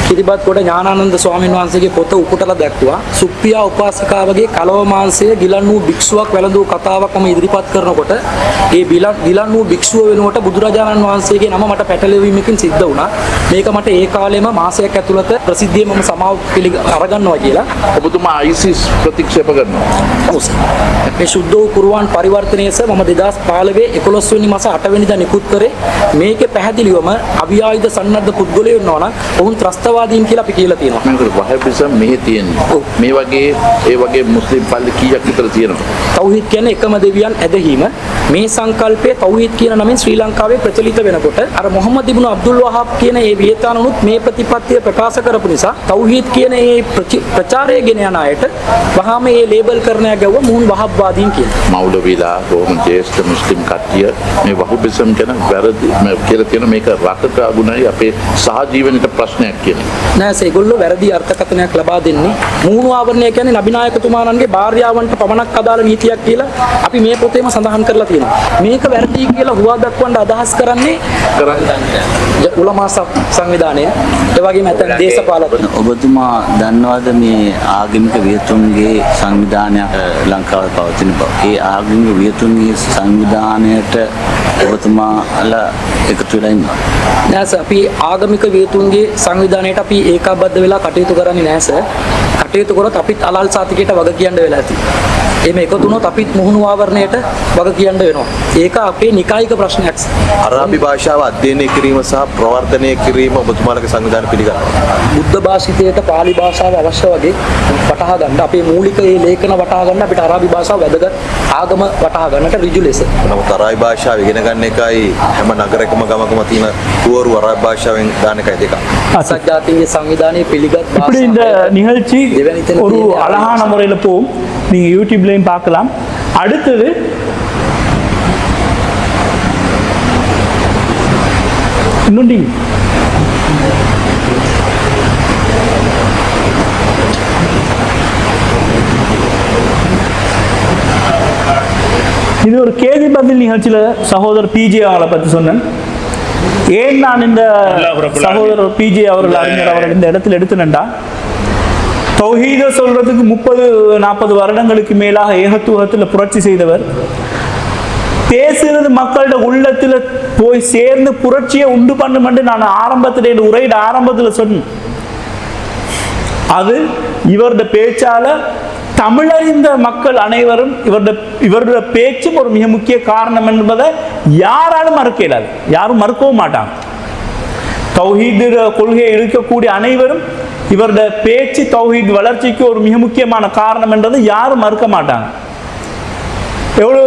[SPEAKER 7] කිරිබත් කොට ඥානානන්ද ස්වාමීන් වහන්සේගේ පොත උපුටලා දැක්ුවා. සුප්පියා උපාසිකාවගේ කලව මාංශය ගිලන් වූ භික්ෂුවක් වැළඳූ කතාවක් මම ඉදිරිපත් කරනකොට ඒ ගිලන් වූ භික්ෂුව වෙනුවට බුදුරජාණන් වහන්සේගේ නම මට පැටලෙවීමකින් සිද්ධ වුණා. මේක මට ඒ කාලෙම මාසයක් ඇතුළත ප්‍රසිද්ධියේ මම සමාව අරගන්නවා කියලා.
[SPEAKER 6] ඔබතුමා ISIS ප්‍රතික්ෂේප කරනවා.
[SPEAKER 7] ඔව් සර්. මේ සුද්ධ වූ කුර්ආන් පරිවර්තනය සර් මම 2015 11 වෙනි මාස 8 වෙනිදා නිකුත් කරේ. මේකේ පැහැදිලිවම අවියායුධ සන්නද්ධ පුද්ගලයෝ ඉන්නවා නම් ඔවුන් ත්‍රස්තවාදීන් කියලා අපි කියලා තියෙනවා.
[SPEAKER 6] මේකට වහබිසම් මෙහි තියෙනවා. මේ වගේ ඒ වගේ මුස්ලිම් පල්ලි කීයක් විතර තියෙනවා?
[SPEAKER 7] තෞහීද් කියන්නේ එකම දෙවියන් ඇදහිීම. මේ සංකල්පය තෞහීද් කියන නමින් ශ්‍රී ලංකාවේ ප්‍රචලිත වෙනකොට අර මොහම්මද් ඉබ්නු අබ්දුල් වහාබ් කියන ඒ වියතානුනුත් මේ ප්‍රතිපත්තිය ප්‍රකාශ කරපු නිසා තෞහීද් කියන ඒ ප්‍රචාරය ගෙන යන අයට වහාම මේ ලේබල් කරණය ගැව්ව මුහුන් වහබ්වාදීන් කියලා.
[SPEAKER 6] මෞලවීලා බොහොම ජ්‍යෙෂ්ඨ මුස්ලිම් කට්ටිය මේ වහබිසම් කියන වැරදි කියලා තියෙන මේක රටක අගුණයි අපේ සහජීවනයේ ප්‍රශ්නයක් කියන.
[SPEAKER 7] නෑ ඒගොල්ලෝ වැරදි අර්ථකථනයක් ලබා දෙන්නේ. මුහුණු ආවරණය කියන්නේ නබිනායකතුමාණන්ගේ භාර්යාවන්ට පමණක් අදාළ නීතියක් කියලා අපි මේ පොතේම සඳහන් කරලා තියෙනවා. මේක වැරදි කියලා හුවා දක්වන්න අදහස් කරන්නේ උලමා සංවිධානය ඒ වගේම නැත්නම් දේශපාලන.
[SPEAKER 8] ඔබතුමා දන්නවද මේ ආගමික වියතුන්ගේ සංවිධානයක් ලංකාවේ පවතින බව? ඒ ආගමික වියතුන්ගේ සංවිධානයට ඔබතුමාලා එකතු වෙලා ඉන්නවා?
[SPEAKER 7] නෑ සර් අපි ආගමික වියතුන්ගේ සංවිධානයට අපි ඒකාබද්ධ වෙලා කටයුතු කරන්නේ නැහැ සර්. කටයුතු කරොත් අපිත් අලල් සාතිකයට වග කියන්න වෙලා ඇති. එimhe එකතු වුණොත් අපිත් මුහුණු ආවරණයට වග කියන්න වෙනවා. ඒක අපේ නිකායික ප්‍රශ්නයක්.
[SPEAKER 9] අරාබි භාෂාව අධ්‍යයනය කිරීම සහ ප්‍රවර්ධනය කිරීම ඔබතුමාලගේ සංවිධානය පිළිගන්නවා.
[SPEAKER 7] බුද්ධ භාෂිතයට පාලි භාෂාව අවශ්‍ය වගේ වටහා ගන්න අපේ මූලික මේ ලේඛන වටහා ගන්න අපිට අරාබි භාෂාව වැදගත් ආගම වටහා ගන්නට ඍජු ලෙස.
[SPEAKER 9] නමුත් අරාබි භාෂාව ඉගෙන ගන්න එකයි හැම නගරයකම ගමකම තියෙන පුවරු අරාබි භාෂාවෙන් දාන එකයි දෙක.
[SPEAKER 7] සත්‍යාතීය සංවිධානයේ පිළිගත්
[SPEAKER 2] இப்படி இந்த நிகழ்ச்சி ஒரு அழகான முறையில் போகும். நீங்கள் யூடியூப்லையும் பார்க்கலாம். அடுத்தது இன்னொன்று இது ஒரு கேள்வி பதில் நிகழ்ச்சியில் சகோதரர் பிஜே அவங்களை பற்றி சொன்னேன். ஏன் நான் இந்த சகோதரர் பிஜே அவர்கள் அறிஞர் அவர்கள் இந்த இடத்துல எடுத்துனேன்டா, தௌஹீத சொல்றதுக்கு 30-40 வருடங்களுக்கு மேலாக ஏகத்துவத்தில் புரட்சி செய்தவர், பேசுறது மக்களோட உள்ளத்துல போய் சேர்ந்து புரட்சியை உண்டு பண்ணுமென்று நான் ஆரம்பத்தில் உரையிட ஆரம்பத்தில் சொன்னேன். அது இவருடைய பேச்சால தமிழறிந்த மக்கள் அனைவரும் இவருடைய பேச்சும் ஒரு மிக முக்கிய காரணம் என்பதை யாராலும் மறுக்க இயலாது, யாரும் மறுக்கவும் மாட்டாங்க. தௌஹீத் கொள்கையை இருக்கக்கூடிய அனைவரும் இவருடைய பேச்சு தௌஹீத் வளர்ச்சிக்கு ஒரு மிக முக்கியமான காரணம் என்றதை யாரும் மறுக்க மாட்டாங்க. எவ்வளோ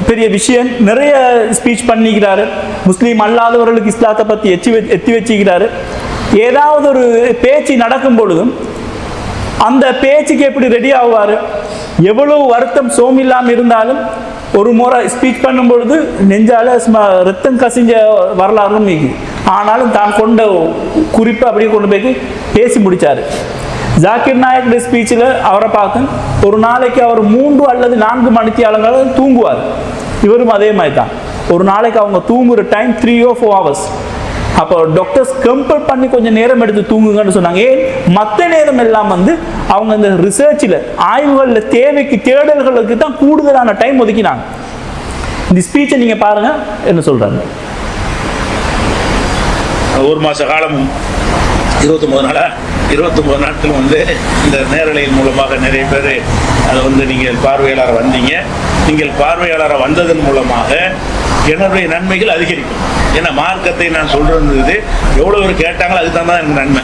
[SPEAKER 2] பெரிய விஷயம், நிறைய ஸ்பீச் பண்ணிக்கிறாரு, முஸ்லீம் அல்லாதவர்களுக்கு இஸ்லாத்தை பற்றி எத்தி வச்சுக்கிறாரு. ஏதாவது ஒரு பேச்சு நடக்கும் பொழுதும் அந்த பேச்சுக்கு எப்படி ரெடி ஆகுவார், எவ்வளவு வருத்தம் சோமில்லாமல் இருந்தாலும் ஒரு முறை ஸ்பீச் பண்ணும் பொழுது நெஞ்சால ரத்தம் கசிஞ்ச வரலாறும் நீக்கி, ஆனாலும் தான் கொண்ட குறிப்பை அப்படியே கொண்டு போய் பேசி முடித்தார். ஜாக்கிர் நாயக் ஸ்பீச்சில் அவரை பார்க்க ஒரு நாளைக்கு அவர் 3 அல்லது 4 மணித்தியாலங்கள் தூங்குவார். இவரும் அதே மாதிரி தான். ஒரு நாளைக்கு அவங்க தூங்குற டைம் 3 or 4 hours. அப்போ டாக்டர்ஸ் கம்பல் பண்ணி கொஞ்சம் நேரம் எடுத்து தூங்குங்கன்னு சொன்னாங்க. ஏன் மற்ற நேரம் எல்லாம் அவங்க இந்த ரிசர்ச்சில் ஆய்வுகளில் தேவைக்கு தேடல்களுக்கு தான் கூடுதலான டைம் ஒதுக்கினாங்க. இந்த ஸ்பீச்சை நீங்கள் பாருங்க என்ன சொல்றாங்க.
[SPEAKER 10] ஒரு மாத காலமும் 29 நாட்களும் இந்த நேரலையின் மூலமாக நிறைய பேர் அதை நீங்கள் பார்வையாளராக வந்தீங்க. நீங்கள் பார்வையாளராக வந்ததன் மூலமாக என்னுடைய நன்மைகள் அதிகரிக்கும். ஏன்னா மார்க்கத்தை நான் சொல்றது எவ்வளோ பேர் கேட்டாங்களோ அதுக்கு தான் எனக்கு நன்மை.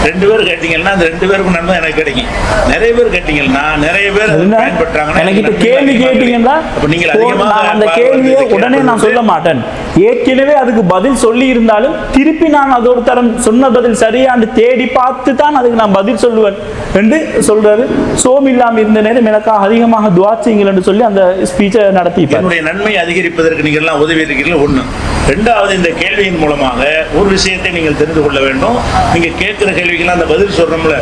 [SPEAKER 10] 2 பேர் கேட்டீங்கன்னா அந்த 2 பேருக்கும் நன்மை எனக்கு கிடைக்கும். நிறைய பேர் கேட்டீங்கன்னா நிறைய பேர் பயன்பட்டாங்கன்னா
[SPEAKER 2] எனக்கு கேள்வி கேட்டீங்கன்னா
[SPEAKER 10] நீங்கள் அதிகமாக
[SPEAKER 2] அந்த கேள்வியை உடனே நான் சொல்ல மாட்டேன். ஏற்கனவே அதுக்கு பதில் சொல்லி இருந்தாலும் திருப்பி நான் அது ஒரு தரம் சொன்ன பதில் சரியான்னு தேடி பார்த்து தான் அதுக்கு நான் பதில் சொல்லுவேன் என்று சொல்றாரு. சோம் இல்லாமல் இருந்த நேரம் எனக்காக அதிகமாக துவா செய்யுங்கள் என்று சொல்லி அந்த ஸ்பீச்சை நடத்தி
[SPEAKER 10] என்னுடைய நன்மை அதிகரிப்பதற்கு நீங்கள் எல்லாம் உதவி இருக்கீர்கள். 1. 2வது, இந்த கேள்வியின் மூலமாக ஒரு விஷயத்தை நீங்கள் தெரிந்து கொள்ள வேண்டும். நீங்க கேட்கிற கேள்விக்கெல்லாம் அந்த பதில் சொல்றோம்ல,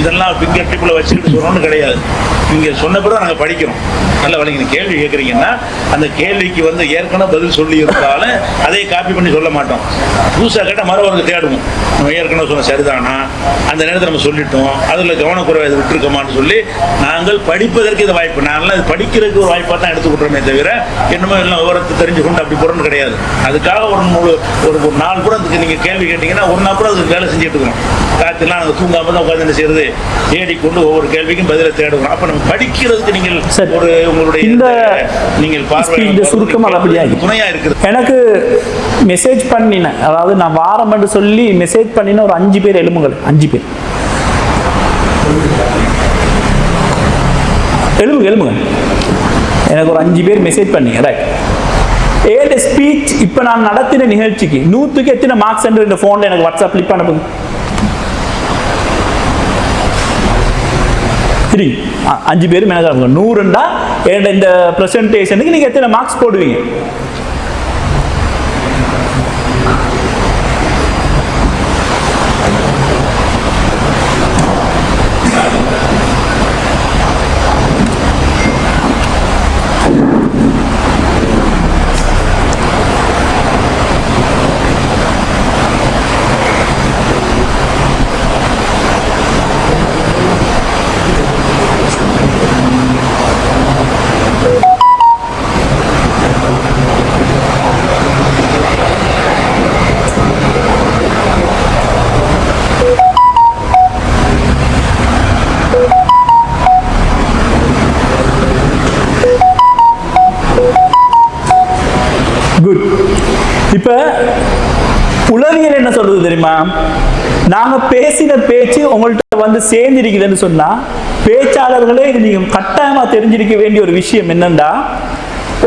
[SPEAKER 10] இதெல்லாம் ஃபிங்கர் டிப்ல வச்சுக்கிட்டு சொல்றோம்னு கிடையாது. நீங்க சொன்ன பிறகு நாங்கள் படிக்கிறோம். நல்ல வழிங்க கேள்வி கேட்குறீங்கன்னா அந்த கேள்விக்கு ஏற்கனவே பதில் சொல்லி இருந்தாலும் அதை காப்பி பண்ணி சொல்ல மாட்டோம். புதுசாக கேட்டால் மறுவருக்கு தேடுவோம். நம்ம ஏற்கனவே சொன்ன சரிதானா, அந்த நேரத்தில் நம்ம சொல்லிட்டோம், அதில் கவனக்குறைவை இதை விட்டுருக்கோமான்னு சொல்லி நாங்கள் படிப்பதற்கு இது வாய்ப்பு. நாங்களாம் இது படிக்கிறதுக்கு ஒரு வாய்ப்பாக தான் எடுத்துக்கிட்டோமே தவிர என்னமோ எல்லாம் விவரத்தை தெரிஞ்சு கொண்டு அப்படி போகிறோன்னு கிடையாது. அதுக்காக ஒரு 4 கூட அதுக்கு நீங்கள் கேள்வி கேட்டிங்கன்னா 1 நாள் கூட அதுக்கு வேலை செஞ்சுட்டு இருக்கோம். காற்றுலாம் நாங்கள் தூங்காமல் தான் உட்காந்து என்ன செய்யறது, தேடிக்கொண்டு ஒவ்வொரு கேள்விக்கும் பதிலை தேடுவோம். அப்போ நம்ம படிக்கிறதுக்கு நீங்கள் ஒரு உங்களுடைய நீங்கள் பார்வை துணையா இருக்குது.
[SPEAKER 2] எனக்கு மெசேஜ் பண்ணினேன், அதாவது நான் வாரம் என்று சொல்லி மெசேஜ் பண்ணின ஒரு 5 பேர் எழுமுங்கள். 5 பேர் எழுமுங்க. எனக்கு ஒரு 5 பேர் மெசேஜ் பண்ணீங்க. ரைட். ஏழு ஸ்பீச் இப்போ நான் நடத்தின நிகழ்ச்சிக்கு 100க்கு எத்தனை மார்க்ஸ் என்று இந்த ஃபோனில் எனக்கு வாட்ஸ்அப் கிளிப் அனுப்புங்க. 5 பேரும் எனக்கு 100ண்டா இந்த ப்ரெசன்டேஷனுக்கு நீங்கள் எத்தனை மார்க்ஸ் போடுவீங்க? இப்போ உளவியல் என்ன சொல்றது தெரியுமா? நாங்க பேசின பேச்சு உங்கள்கிட்ட வந்து சேர்ந்திருக்குதுன்னு சொன்னா, பேச்சாளர்களே இது நீங்க கட்டாயமா தெரிஞ்சிருக்க வேண்டிய ஒரு விஷயம் என்னண்டா,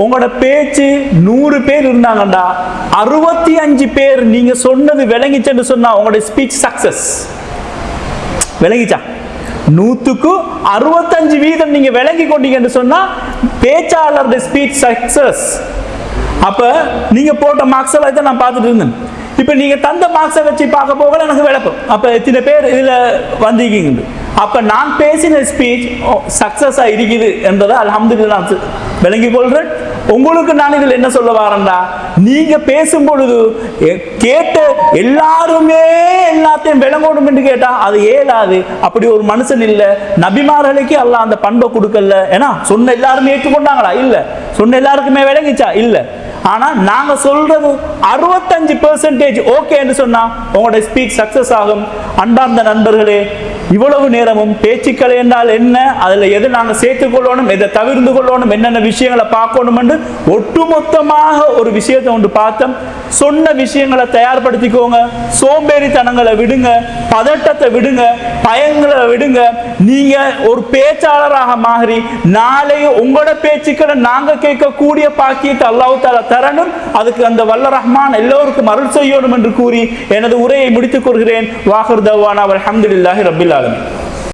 [SPEAKER 2] உங்களோட பேச்சு 100 பேர் இருந்தாங்கண்டா 65 பேர் நீங்க சொன்னது விளங்கிச்சேன்னு சொன்னா உங்களோட ஸ்பீச் சக்சஸ். விளங்கிச்சா? 100க்கு 65% நீங்க விளங்கி கொண்டீங்கன்னு சொன்னா பேச்சாளருடைய ஸ்பீச் சக்சஸ். அப்ப நீங்க போட்ட மார்க்ஸ் எல்லாம் இதை நான் பார்த்துட்டு இருந்தேன். இப்ப நீங்க தந்த மார்க்ஸை வச்சு பார்க்க போகல எனக்கு விளக்கம். அப்ப எத்தனை பேர் இதுல வந்திருக்கீங்க? அப்ப நான் பேசின ஸ்பீச் சக்சஸா இருக்குது என்றதை அல்ஹம்துலில்லாஹ் நான் விளங்கிக் கொள்றேன். உங்களுக்கு நான் இதில் என்ன சொல்ல வரேன்டா, நீங்க பேசும் பொழுது கேட்ட எல்லாருமே எல்லாத்தையும் விளங்கணும் என்று கேட்டா அது ஏலாது. அப்படி ஒரு மனுஷன் இல்ல. நபிமார்களுக்கு அல்லாஹ் அந்த பண்பை கொடுக்கல. ஏன்னா சொன்ன எல்லாருமே ஏற்றுக்கொண்டாங்களா? இல்ல. சொன்ன எல்லாருக்குமே விளங்கிச்சா? இல்ல. ஆனா நாங்க சொல்றது 65% ஓகேன்னு சொன்னா உங்களோட ஸ்பீச் சக்சஸ் ஆகும். அன்பார்ந்த நண்பர்களே, இவ்வளவு நேரமும் பேச்சுக்கள் என்றால் என்ன, அதுல எதை நாங்க சேர்த்துக் கொள்ளணும், எதை தவிர்த்து கொள்ளணும், என்னென்ன விஷயங்களை பார்க்கணும் என்று ஒட்டுமொத்தமாக ஒரு விஷயத்தை ஒன்று பார்த்தோம். சொன்ன விஷயங்களை தயார்படுத்திக்கோங்க. சோம்பேறித்தனங்களை விடுங்க, பதட்டத்தை விடுங்க, பயங்களை விடுங்க. நீங்க ஒரு பேச்சாளராக மாறி நாளை உங்களோட பேச்சுக்களை நாங்க கேட்கக்கூடிய பாக்கியத்தை அல்லாஹ் தஆலா தரணும். அதுக்கு அந்த வல்ல ரஹ்மான் எல்லோருக்கும் அருள் செய்யணும் என்று கூறி எனது உரையை முடித்துக் கொள்கிறேன். வாஹிர் தவானா அல்ஹம்துலில்லாஹி ரப்பில் ஆலமீன்.